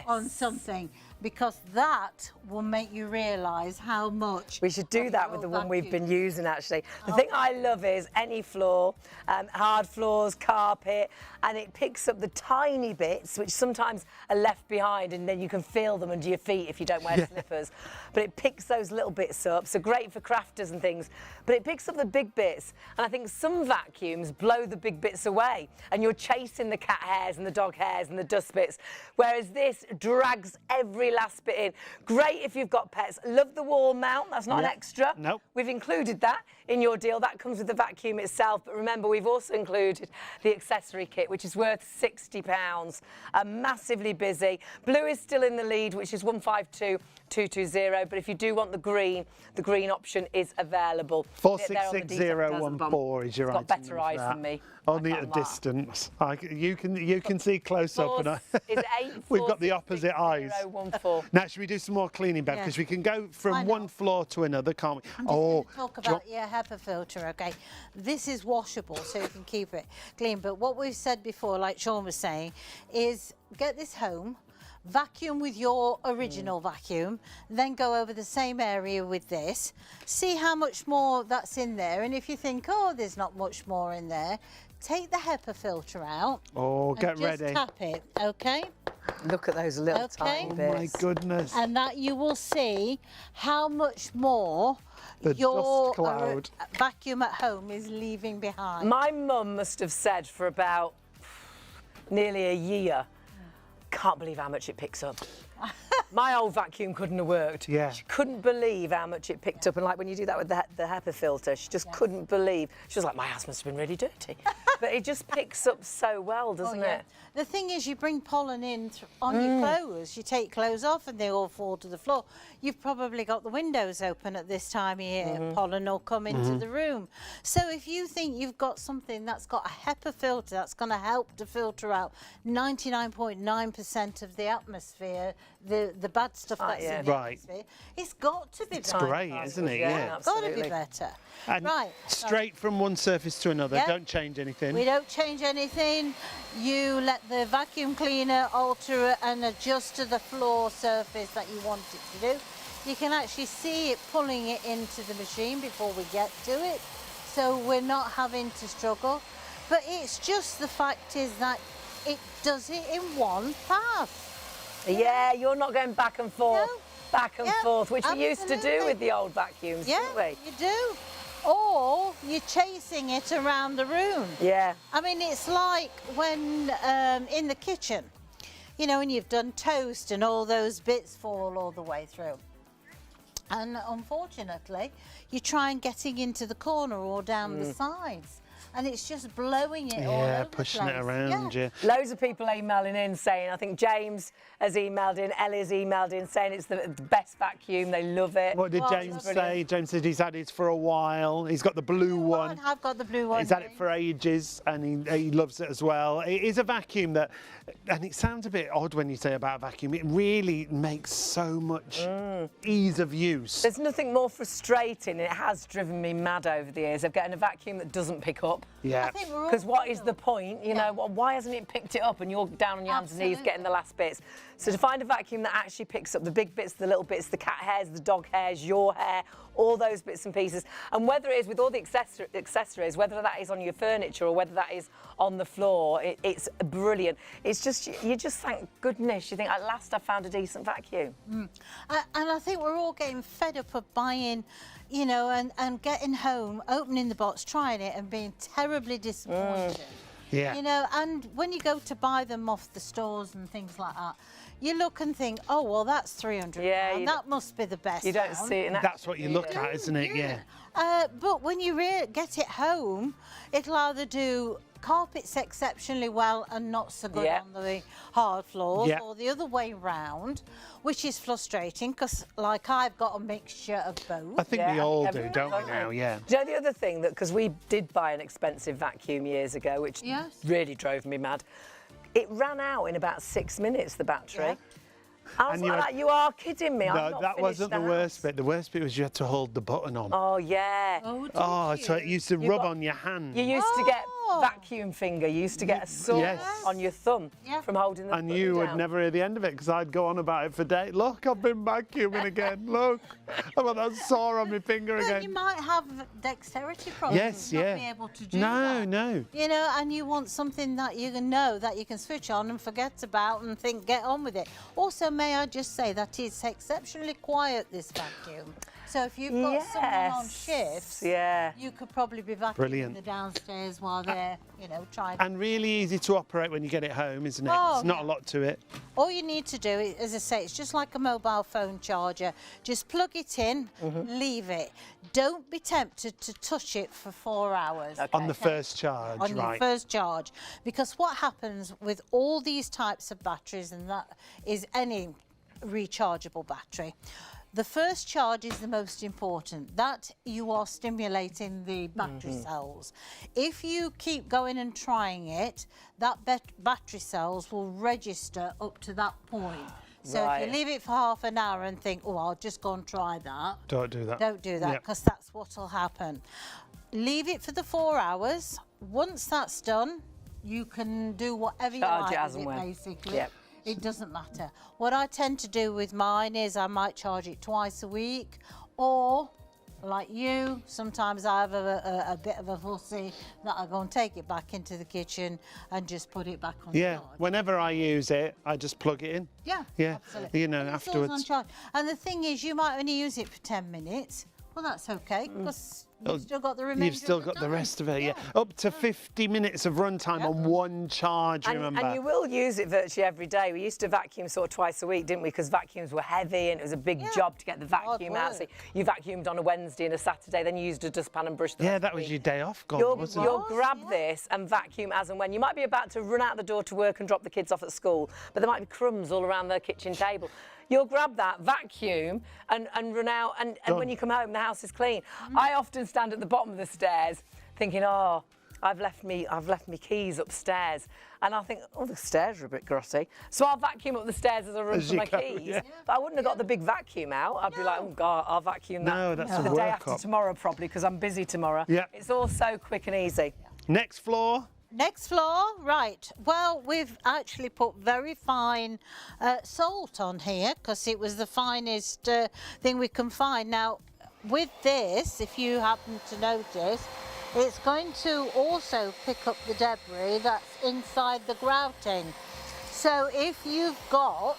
on something, because that will make you realise how much. We should do that with the one we've been using, actually. The thing I love is any floor, hard floors, carpet, and it picks up the tiny bits which sometimes are left behind, and then you can feel them under your feet if you don't wear slippers. But it picks those little bits up, so great for crafters and things. But it picks up the big bits, and I think some vacuums blow the big bits away, and you're chasing the cat hairs and the dog hairs and the dust bits, whereas this drags every last bit in. Great if you've got pets. Love the wall mount. That's not an extra. Nope. We've included that in your deal. That comes with the vacuum itself. But remember, we've also included the accessory kit, which is worth £60. Massively busy. Blue is still in the lead, which is 152220. But if you do want the green option is available. 466014 is your item. Got better eyes than me. Only at a distance. You can see close up, and we've got the opposite eyes. Now, should we do some more cleaning, Bev? Because we can go from one floor to another, can't we? I'm just going to talk about your HEPA filter, okay? This is washable, so you can keep it clean. But what we've said before, like Sean was saying, is get this home, vacuum with your original vacuum, then go over the same area with this, see how much more that's in there, and if you think, oh, there's not much more in there, take the HEPA filter out. Oh, get ready. Just tap it, okay? Look at those little tiny bits. Oh my goodness. And that you will see how much more the your dust cloud. Vacuum at home is leaving behind. My mum must have said for about nearly a year, can't believe how much it picks up. My old vacuum couldn't have worked. Yeah. She couldn't believe how much it picked up. And like when you do that with the HEPA filter, she just couldn't believe. She was like, my house must have been really dirty. But it just picks up so well, doesn't it? The thing is, you bring pollen in on your clothes. You take clothes off and they all fall to the floor. You've probably got the windows open at this time of year. Pollen will come into the room. So if you think you've got something that's got a HEPA filter that's going to help to filter out 99.9% of the atmosphere, the bad stuff that's in the atmosphere, it's got to be better. It's great, isn't it? Yeah. It's got to be better. And straight from one surface to another, don't change anything. We don't change anything. You let the vacuum cleaner alter it and adjust to the floor surface that you want it to do. You can actually see it pulling it into the machine before we get to it, so we're not having to struggle. But it's just the fact is that it does it in one pass. Yeah, you're not going back and forth, which we used to do with the old vacuums, didn't we? You do. Or you're chasing it around the room. Yeah. I mean, it's like when in the kitchen, you know, when you've done toast and all those bits fall all the way through. And unfortunately, you try and getting into the corner or down the sides. and it's just blowing it all Yeah, over pushing the it place. around, yeah. Loads of people emailing in saying, I think James has emailed in, Ellie's emailed in saying it's the best vacuum, they love it. What did Well, James it's say? brilliant. James said he's had his for a while. He's got the blue one. I've got the blue one. He's had it for ages and he loves it as well. It is a vacuum that, and it sounds a bit odd when you say about a vacuum, it really makes so much ease of use. There's nothing more frustrating, it has driven me mad over the years, of getting a vacuum that doesn't pick up. Yeah. I think we're all Because what is kind the of- point? You know, well, why hasn't it picked it up and you're down on your hands and knees getting the last bits? So to find a vacuum that actually picks up the big bits, the little bits, the cat hairs, the dog hairs, your hair, all those bits and pieces, and whether it is with all the accessories, whether that is on your furniture or whether that is on the floor, it's brilliant. It's just, you just thank goodness, you think, at last I found a decent vacuum. And I think we're all getting fed up of buying, you know, and getting home, opening the box, trying it and being terribly disappointed. Yeah. You know, and when you go to buy them off the stores and things like that, you look and think, oh, well, that's £300. Yeah, That must be the best You don't one. see it in That's what you look at, isn't it? Yeah. But when you get it home, it'll either do carpets exceptionally well and not so good Yeah. on the hard floors, Yeah. or the other way round, which is frustrating because, like, I've got a mixture of both. I think we all do, everyone don't we does. now? Yeah. Do you know the other thing, that because we did buy an expensive vacuum years ago, which Yes. really drove me mad, it ran out in about 6 minutes, the battery. Yeah. I was And you like, had- you are kidding me. I've No, not that finished wasn't the worst house. bit. The worst bit was you had to hold the button on. Oh, yeah. Oh, so it used to You rub got- on your hand. You used to get Oh. vacuum finger. You used to get a sore Yes. on your thumb Yeah. from holding the And button you would down. never hear the end of it because I'd go on about it for days. Look, I've been vacuuming again. Look, I've got that sore on my finger But again. you might have dexterity problems. Yes, not yeah. be able to do No, that. no. You know, and you want something that you can know that you can switch on and forget about and think, get on with it. Also, may I just say that it's exceptionally quiet, this vacuum. So if you've got someone on Yes. shifts, Yeah. you could probably be vacuuming Brilliant. the downstairs while they're, you know, trying. And really easy to operate when you get it home, isn't it? Oh, There's not yeah. a lot to it. All you need to do, as I say, it's just like a mobile phone charger. Just plug it in, leave it. Don't be tempted to touch it for 4 hours. On the first charge, On your right. first charge. Because what happens with all these types of batteries, and that is any rechargeable battery, the first charge is the most important. That you are stimulating the battery cells. If you keep going and trying it, that battery cells will register up to that point. So if Right. you leave it for half an hour and think, oh, I'll just go and try that, Don't do that. don't do that, Yep. because that's what will happen. Leave it for the 4 hours. Once that's done, you can do whatever Charge you it like as with and it, when. basically. Yep. It doesn't matter. What I tend to do with mine is I might charge it twice a week, or like you, sometimes I have a bit of a fussy that I go and take it back into the kitchen and just put it back on Yeah, charge. whenever I use it, I just plug it in. Yeah, Yeah, absolutely. you know, And it's always on afterwards. charge. And the thing is, you might only use it for 10 minutes. Well, that's okay, because you've still got the remainder. You've still of got the time. rest of it, yeah. Up to 50 minutes of runtime on one charge, remember? And you will use it virtually every day. We used to vacuum sort of twice a week, didn't we? Because vacuums were heavy and it was a big job to get the vacuum out. So work. you vacuumed on a Wednesday and a Saturday, then you used a dustpan and brushed the Yeah, rest that of the was week. your day off gone, You'll wasn't it? grab this and vacuum as and when. You might be about to run out the door to work and drop the kids off at school, but there might be crumbs all around the kitchen table. You'll grab that, vacuum, and run out, and when you come home, the house is clean. I often stand at the bottom of the stairs thinking, oh, I've left me keys upstairs. And I think, oh, the stairs are a bit grotty. So I'll vacuum up the stairs as I run As for you my go, keys. yeah. But I wouldn't have got the big vacuum out. I'd be like, oh, God, I'll vacuum that No, that's a the day after workup. tomorrow probably, because I'm busy tomorrow. Yeah. It's all so quick and easy. Next floor. Next floor, right. Well, we've actually put very fine salt on here because it was the finest thing we can find. Now, with this, if you happen to notice, it's going to also pick up the debris that's inside the grouting. So if you've got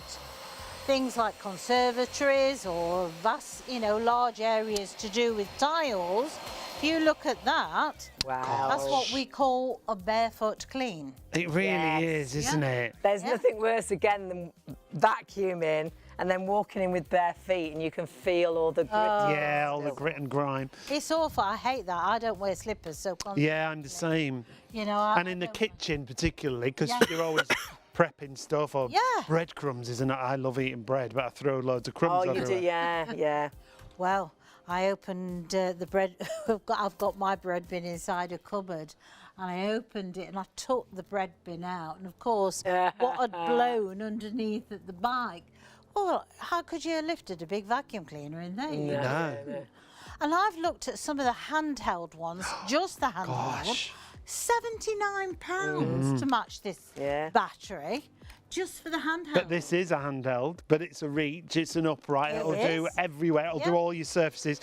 things like conservatories or vast, you know, large areas to do with tiles, if you look at that, Wow. that's what we call a barefoot clean. It really Yes. is, isn't it? There's nothing worse again than vacuuming and then walking in with bare feet and you can feel all the grit. Yeah, all the grit and grime. It's awful. I hate that. I don't wear slippers, so constantly. Yeah, I'm the same. You know, And in the kitchen particularly, because you're always prepping stuff or breadcrumbs, isn't it? I love eating bread, but I throw loads of crumbs Oh, you everywhere. do, yeah, yeah. Well, I opened the bread. I've got my bread bin inside a cupboard, and I opened it and I took the bread bin out. And of course, what had blown underneath at the bike? Well, how could you have lifted a big vacuum cleaner in there? No. And I've looked at some of the handheld ones, just the handheld one. £79 to match this battery. Just for the handheld. But this is a handheld, but it's a reach, it's an upright, it'll do everywhere, it'll do all your surfaces.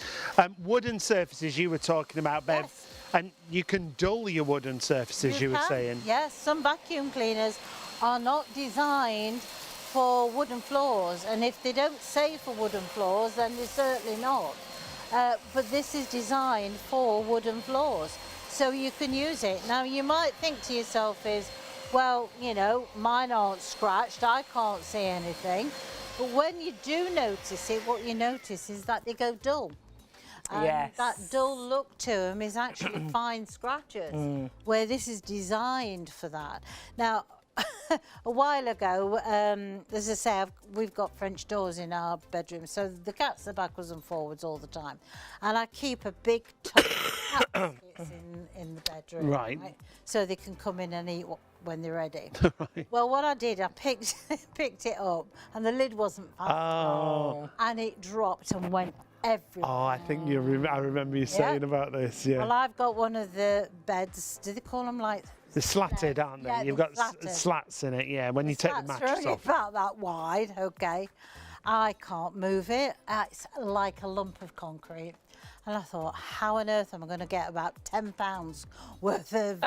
Wooden surfaces you were talking about, Bev, and you can dull your wooden surfaces, you were saying. Yes, some vacuum cleaners are not designed for wooden floors, and if they don't say for wooden floors, then they're certainly not. But this is designed for wooden floors, so you can use it. Now, you might think to yourself is, well, you know, mine aren't scratched, I can't see anything. But when you do notice it, what you notice is that they go dull. And that dull look to them is actually fine scratches, where this is designed for that. Now, a while ago, as I say, we've got French doors in our bedroom, so the cats are backwards and forwards all the time. And I keep a big tub of cat biscuits in the bedroom. Right. So they can come in and eat when they're ready. Right. Well, what I did, I picked it up, and the lid wasn't fastened, and it dropped and went everywhere. Oh, I think I remember you saying about this, Well, I've got one of the beds, do they call them like... They're slatted, aren't they? Yeah, You've they're got slats in it, when you take the mattress only off. about that wide, okay. I can't move it. It's like a lump of concrete. And I thought, how on earth am I going to get about £10 worth of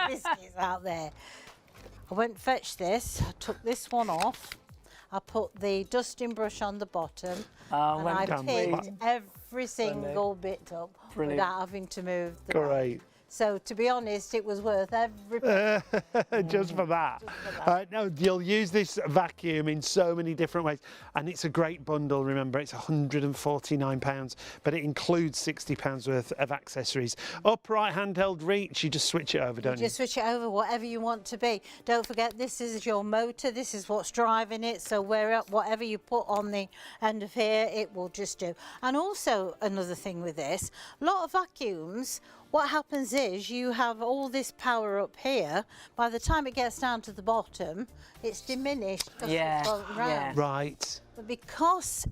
biscuits out there? I went and fetched this, I took this one off, I put the dusting brush on the bottom, and I picked every single bit up without having to move the Great. So, to be honest, it was worth every penny. Just for that. No, you'll use this vacuum in so many different ways, and it's a great bundle. Remember, it's £149, but it includes £60 worth of accessories. Upright handheld reach, you just switch it over, don't you? Just switch it over, whatever you want to be. Don't forget, this is your motor, this is what's driving it, so whatever you put on the end of here, it will just do. And also, another thing with this, a lot of vacuums, what happens is you have all this power up here. By the time it gets down to the bottom, it's diminished. Right. But because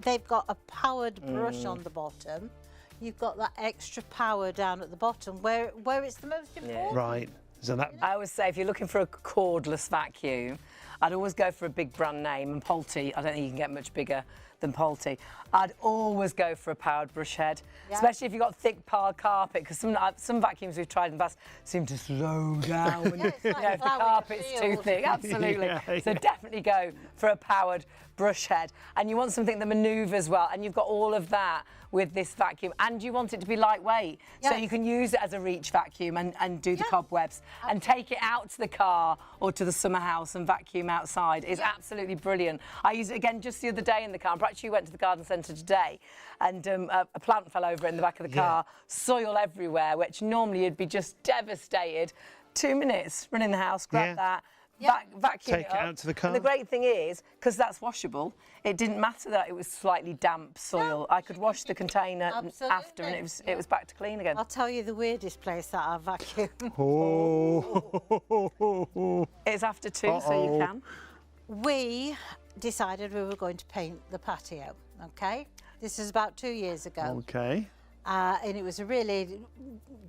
they've got a powered brush on the bottom, you've got that extra power down at the bottom where it's the most important. Right. So that... I always say if you're looking for a cordless vacuum, I'd always go for a big brand name, and Pulte, I don't think you can get much bigger than Pulte. I'd always go for a powered brush head, especially if you've got thick pile carpet, because some vacuums we've tried in the past seem to slow down when if the carpet's too thick. Absolutely. So definitely go for a powered brush head. And you want something that manoeuvres well, and you've got all of that with this vacuum, and you want it to be lightweight, so you can use it as a reach vacuum and do the cobwebs and take it out to the car or to the summer house and vacuum outside. It's absolutely brilliant. I used it again just the other day in the car. I actually went to the garden centre today, and a plant fell over in the back of the car, soil everywhere, which normally you'd be just devastated. 2 minutes, run in the house, grab that, vacuum Take it out to the car. And the great thing is, because that's washable, it didn't matter that it was slightly damp soil. I could wash the container after, and it was back to clean again. I'll tell you the weirdest place that I vacuum. It's after 2, so you can. We decided we were going to paint the patio, okay? This is about 2 years ago. Okay. And it was a really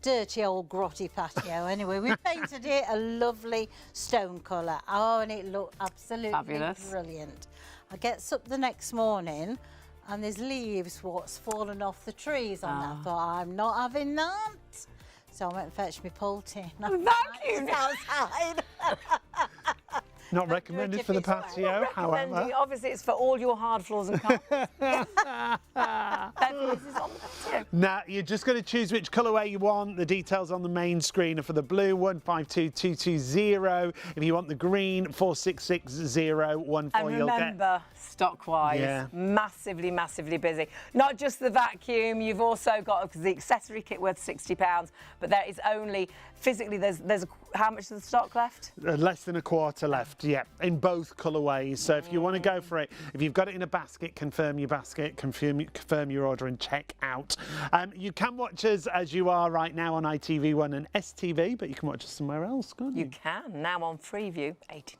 dirty old grotty patio. Anyway, we painted it a lovely stone colour. Oh, and it looked absolutely brilliant. I gets up the next morning and there's leaves what's fallen off the trees on that. I thought, I'm not having that. So I went and fetched my Pulte. Vacuum outside. Not recommended for the patio, however. Obviously, it's for all your hard floors and carpets. This is on the patio. Now, you're just going to choose which colourway you want. The details on the main screen are for the blue, 152220. If you want the green, 466014. And remember, stock-wise, massively, massively busy. Not just the vacuum, you've also got the accessory kit worth £60, but there is only, physically, there's how much of the stock left? Less than a quarter left, yeah, in both colourways. So if you want to go for it, if you've got it in a basket, confirm your basket, confirm your order and check out. You can watch us as you are right now on ITV1 and STV, but you can watch us somewhere else, can't you? You can, now on Freeview 89.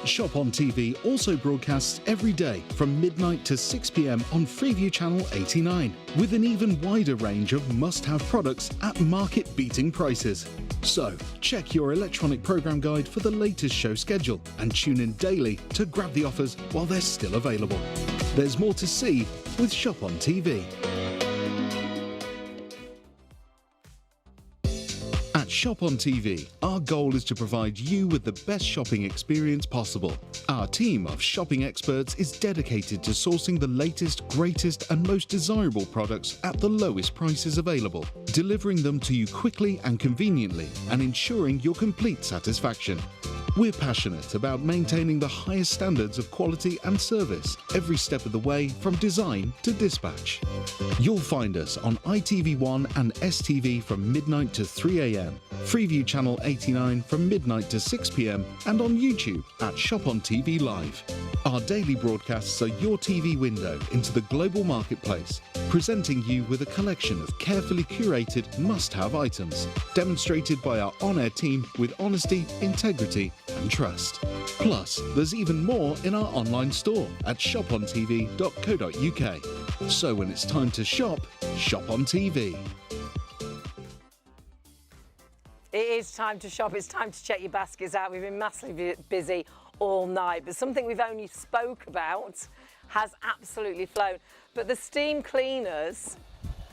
ShopOnTV also broadcasts every day from midnight to 6 p.m. on Freeview Channel 89, with an even wider range of must-have products at market-beating prices. So, check your electronic programme guide for the latest show schedule and tune in daily to grab the offers while they're still available. There's more to see with ShopOnTV. At ShopOnTV, our goal is to provide you with the best shopping experience possible. Our team of shopping experts is dedicated to sourcing the latest, greatest and most desirable products at the lowest prices available, delivering them to you quickly and conveniently and ensuring your complete satisfaction. We're passionate about maintaining the highest standards of quality and service every step of the way, from design to dispatch. You'll find us on ITV1 and STV from midnight to 3 a.m, Freeview Channel 89 from midnight to 6 p.m, and on YouTube at ShopOnTV Live. Our daily broadcasts are your TV window into the global marketplace, presenting you with a collection of carefully curated must-have items, demonstrated by our on-air team with honesty, integrity and trust. Plus, there's even more in our online store at shopontv.co.uk. So when it's time to shop, shop on TV. It is time to shop. It's time to check your baskets out. We've been massively busy all night, but something we've only spoke about has absolutely flown. But the steam cleaners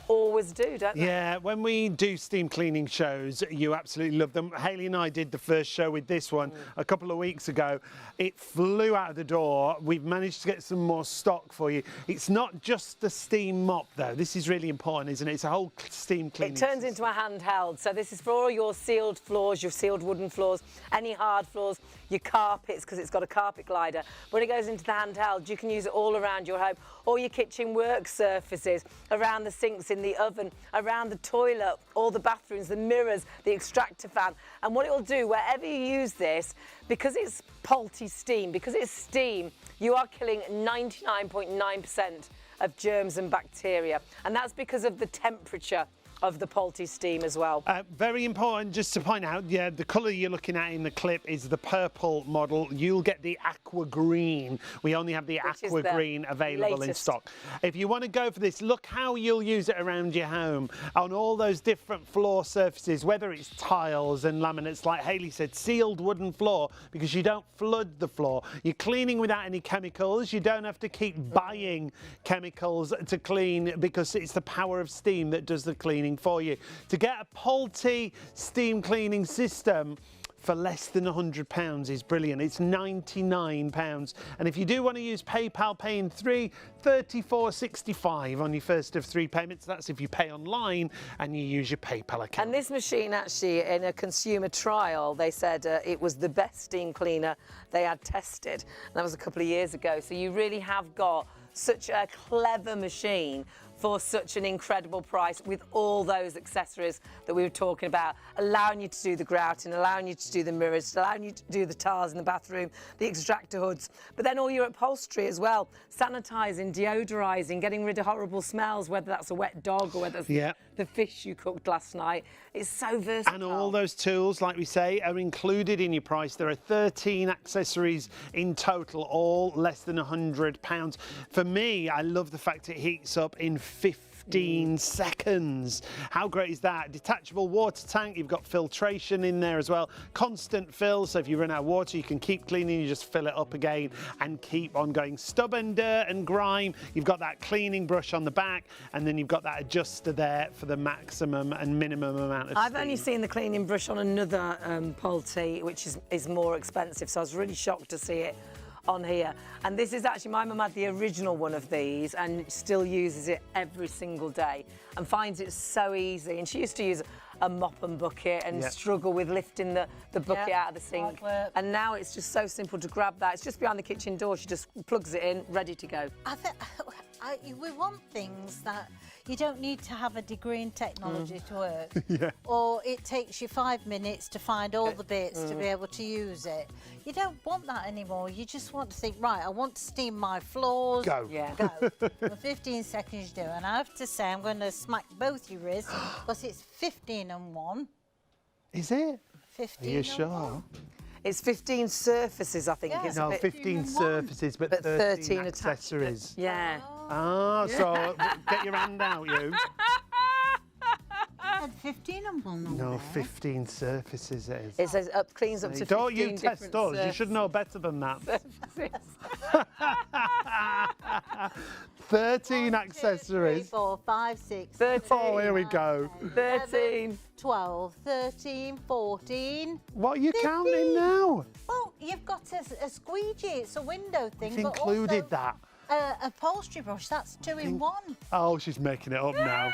always do, don't they? Yeah, when we do steam cleaning shows, you absolutely love them. Hayley and I did the first show with this one a couple of weeks ago. It flew out of the door. We've managed to get some more stock for you. It's not just the steam mop, though. This is really important, isn't it? It's a whole steam cleaning It turns into a handheld. So this is for all your sealed floors, your sealed wooden floors, any hard floors, your carpets, because it's got a carpet glider. When it goes into the handheld, you can use it all around your home, all your kitchen work surfaces, around the sinks, in the oven, around the toilet, all the bathrooms, the mirrors, the extractor fan. And what it will do, wherever you use this, because it's Polty steam, because it's steam, you are killing 99.9% of germs and bacteria. And that's because of the temperature of the Polty steam as well. Very important just to point out, yeah, the colour you're looking at in the clip is the purple model. You'll get the aqua green. We only have the aqua green available in stock. If you want to go for this, look how you'll use it around your home on all those different floor surfaces, whether it's tiles and laminates, like Hayley said, sealed wooden floor, because you don't flood the floor. You're cleaning without any chemicals. You don't have to keep buying chemicals to clean, because it's the power of steam that does the cleaning for you. To get a Polty steam cleaning system for less than £100 is brilliant. It's £99. And if you do want to use PayPal, pay in 3, £34.65 on your first of 3 payments. That's if you pay online and you use your PayPal account. And this machine, actually, in a consumer trial, they said it was the best steam cleaner they had tested. And that was a couple of years ago. So you really have got such a clever machine for such an incredible price, with all those accessories that we were talking about, allowing you to do the grouting, allowing you to do the mirrors, allowing you to do the tiles in the bathroom, the extractor hoods, but then all your upholstery as well, sanitising, deodorising, getting rid of horrible smells, whether that's a wet dog or whether it's the fish you cooked last night. It's so versatile. And all those tools, like we say, are included in your price. There are 13 accessories in total, all less than £100. For me, I love the fact it heats up in 15 15 seconds. How great is that? Detachable water tank, you've got filtration in there as well. Constant fill, so if you run out of water, you can keep cleaning, you just fill it up again and keep on going. Stubborn dirt and grime, you've got that cleaning brush on the back, and then you've got that adjuster there for the maximum and minimum amount of I've steam. only seen the cleaning brush on another Polty, which is more expensive, so I was really shocked to see it on here. And this is actually, my mum had the original one of these and still uses it every single day and finds it so easy. And she used to use a mop and bucket and struggle with lifting the bucket out of the sink. And now it's just so simple to grab that. It's just behind the kitchen door. She just plugs it in, ready to go. We want things that you don't need to have a degree in technology to work. Or it takes you 5 minutes to find all the bits to be able to use it. You don't want that anymore. You just want to think, right, I want to steam my floors. Go. Go. For 15 seconds you do. And I have to say, I'm going to smack both your wrists because it's 15 and 1. Is it? 15 Are you and sure? 1. It's 15 surfaces, I think. Yeah. It's No, a bit, 15 surfaces, but 13 accessories. Yeah. Ah, so get your hand out, you. I had 15 and 1 on No, there. 15 surfaces it is. It says cleans up to 15 Don't you test different us, you should know better than that. surfaces. 13 1, 2, accessories. 3, 4, 5, 6, 13. Oh, here we go. 13. 12, 13, 14. What are you 15. counting now? Well, you've got a squeegee, it's a window thing. You've but included also that. A upholstery brush, that's 2 in 1. Oh, she's making it up now.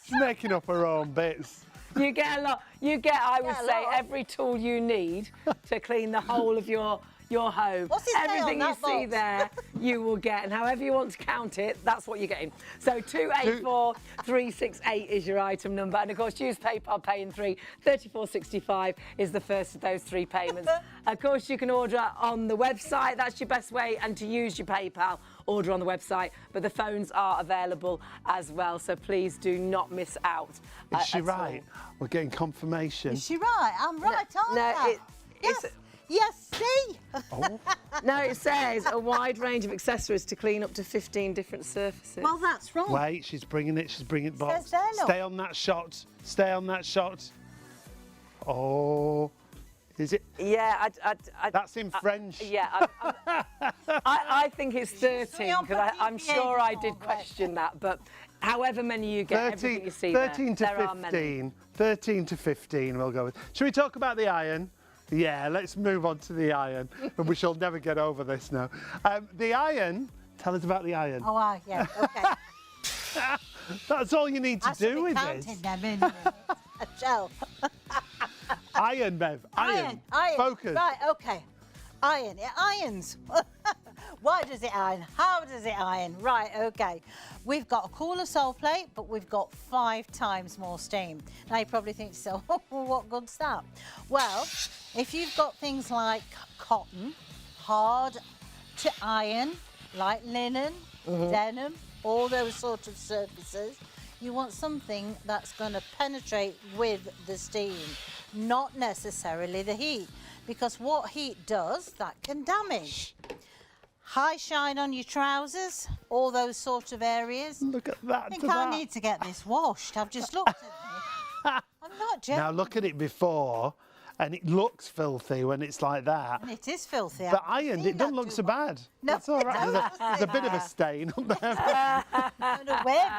She's making up her own bits. You get a lot. You get, I would Get a say, lot. every tool you need to clean the whole of your home. What's it say on Everything you that see box? there, you will get. And however you want to count it, that's what you're getting. So 284368 is your item number. And of course, use PayPal Pay in 3. 34.65 is the first of those 3 payments. Of course, you can order on the website. That's your best way. And to use your PayPal, order on the website. But the phones are available as well. So please do not miss out. Is she at right? We're getting confirmation. Is she right? I'm right, aren't I? it's... Yes, see? Oh, No, it says a wide range of accessories to clean up to 15 different surfaces. Well, that's wrong. wait, she's bringing it. She's bringing it. Box. Says there, look. Stay on that shot. Stay on that shot. Oh, is it? Yeah, That's in French. yeah, I think it's 13 on because I'm sure I did right. question that. But however many you get, everything you see 13 there, to there are many. 15. 13 to 15 we'll go with. Should we talk about the iron? Yeah, let's move on to the iron. And we shall never get over this now. The iron, tell us about the iron. Oh, yeah, okay. That's all you need to do with counting this. them in a shell. Iron, Bev. Iron. Focus. Right, okay. Iron. It irons. Why does it iron? How does it iron? Right, okay. We've got a cooler sole plate, but we've got 5 times more steam. Now you probably think so, what good's that? Well, if you've got things like cotton, hard to iron, like linen, denim, all those sort of surfaces, you want something that's going to penetrate with the steam, not necessarily the heat, because what heat does, that can damage. High shine on your trousers, all those sort of areas. Look at that. I think I need to get this washed. I've just looked at it. I'm not joking. Now look at it before, and it looks filthy when it's like that. And it is filthy. But ironed, it doesn't look so bad. No, It's all right. it There's a bit of a stain up there. I don't know where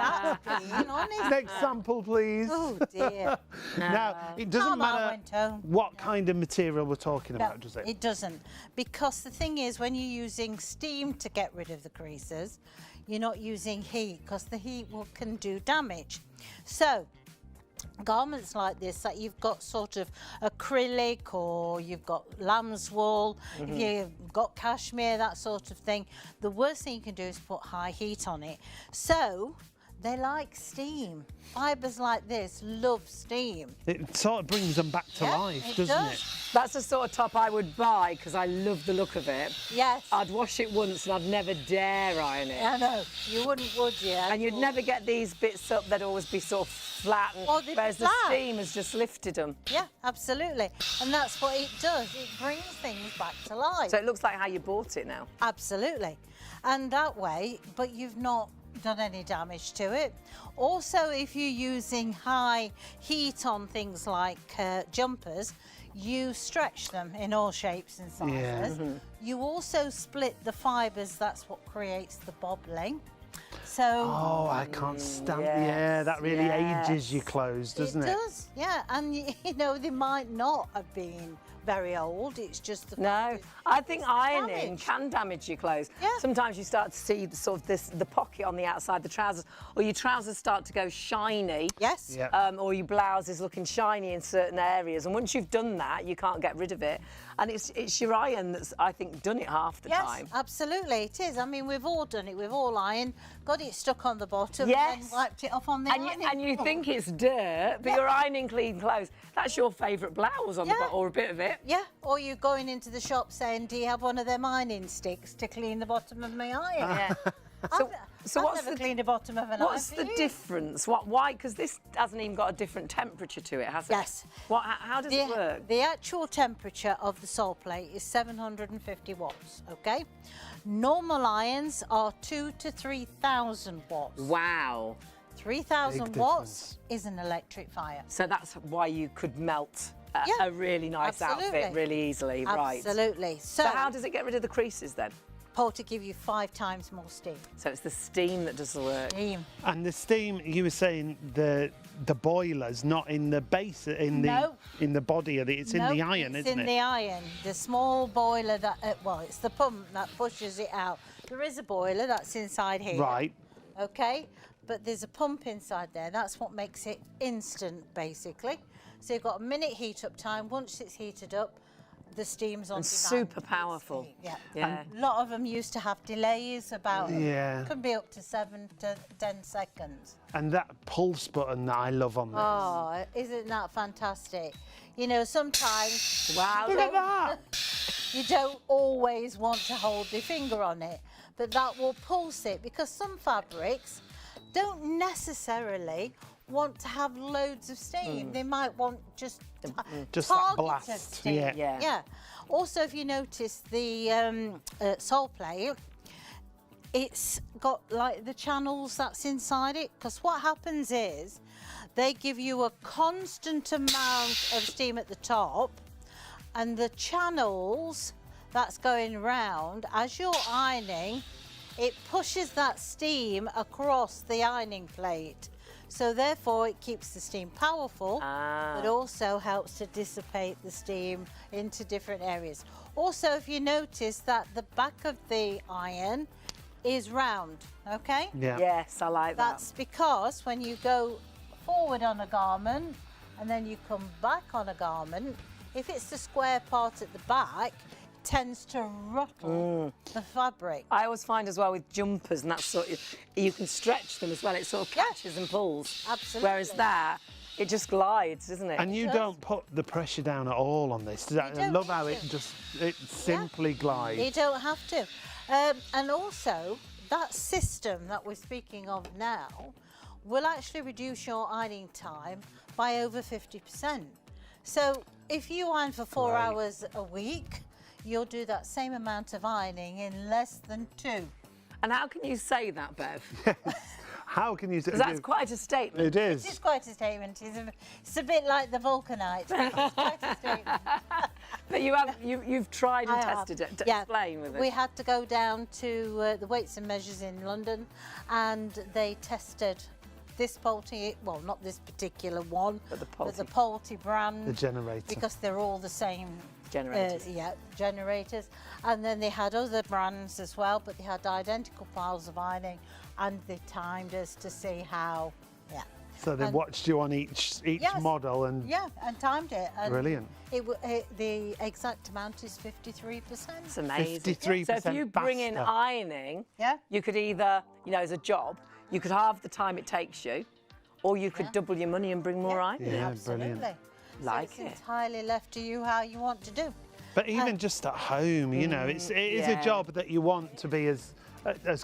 that's been, honestly. Next sample, please. Oh, dear. Now, it doesn't Come on, matter went home. what kind of material we're talking No, about, does it? it doesn't. Because the thing is, when you're using steam to get rid of the creases, you're not using heat, because the heat can do damage. So, garments like this that you've got sort of acrylic, or you've got lamb's wool, if you've got cashmere, that sort of thing, the worst thing you can do is put high heat on it. So they like steam. Fibres like this love steam. It sort of brings them back to Yeah, life, it doesn't does. it? That's the sort of top I would buy because I love the look of it. Yes. I'd wash it once and I'd never dare iron it. I know. You wouldn't, would you? And you'd never get these bits up, they'd always be sort of flat, and, Oh, they'd be whereas flat. the steam has just lifted them. Yeah, absolutely. And that's what it does. It brings things back to life. So it looks like how you bought it now. Absolutely. And that way, but you've not done any damage to it. Also, if you're using high heat on things like jumpers, you stretch them in all shapes and sizes. Yeah. You also split the fibres, that's what creates the bobbling. So Oh, I can't stand. yes, Yeah, that really yes. ages your clothes, doesn't it? It does, yeah. And you know, they might not have been very old. It's just the No, fact I think ironing damage. can damage your clothes. Yeah. Sometimes you start to see the pocket on the outside of the trousers, or your trousers start to go shiny. Yes. Yeah. Or your blouse is looking shiny in certain areas, and once you've done that, you can't get rid of it. And it's your iron that's, I think, done it half the Yes, time. absolutely, it is. I mean, we've all done it. We've all ironed, got it stuck on the bottom, Yes. and then wiped it off on the ironing And you board. think it's dirt, but you're ironing clean clothes. That's your favourite blouse on the Yeah. bottom, or a bit of it. Yeah, or you're going into the shop saying, do you have one of them ironing sticks to clean the bottom of my iron? Yeah. I've what's never the- cleaned the bottom of an What's iron. the difference? Why? Because this hasn't even got a different temperature to it, has it? Yes. How does it work? The actual temperature of the sole plate is 750 watts, okay? Normal irons are 2,000 to 3,000 watts. Wow. 3,000 Big watts is an electric fire. So that's why you could melt Yeah, a really nice absolutely. outfit really easily, right? Absolutely. So how does it get rid of the creases then? to give you 5 times more steam. So it's the steam that does the work. Steam. And the steam, you were saying the boiler's not in the base, in the body of it. It's in the iron, it's isn't in it? the iron. The small boiler that, well, it's the pump that pushes it out. There is a boiler that's inside here. Right. Okay, but there's a pump inside there. That's what makes it instant, basically. So you've got a minute heat up time. Once it's heated up, the steam's on And demand. super powerful. Yeah. Yeah. A lot of them used to have delays about, Yeah. could be up to 7 to 10 seconds. And that pulse button that I love on this. Oh, isn't that fantastic? You know, sometimes Wow. Look at that! you don't always want to hold your finger on it, but that will pulse it, because some fabrics don't necessarily want to have loads of steam. They might want just Just that targeted blast, steam. yeah. Yeah. Also, if you notice the sole plate, it's got like the channels that's inside it, because what happens is they give you a constant amount of steam at the top, and the channels that's going round as you're ironing, it pushes that steam across the ironing plate. So therefore it keeps the steam powerful, but also helps to dissipate the steam into different areas. Also, if you notice that the back of the iron is round, okay? Yeah. Yes, I like that. That's because when you go forward on a garment and then you come back on a garment, if it's the square part at the back, it tends to rattle the fabric. I always find as well with jumpers and that sort of, you can stretch them as well. It sort of Yeah. catches and pulls. Absolutely. Whereas that, it just glides, doesn't it? And you does. don't put the pressure down at all on this. I don't love need how it to. just, it simply glides. You don't have to. And also, that system that we're speaking of now will actually reduce your ironing time by over 50%. So if you iron for 4 Great. hours a week, you'll do that same amount of ironing in less than 2. And how can you say that, Bev? How can you... Because that's quite a statement. It is. It's quite a statement. It's a bit like the vulcanite. It's quite a statement. But you've tried and I have. tested it. Yeah. Explain with it. We had to go down to the Weights and Measures in London, and they tested this Pulte, well, not this particular one, But the but the Pulte. Pulte brand. The generator. Because they're all the same. Generators. Generators. And then they had other brands as well, but they had identical piles of ironing, and they timed us to see how, So they and- watched you on each Yes. model and... and timed it. And Brilliant. the exact amount is 53%. It's amazing. 53% So if you bring in faster. ironing, Yeah. you could either, as a job, you could halve the time it takes you, or you could double your money and bring more ironing. Yeah, Absolutely. brilliant. Like so it. it's entirely left to you how you want to do. But even just at home, it is yeah. a job that you want to be as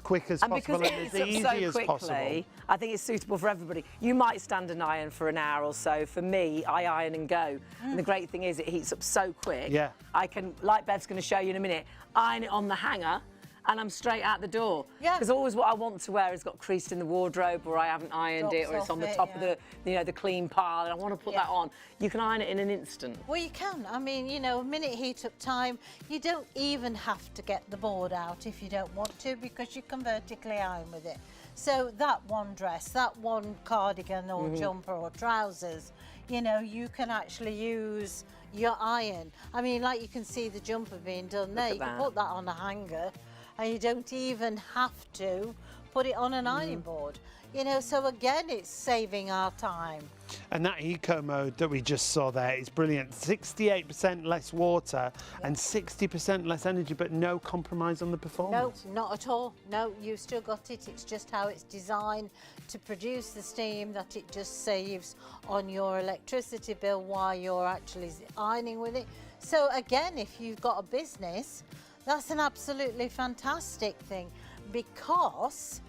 quick as And possible because and it's as up easy so as quickly, possible. I think it's suitable for everybody. You might stand an iron for an hour or so. For me, I iron and go. And the great thing is it heats up so quick. Yeah. I can, like Bev's going to show you in a minute, iron it on the hanger and I'm straight out the door. Yeah. Because always what I want to wear has got creased in the wardrobe, or I haven't ironed it, or it's Drops on the off it, top of the clean pile, and I want to put that on. You can iron it in an instant. Well, you can. I mean, you know, a minute heat up time. You don't even have to get the board out if you don't want to, because you can vertically iron with it. So that one dress, that one cardigan or jumper or trousers, you know, you can actually use your iron. I mean, like you can see the jumper being done there. You can put that on a hanger, and you don't even have to put it on an ironing board. You know, so again, it's saving our time. And that eco mode that we just saw there is brilliant. 68% less water and 60% less energy, but no compromise on the performance. No, not at all. No, you've still got it. It's just how it's designed to produce the steam that it just saves on your electricity bill while you're actually ironing with it. So again, if you've got a business, that's an absolutely fantastic thing, because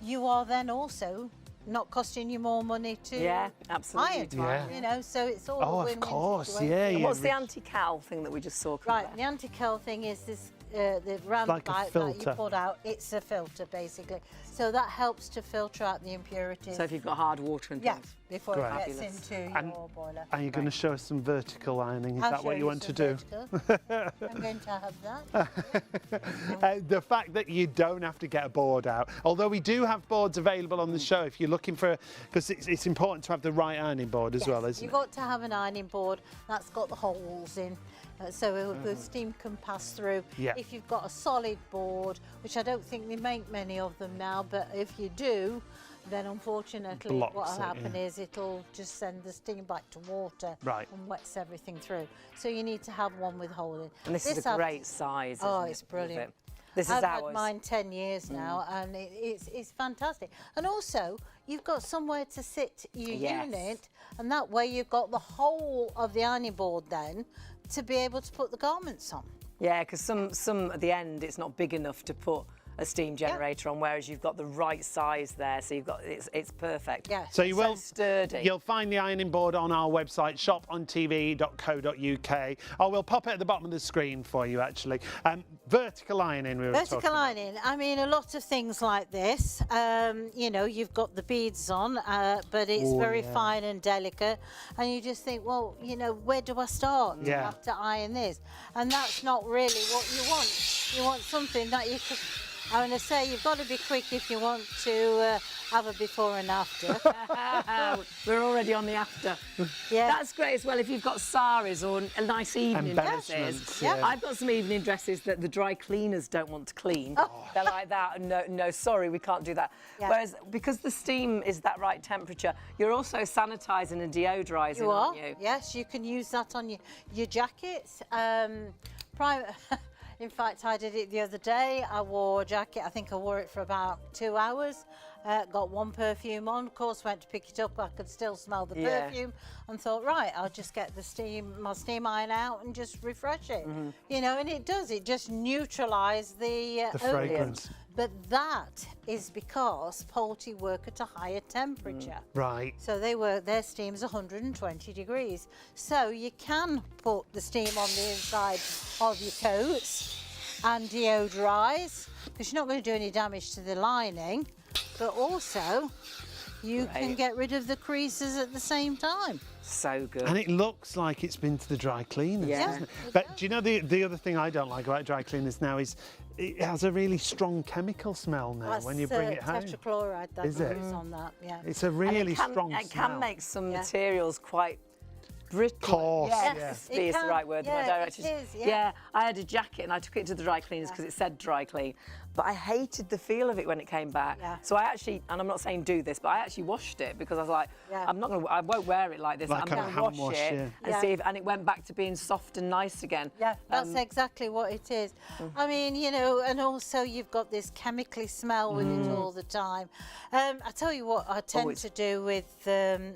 you are then also not costing you more money to absolutely. iron. You know, so it's all a win-win of course, situation. yeah. And what's the anti-cal thing that we just saw? Right, the anti-curl thing is this, the round like a pipe that filter. you put out. It's a filter, basically. So that helps to filter out the impurities. So if you've got hard water and things. Before Great. it gets into your boiler. And you're going to show us some vertical ironing. Is I'll that what show you want to do? vertical. I'm going to have that. The fact that you don't have to get a board out, although we do have boards available on the show if you're looking for, because it's important to have the right ironing board as well, isn't You've it? got to have an ironing board that's got the holes in, so the steam can pass through. Yeah. If you've got a solid board, which I don't think they make many of them now, but if you do, then unfortunately Blocks what will it, happen is it'll just send the steam back to water and wets everything through. So you need to have one with hole in. And this is a great size. Oh, isn't it's it, brilliant. This is I've ours. had mine 10 years now, and it's fantastic. And also, you've got somewhere to sit your unit, and that way you've got the whole of the ironing board then to be able to put the garments on. Yeah, because some at the end it's not big enough to put a steam generator on, whereas you've got the right size there, so you've got it's perfect. Yeah. So you will sturdy. You'll find the ironing board on our website, ShopOnTV.co.uk. or we'll pop it at the bottom of the screen for you, actually. Vertical ironing, we were talking Vertical about. ironing, I mean, a lot of things like this, you know, you've got the beads on, but it's very fine and delicate, and you just think, well, you know, where do I start to have to iron this? And that's not really what you want. You want something that you could, I'm going to say, you've got to be quick if you want to have a before and after. We're already on the after. Yeah. That's great as well if you've got saris or a nice evening dresses. Embellishments, yeah. I've got some evening dresses that the dry cleaners don't want to clean. They're like that, no, sorry, we can't do that. Yeah. Whereas because the steam is that right temperature, you're also sanitising and deodorising, You are, aren't you? yes, you can use that on your jackets. In fact, I did it the other day. I wore a jacket. I think I wore it for about 2 hours. Got one perfume on. Of course, went to pick it up. I could still smell the perfume, and thought, right, I'll just get my steam iron out and just refresh it. You know, and it does. It just neutralises the fragrance. But that is because poultry work at a higher temperature. Right. So their steam's 120 degrees. So you can put the steam on the inside of your coats and deodorise, because you're not going to do any damage to the lining, but also you can get rid of the creases at the same time. So good. And it looks like it's been to the dry cleaners, doesn't it? But do you know the other thing I don't like about dry cleaners now is it has a really strong chemical smell now That's when you bring it home. tetrachloride that Is it? goes on that, yeah. It's a really strong smell. It can make some materials quite brittle. Coarse, Yes, it is the can. right word. Yeah, it is, yeah. I had a jacket and I took it to the dry cleaners because it said dry clean. But I hated the feel of it when it came back. Yeah. So I actually, and I'm not saying do this, but I actually washed it because I was like, I won't wear it like this. Like I'm a going to hand wash wash, it and see if, and it went back to being soft and nice again. Yeah, that's exactly what it is. I mean, you know, and also you've got this chemically smell with it all the time. I tell you what I tend to do with,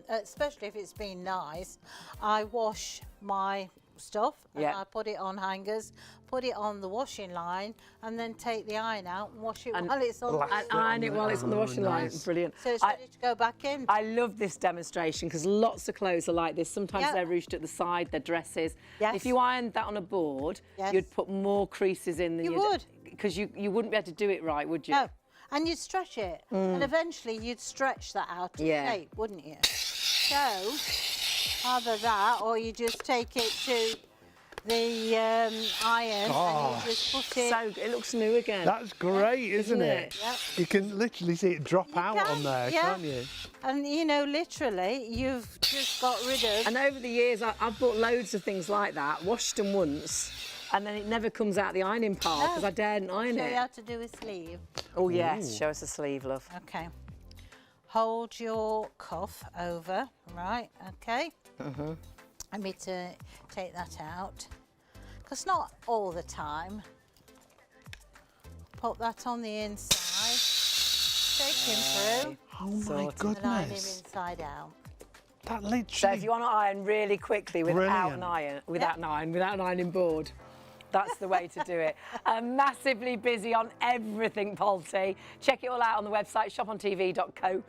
especially if it's been nice, I wash my stuff and I put it on hangers, put it on the washing line, and then take the iron out and wash it while it's on And iron it while it's on the washing line. Brilliant. So it's ready to go back in. I love this demonstration because lots of clothes are like this. Sometimes they're ruched at the side, they're dresses. Yes. If you ironed that on a board, you'd put more creases in than You would. because you wouldn't be able to do it right, would you? No. And you'd stretch it. And eventually you'd stretch that out of shape, wouldn't you? So, either that or you just take it to the iron and you just put it... So it looks new again. That's great, isn't it? Yep. You can literally see it drop out on there, can't you? And, you know, literally, you've just got rid of... And over the years, I've bought loads of things like that, washed them once, and then it never comes out the ironing pile because I daren't iron Show it. you how to do a sleeve. Oh, yes. Show us a sleeve, love. Okay. Hold your cuff over, right, okay. Let me to take that out. Because not all the time. Pop that on the inside. Take him through. Oh my And iron him goodness. inside out. That So literally... if you want to iron really quickly without Brilliant. without an ironing board, that's the way to do it. Massively busy on everything Polty. Check it all out on the website, shopontv.co.uk.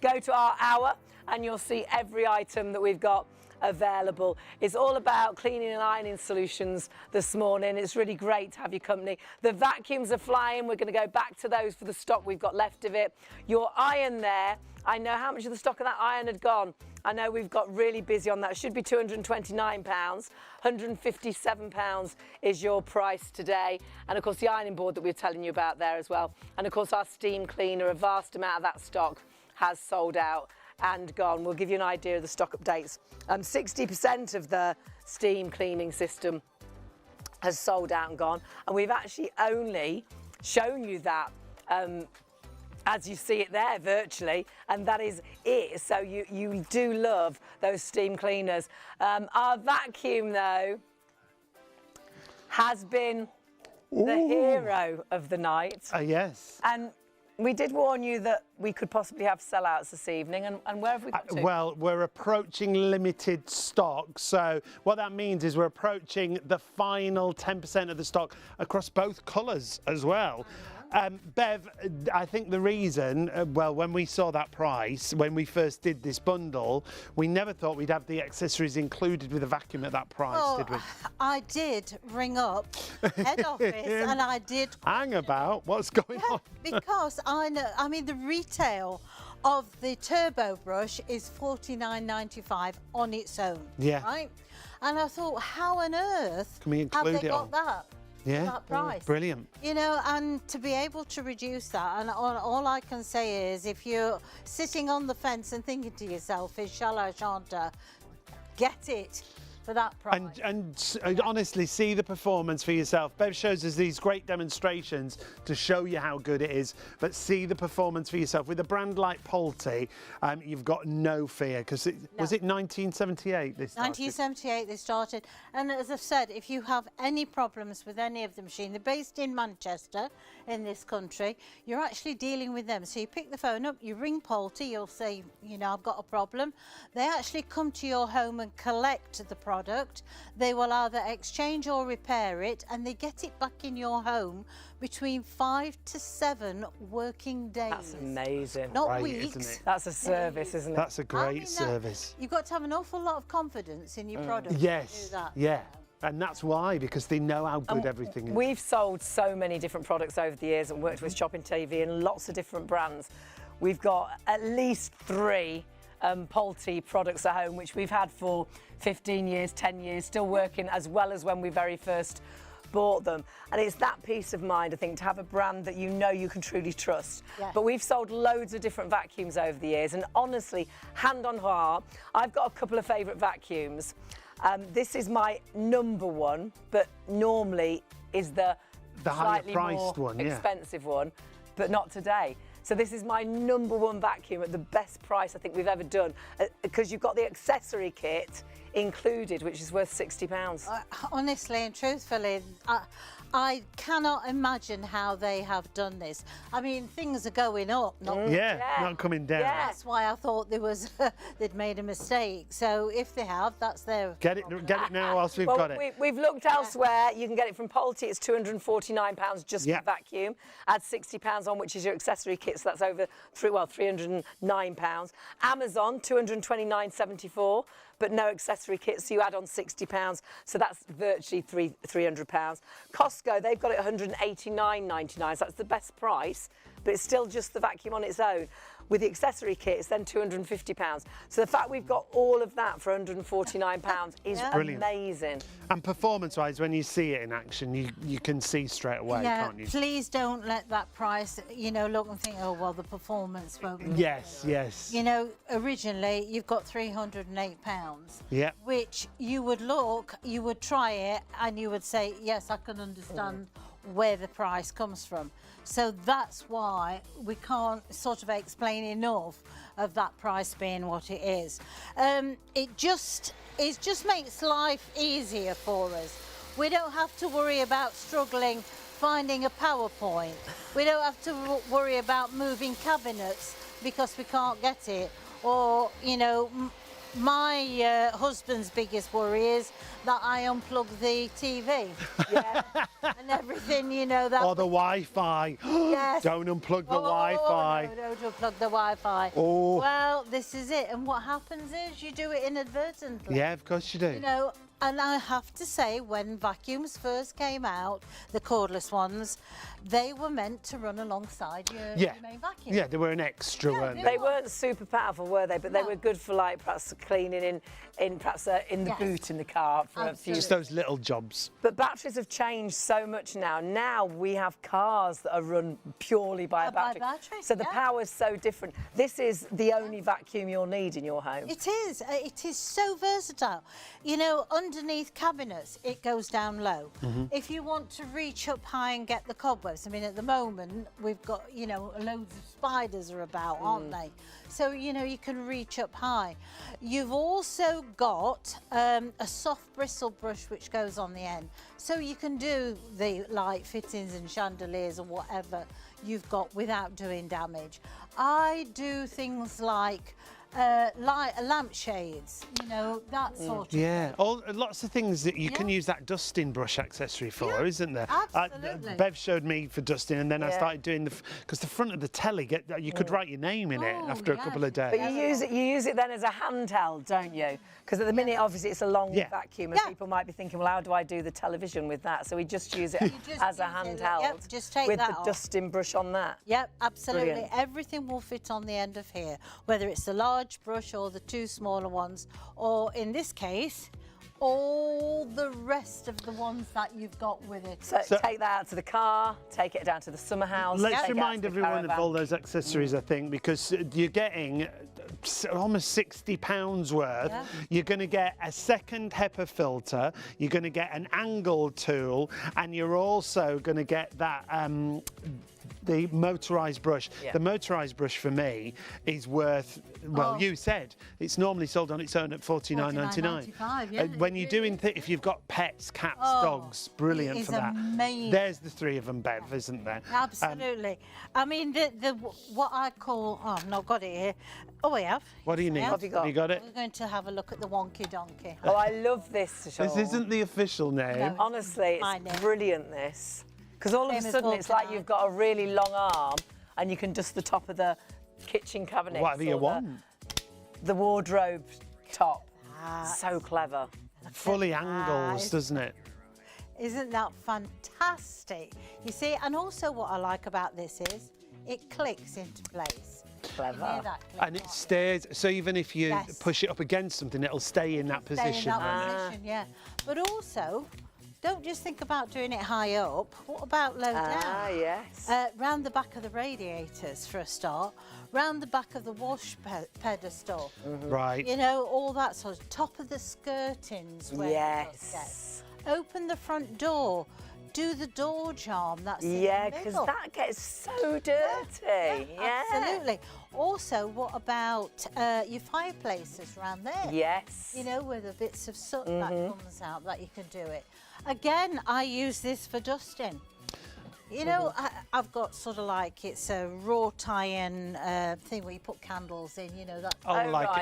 Go to our hour and you'll see every item that we've got available. It's all about cleaning and ironing solutions this morning. It's really great to have your company. The vacuums are flying. We're going to go back to those for the stock we've got left of it. Your iron there, I know how much of the stock of that iron had gone. I know we've got really busy on that. It should be £229. £157 is your price today. And of course the ironing board that we were telling you about there as well. And of course our steam cleaner, a vast amount of that stock has sold out and gone. We'll give you an idea of the stock updates. 60% of the steam cleaning system has sold out and gone. And we've actually only shown you that as you see it there virtually, and that is it. So you do love those steam cleaners. Our vacuum though has been the hero of the night. yes. And we did warn you that we could possibly have sellouts this evening, and where have we got to? Well, we're approaching limited stock, so what that means is we're approaching the final 10% of the stock across both colours as well. Bev, I think the reason, well, when we saw that price, when we first did this bundle, we never thought we'd have the accessories included with a vacuum at that price, did we? I did ring up head office and I did... Hang about, what's going on? Because I know, I mean, the retail of the turbo brush is $49.95 on its own, right? And I thought, how on earth Can we include have they it got on? that? That price. Brilliant. You know, and to be able to reduce that, and all I can say is if you're sitting on the fence and thinking to yourself, is shall I, shan't I, get it for that price. And honestly, see the performance for yourself. Bev shows us these great demonstrations to show you how good it is, but see the performance for yourself. With a brand like Polty, you've got no fear, because was it 1978 they started? 1978 they started, and as I've said, if you have any problems with any of the machine, they're based in Manchester in this country, you're actually dealing with them. So you pick the phone up, you ring Polty, you'll say, you know, I've got a problem. They actually come to your home and collect the product. They will either exchange or repair it, and they get it back in your home between 5 to 7 working days. That's amazing. Not Great, weeks. isn't it? That's a service, isn't it? That's a great service. You've got to have an awful lot of confidence in your product Yes, to do that. yeah. And that's why, because they know how good everything is. We've sold so many different products over the years and worked with ShopOnTV and lots of different brands. We've got at least 3 Polty products at home, which we've had for 15 years, 10 years, still working as well as when we very first bought them. And it's that peace of mind, I think, to have a brand that you know you can truly trust. Yeah. But we've sold loads of different vacuums over the years, and honestly, hand on heart, I've got a couple of favourite vacuums. This is my #1, but normally is the slightly higher more priced one, expensive one, but not today. So this is my #1 vacuum at the best price I think we've ever done, because you've got the accessory kit included, which is worth £60. Honestly and truthfully, I cannot imagine how they have done this. I mean, things are going up, not not coming down. Yeah. That's why I thought there was they'd made a mistake. So if they have, that's their Get it now whilst we've got it. We've looked elsewhere. You can get it from Polty. It's £249 just for the vacuum. Add £60 on, which is your accessory kit, so that's over £309. Amazon, £229.74. but no accessory kits. So you add on £60, so that's virtually £300. Costco, they've got it £189.99, so that's the best price, but it's still just the vacuum on its own. With the accessory kit, it's then £250. So the fact we've got all of that for £149 is amazing. And performance-wise, when you see it in action, you can see straight away, can't you? Please don't let that price, you know, look and think, oh, well, the performance won't be. Yes, yes. You know, originally, you've got £308. Yeah. Which you would look, you would try it, and you would say, yes, I can understand where the price comes from. So that's why we can't sort of explain enough of that price being what it is. It just makes life easier for us. We don't have to worry about struggling finding a PowerPoint. We don't have to worry about moving cabinets because we can't get it. Or, you know, my husband's biggest worry is that I unplug the TV. Yeah. And everything, you know, that. Or the Wi-Fi. Yes. Don't unplug the Wi-Fi. No, don't unplug the Wi-Fi. Oh. Well, this is it. And what happens is you do it inadvertently. Yeah, of course you do. You know, and I have to say, when vacuums first came out, the cordless ones, they were meant to run alongside your main vacuum. Yeah, they were an extra, weren't they? They weren't super powerful, were they? But they were good for, like, perhaps cleaning in the boot in the car for a few. Just those little jobs. But batteries have changed so much now. Now we have cars that are run purely by a battery. So the power's so different. This is the only vacuum you'll need in your home. It is. It is so versatile. You know, underneath cabinets, it goes down low. If you want to reach up high and get the cobwebs, I mean, at the moment, we've got, you know, loads of spiders are about, aren't they? So, you know, you can reach up high. You've also got a soft bristle brush which goes on the end. So you can do the light fittings and chandeliers or whatever you've got without doing damage. I do things like lampshades, you know, that sort of thing. Lots of things that you can use that dusting brush accessory for, isn't there? Absolutely. Bev showed me for dusting, and then I started doing because the front of the telly, you could write your name in it after a couple of days. But you use it then as a handheld, don't you? Because at the minute, obviously, it's a long vacuum, and people might be thinking, well, how do I do the television with that? So we just use it as a handheld just take with that the off. dusting brush on that. Yep, absolutely. Brilliant. Everything will fit on the end of here, whether it's the large brush or the two smaller ones, or in this case, all the rest of the ones that you've got with it. So take that out to the car, take it down to the summer house. Let's remind everyone of all those accessories, I think, because you're getting almost £60 worth. You're going to get a second HEPA filter, you're going to get an angle tool, and you're also going to get that the motorised brush. The motorised brush for me is worth, well, you said it's normally sold on its own at $49.99. When you're doing, if you've got pets, cats, dogs, brilliant for that. Amazing. There's the three of them, Bev, isn't there? Absolutely. I mean, what I call, I've not got it here. Oh, we have. What do you need? Have you got? You got it? We're going to have a look at the Wonky Donkey. Oh, I love this, Sean. This isn't the official name. No. Honestly, it's brilliant, this. Because all of a sudden, it's like you've got a really long arm and you can dust the top of the kitchen cabinet. Whatever you want. The wardrobe top. So clever. Fully angles, doesn't it? Isn't that fantastic? You see, and also what I like about this is it clicks into place. Clever. And it stays, so even if you push it up against something, it'll stay in that position. Yeah. But also, don't just think about doing it high up. What about low down? Yes. Round the back of the radiators for a start. Round the back of the wash pedestal. Right. You know, all that sort of top of the skirtings. Yes. Open the front door. Do the door charm. That's because that gets so dirty. Yeah. Absolutely. Also, what about your fireplaces around there? Yes. You know, where the bits of soot that comes out, that you can do it. Again, I use this for dusting. You know, I've got sort of like, it's a wrought iron thing where you put candles in, you know. That.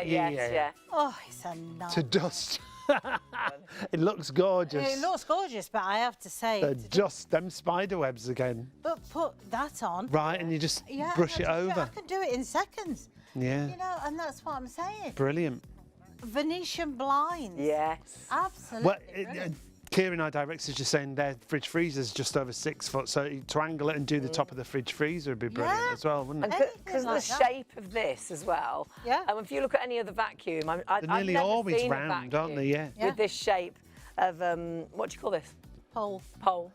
Yeah. Oh, it's a nice. To dust. It looks gorgeous. It looks gorgeous, but I have to say... Just them spider webs again. But put that on. Right, and you just brush it over. I can do it in seconds. Yeah. You know, and that's what I'm saying. Brilliant. Venetian blinds. Yes. Absolutely. Well, brilliant. Kieran, our director's just saying their fridge freezer's just over 6 foot, so to angle it and do the top of the fridge freezer would be brilliant Yeah. as well, wouldn't it? Because Anything the like that. shape of this as well. Yeah. And if you look at any other vacuum, They're nearly I've never always seen a round, aren't they? vacuum Yeah. with this shape of, what do you call this? Pole. Pole.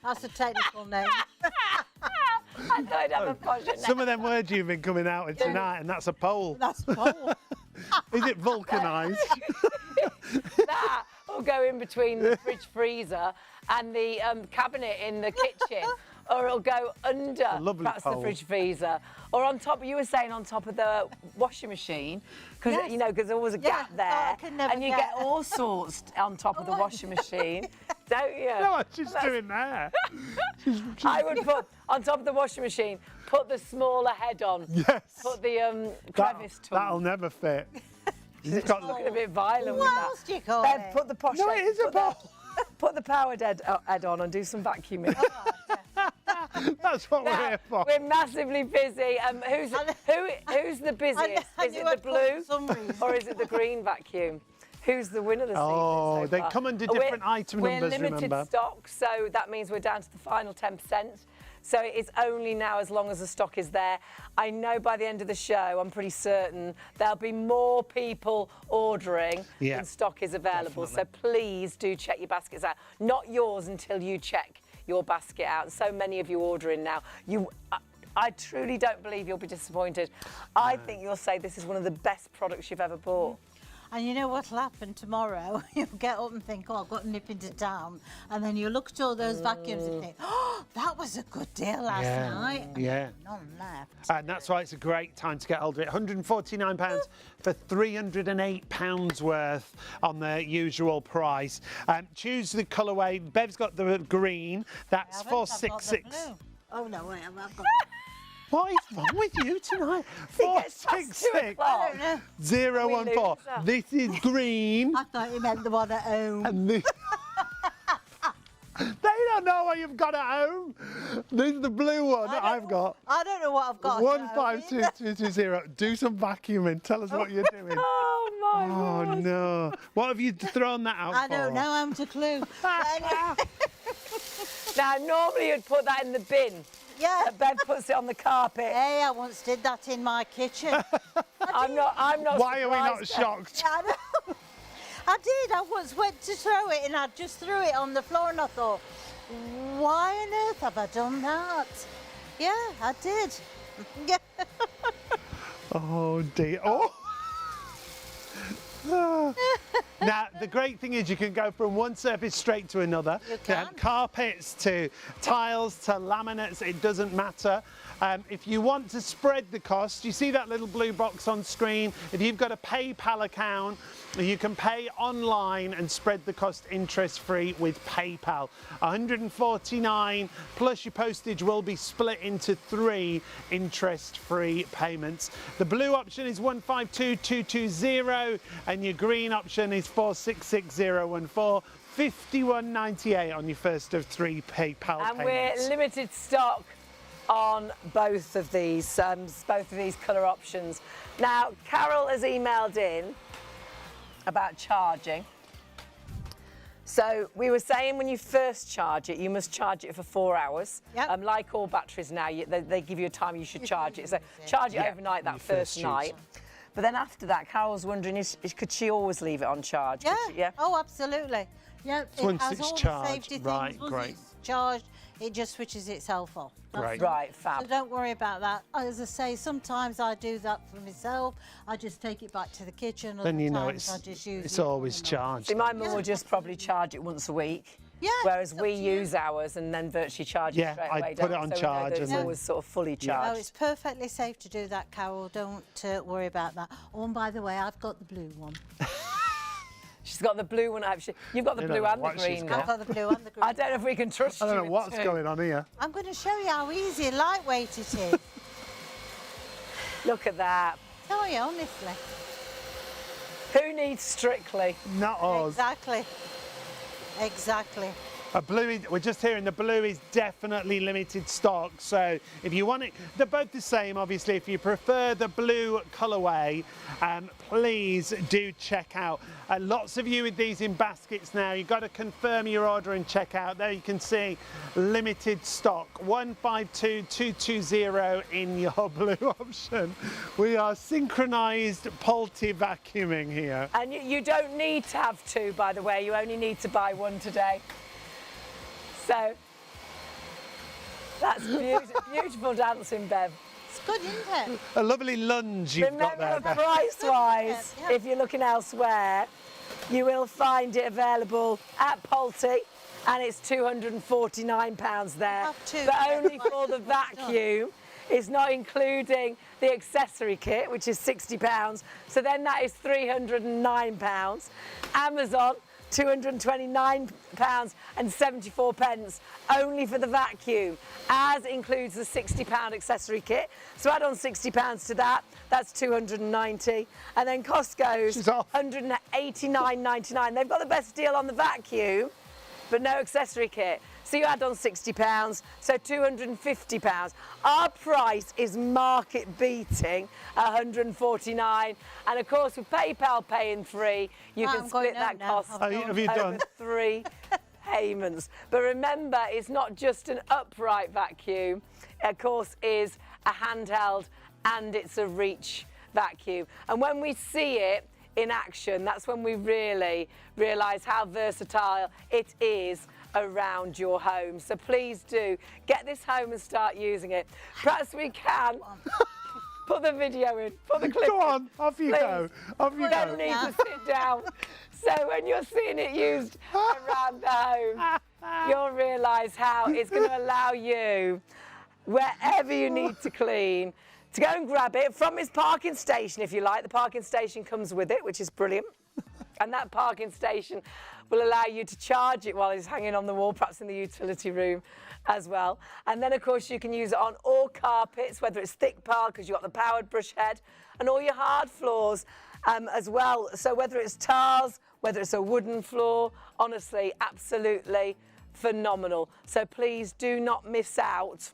That's a technical name. I thought I'd have a posh name. Some of them words you've been coming out with tonight, and that's a pole. That's pole. Is it vulcanised? That will go in between the fridge freezer and the cabinet in the kitchen, or it'll go under lovely perhaps the pole. fridge freezer, or on top. You were saying on top of the washing machine, because Yes. you know, because there was a gap Yeah. there, Oh, I can never and you get- get all sorts on top of the washing machine, don't you? No, what she's doing there. I would put on top of the washing machine, put the smaller head on, Yes. put the crevice tool. That'll never fit. You've got Looking a bit violent with What that. else do you call Bev, it? put the posh No, head- it is a put the- pole. Put the powered head on and do some vacuuming. That's what we're Now, here for. we're massively busy. Who's the busiest? I Is knew it the I'd put blue some reason. or is it the green vacuum? Who's the winner this evening? Oh, so they far? come under different item numbers, We're limited remember? stock, so that means we're down to the final 10%. So it's only now as long as the stock is there. I know by the end of the show, I'm pretty certain there'll be more people ordering Yeah, than stock is available. definitely. So please do check your baskets out. Not yours until you check your basket out. So many of you ordering now. I truly don't believe you'll be disappointed. I think you'll say this is one of the best products you've ever bought. And you know what'll happen tomorrow? You'll get up and think, oh, I've got to nip into town. And then you look at all those vacuums and think, oh, that was a good deal last night. And Yeah. none left. And that's why it's a great time to get hold of it. £149 for £308 worth on the usual price. Choose the colourway. Bev's got the green. That's I've got the 466. blue. Oh, no, wait, I've got What is wrong with you tonight? gets past 2 466 o'clock. I don't know. 014. loser. This is green. I thought you meant the one at home. And this... They don't know what you've got at home. This is the blue one that I've got. I don't know what I've got. at home either. 152220. Do some vacuuming. Tell us what you're doing. Oh my Oh word. no. What have you thrown that out I for? don't know, I haven't a clue. But anyway, Now normally you'd put that in the bin. yeah. But Bev puts it on the carpet. Hey, I once did that in my kitchen. I'm not Why are we not surprised, Bev. shocked? I know. I did. I once went to throw it and I just threw it on the floor and I thought, why on earth have I done that? Yeah, I did. Yeah. Oh dear. Oh. Now, the great thing is you can go from one surface straight to another. You can. Carpets to tiles to laminates, it doesn't matter. If you want to spread the cost, you see that little blue box on screen. If you've got a PayPal account, you can pay online and spread the cost interest-free with PayPal. 149 plus your postage will be split into 3 interest-free payments. The blue option is 152220 and your green option is 466014. £51.98 on your first of 3 PayPal And payments. we're limited stock on both of these colour options. Now, Carol has emailed in about charging. So we were saying when you first charge it, you must charge it for 4 hours. Yep. Like all batteries now, they give you a time you should charge it. So charge it overnight that you first first night. But then after that, Carol's wondering, could she always leave it on charge? Could Yeah. she- yeah. Oh, absolutely. Yeah. Once has it's all the charged, safety right, things. Once great. it's charged, it just switches itself off. That's Great. it. Right, fab. So don't worry about that. As I say, sometimes I do that for myself. I just take it back to the kitchen. Then you know other times I just use it's it always on and off. charged. See, my mum will just probably charge it once a week. Yeah, Whereas it's up we to you. use ours and then virtually charge Yeah, it straight I'd away. put don't it we? on So we know charge that and it's then- always sort of fully No, charged. it's perfectly safe to do that, Carol. Don't worry about that. Oh, and by the way, I've got the blue one. She's got the blue one. You've got the You blue don't know and the what she's green got. I've now. got the blue and the green. I don't know if we can trust I you. don't know with what's two. going on here. I'm going to show you how easy and lightweight it is. Look at that. Tell you honestly. Who needs Strictly? Not us. Exactly. Exactly. We're just hearing the blue is definitely limited stock. So if you want it, they're both the same, obviously. If you prefer the blue colourway, please do check out. Lots of you with these in baskets now. You've got to confirm your order and check out. There you can see limited stock, 152220 in your blue option. We are synchronised Pulte vacuuming here. And you don't need to have two, by the way. You only need to buy one today. So that's beautiful dancing, Bev. It's good, isn't it? A lovely lunge you've got there. Remember, price-wise, if you're looking elsewhere, you will find it available at Pulte, and it's £249 there. But only for the vacuum. It's not including the accessory kit, which is £60. So then that is £309. Amazon, £229.74 only for the vacuum, as includes the £60 accessory kit. So add on £60 to that, that's £290. And then Costco's £189.99. They've got the best deal on the vacuum, but no accessory kit. So you add on £60, so £250. Our price is market beating, £149. And of course, with PayPal paying free, you can split that cost over 3 payments. But remember, it's not just an upright vacuum. Of course, is a handheld and it's a reach vacuum. And when we see it in action, that's when we really realise how versatile it is around your home. So please do get this home and start using it. Perhaps we can put the video in, put the clip Go on, off you go. Off you go. You don't need to sit down. So when you're seeing it used around the home, you'll realise how it's going to allow you, wherever you need to clean, to go and grab it from its parking station, if you like. The parking station comes with it, which is brilliant. And that parking station will allow you to charge it while it's hanging on the wall, perhaps in the utility room as well. And then, of course, you can use it on all carpets, whether it's thick pile, because you've got the powered brush head, and all your hard floors as well. So whether it's tiles, whether it's a wooden floor, honestly, absolutely phenomenal. So please do not miss out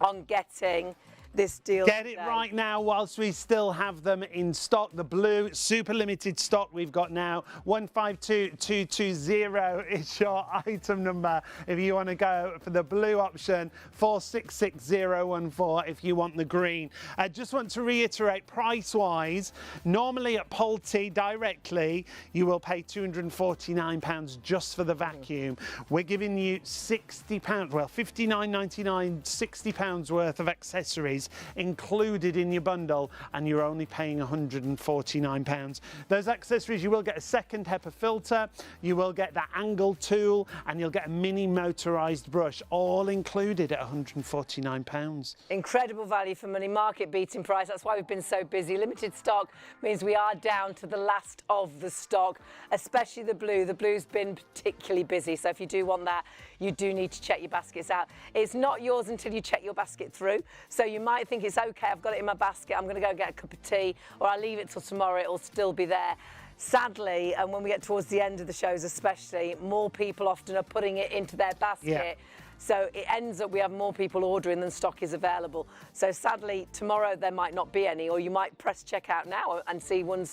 on getting this deal. Get it right now whilst we still have them in stock. The blue super limited stock we've got now, 152220 is your item number if you want to go for the blue option, 466014 if you want the green. I just want to reiterate, price wise, normally at Pulte directly you will pay £249 just for the vacuum. We're giving you £60, well £59.99, £60 worth of accessories included in your bundle, and you're only paying £149. Those accessories, you will get a second HEPA filter, you will get that angle tool, and you'll get a mini motorised brush, all included at £149. Incredible value for money, market beating price. That's why we've been so busy. Limited stock means we are down to the last of the stock, especially the blue. The blue's been particularly busy, so if you do want that, you do need to check your baskets out. It's not yours until you check your basket through. So you might think it's okay, I've got it in my basket, I'm going to go get a cup of tea, or I'll leave it till tomorrow, it'll still be there. Sadly, and when we get towards the end of the shows especially, more people often are putting it into their basket. Yeah. So it ends up we have more people ordering than stock is available. So sadly, tomorrow there might not be any, or you might press checkout now and see one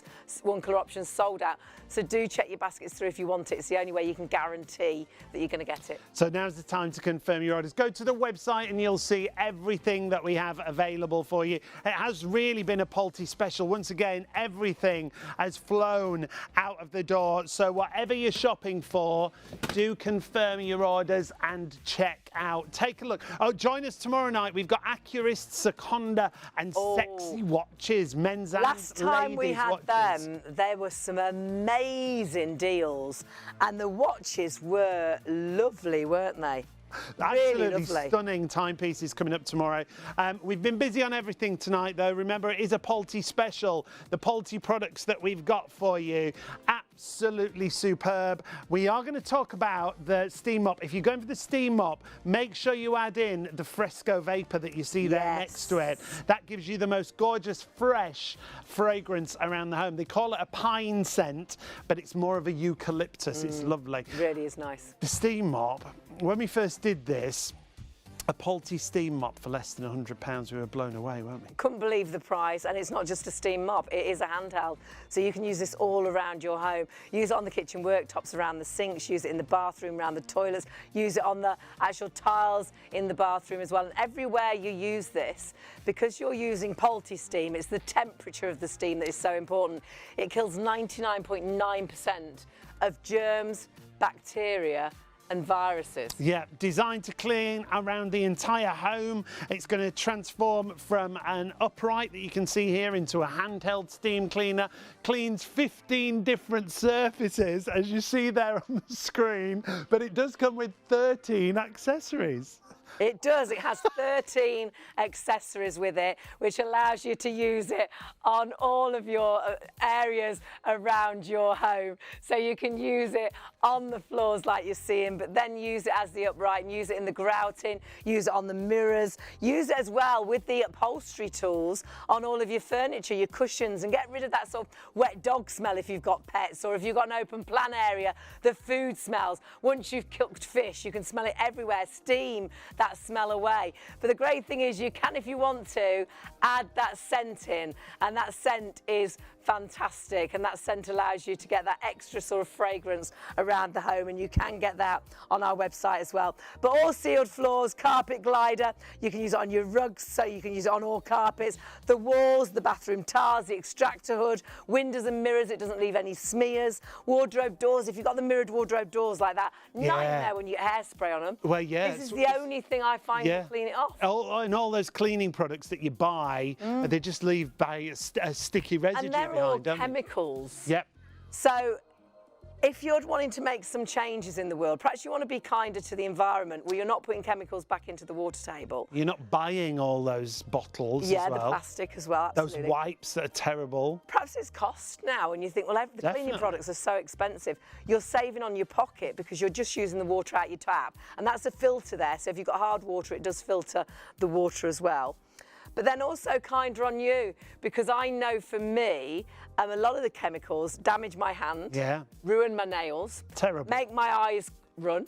colour option sold out. So do check your baskets through if you want it. It's the only way you can guarantee that you're going to get it. So now's the time to confirm your orders. Go to the website and you'll see everything that we have available for you. It has really been a Pulte special. Once again, everything has flown out of the door. So whatever you're shopping for, do confirm your orders and check out. Take a look. Oh, join us tomorrow night. We've got Accurist, Seconda and Sexy Watches, men's and ladies' watches. Last time we had them, there were some amazing deals, and the watches were lovely, weren't they? Absolutely stunning timepieces coming up tomorrow. We've been busy on everything tonight, though. Remember, it is a Polty special. The Polty products that we've got for you, absolutely superb. We are going to talk about the steam mop. If you're going for the steam mop, make sure you add in the Fresco Vapor that you see there next to it. That gives you the most gorgeous, fresh fragrance around the home. They call it a pine scent, but it's more of a eucalyptus. It's lovely. It really is nice. The steam mop, when we first did this, a Polty steam mop for less than £100, we were blown away, weren't we? Couldn't believe the price, and it's not just a steam mop, it is a handheld. So you can use this all around your home. Use it on the kitchen worktops, around the sinks, use it in the bathroom, around the toilets, use it on the actual tiles in the bathroom as well. And everywhere you use this, because you're using Polty steam, it's the temperature of the steam that is so important. It kills 99.9% of germs, bacteria, and viruses. Yeah, designed to clean around the entire home. It's going to transform from an upright that you can see here into a handheld steam cleaner. Cleans 15 different surfaces, as you see there on the screen, but it does come with 13 accessories. It does. It has 13 accessories with it, which allows you to use it on all of your areas around your home. So you can use it on the floors like you're seeing, but then use it as the upright and use it in the grouting, use it on the mirrors, use it as well with the upholstery tools on all of your furniture, your cushions, and get rid of that sort of wet dog smell if you've got pets, or if you've got an open plan area, the food smells. Once you've cooked fish, you can smell it everywhere. Steam that smell away. But the great thing is you can, if you want to, add that scent in, and that scent is fantastic, and that scent allows you to get that extra sort of fragrance around the home, and you can get that on our website as well. But all sealed floors, carpet glider, you can use it on your rugs, so you can use it on all carpets, the walls, the bathroom tiles, the extractor hood, windows and mirrors, it doesn't leave any smears, wardrobe doors, if you've got the mirrored wardrobe doors like that, nightmare when you get hairspray on them. Well, yeah. This is the only thing I find to clean it off. And all those cleaning products that you buy, they just leave by a sticky residue behind, all don't chemicals. Yep. So if you're wanting to make some changes in the world, perhaps you want to be kinder to the environment where you're not putting chemicals back into the water table. You're not buying all those bottles as well. Yeah, the plastic as well, absolutely. Those wipes that are terrible. Perhaps it's cost now, and you think, well, the cleaning products are so expensive. You're saving on your pocket because you're just using the water out your tap, and that's a filter there. So if you've got hard water, it does filter the water as well. But then also kinder on you, because I know for me, a lot of the chemicals damage my hand, ruin my nails, make my eyes run,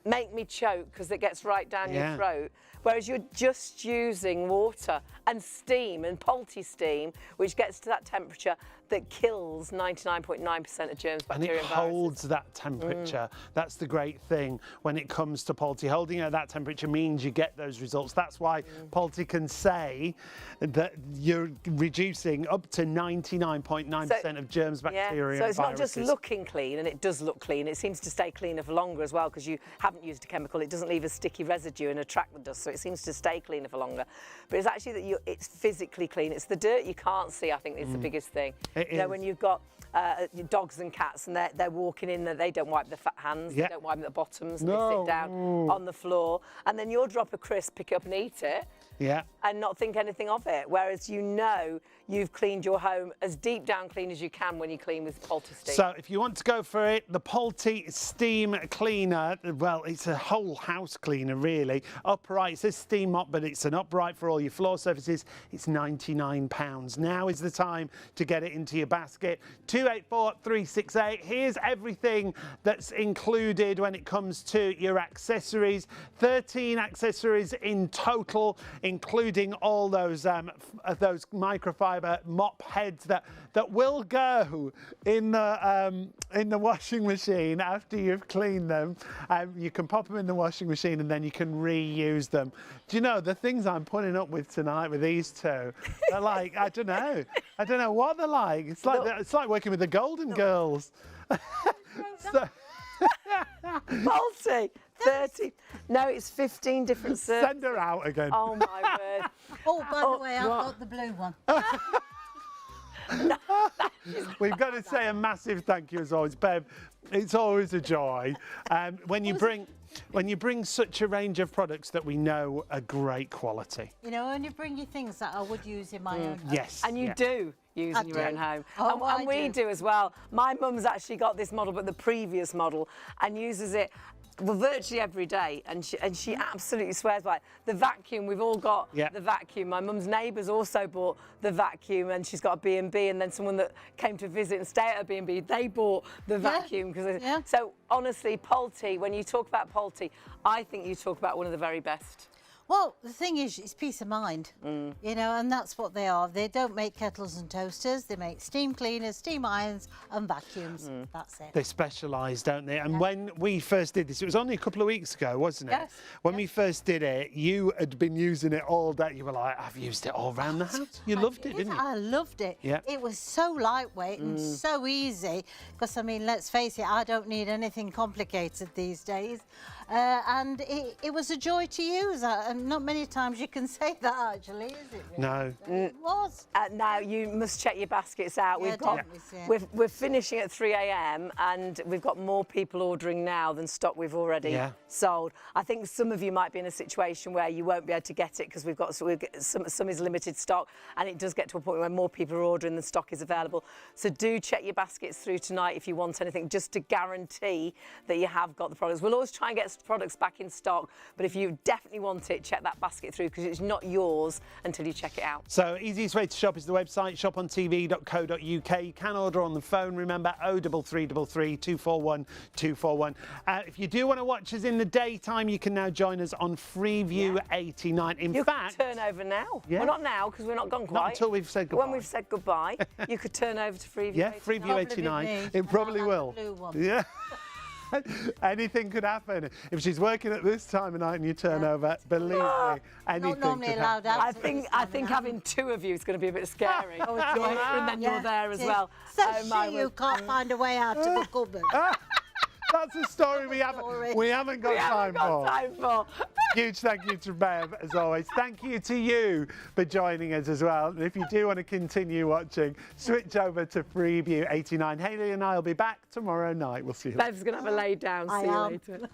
make me choke because it gets right down your throat. Whereas you're just using water and steam and Polty steam, which gets to that temperature that kills 99.9% of germs, bacteria, and viruses. And it holds that temperature. That's the great thing when it comes to Polty. Holding at that temperature means you get those results. That's why Polty can say that you're reducing up to 99.9% of germs, bacteria, and viruses. So it's not just looking clean, and it does look clean. It seems to stay cleaner for longer as well, because you haven't used a chemical. It doesn't leave a sticky residue and attract the dust, so it seems to stay cleaner for longer. But it's actually that it's physically clean. It's the dirt you can't see, I think, is the biggest thing. You know, when you've got your dogs and cats and they're walking in, they don't wipe their fat hands, they don't wipe their bottoms, and they sit down on the floor, and then you'll drop a crisp, pick it up and eat it, and not think anything of it. Whereas you know you've cleaned your home as deep down clean as you can when you clean with Polty steam. So if you want to go for it, the Polty steam cleaner, well, it's a whole house cleaner really. Upright, it says steam mop, but it's an upright for all your floor surfaces. It's £99. Now is the time to get it into your basket. 284368. Here's everything that's included when it comes to your accessories. 13 accessories in total, including all those microfiber mop heads that will go in the washing machine after you've cleaned them. You can pop them in the washing machine and then you can reuse them. Do you know the things I'm putting up with tonight with these two? They're like, I don't know what they're like. It's like working with the Golden Girls. So, Polty, 30. No, it's 15 different serves. Send her out again. Oh my word. Oh, by the way, I've got the blue one. We've got to say a massive thank you as always, Bev. It's always a joy when you bring such a range of products that we know are great quality. You know, when you bring your things that I would use in my own home. Yes. And you do use in your own home. Oh, and we do as well. My mum's actually got this model, but the previous model, and uses it virtually every day, and she absolutely swears by it. The vacuum, we've all got the vacuum. My mum's neighbours also bought the vacuum, and she's got a B&B, and then someone that came to visit and stay at a B&B, they bought the vacuum. So honestly, Pulte, when you talk about Pulte, I think you talk about one of the very best. Well, the thing is, it's peace of mind, you know, and that's what they are. They don't make kettles and toasters. They make steam cleaners, steam irons and vacuums. That's it. They specialise, don't they? And when we first did this, it was only a couple of weeks ago, wasn't it? Yes. When we first did it, you had been using it all day. You were like, I've used it all around the house. You loved it, didn't you? I loved it. Yeah. It was so lightweight and so easy. Because, I mean, let's face it, I don't need anything complicated these days. And it was a joy to use. Not many times you can say that, actually, is it? Really? No. It was. Now you must check your baskets out. Yeah, We're finishing at 3 a.m. and we've got more people ordering now than stock we've already sold. I think some of you might be in a situation where you won't be able to get it because we've got some is limited stock, and it does get to a point where more people are ordering than stock is available. So do check your baskets through tonight if you want anything, just to guarantee that you have got the products. We'll always try and get products back in stock, but if you definitely want it, check that basket through, because it's not yours until you check it out. So easiest way to shop is the website ShopOnTV.co.uk. You can order on the phone, remember 03333 241 241. If you do want to watch us in the daytime, you can now join us on Freeview 89. In fact, you could turn over now. Well, not now, because we're not gone quite. Not until we've said goodbye. When we've said goodbye, you could turn over to Freeview 89. Freeview 89. It probably will. Yeah. Anything could happen. If she's working at this time of night and you turn over, believe me, anything normally could allowed happen. out. I think having two of you is going to be a bit scary. And then you're there as well. So you can't find a way out of the cupboard. That's a story we haven't got time for. Huge thank you to Bev, as always. Thank you to you for joining us as well. And if you do want to continue watching, switch over to Freeview 89. Hayley and I will be back tomorrow night. We'll see you later. Bev's going to have a lay down. See you later.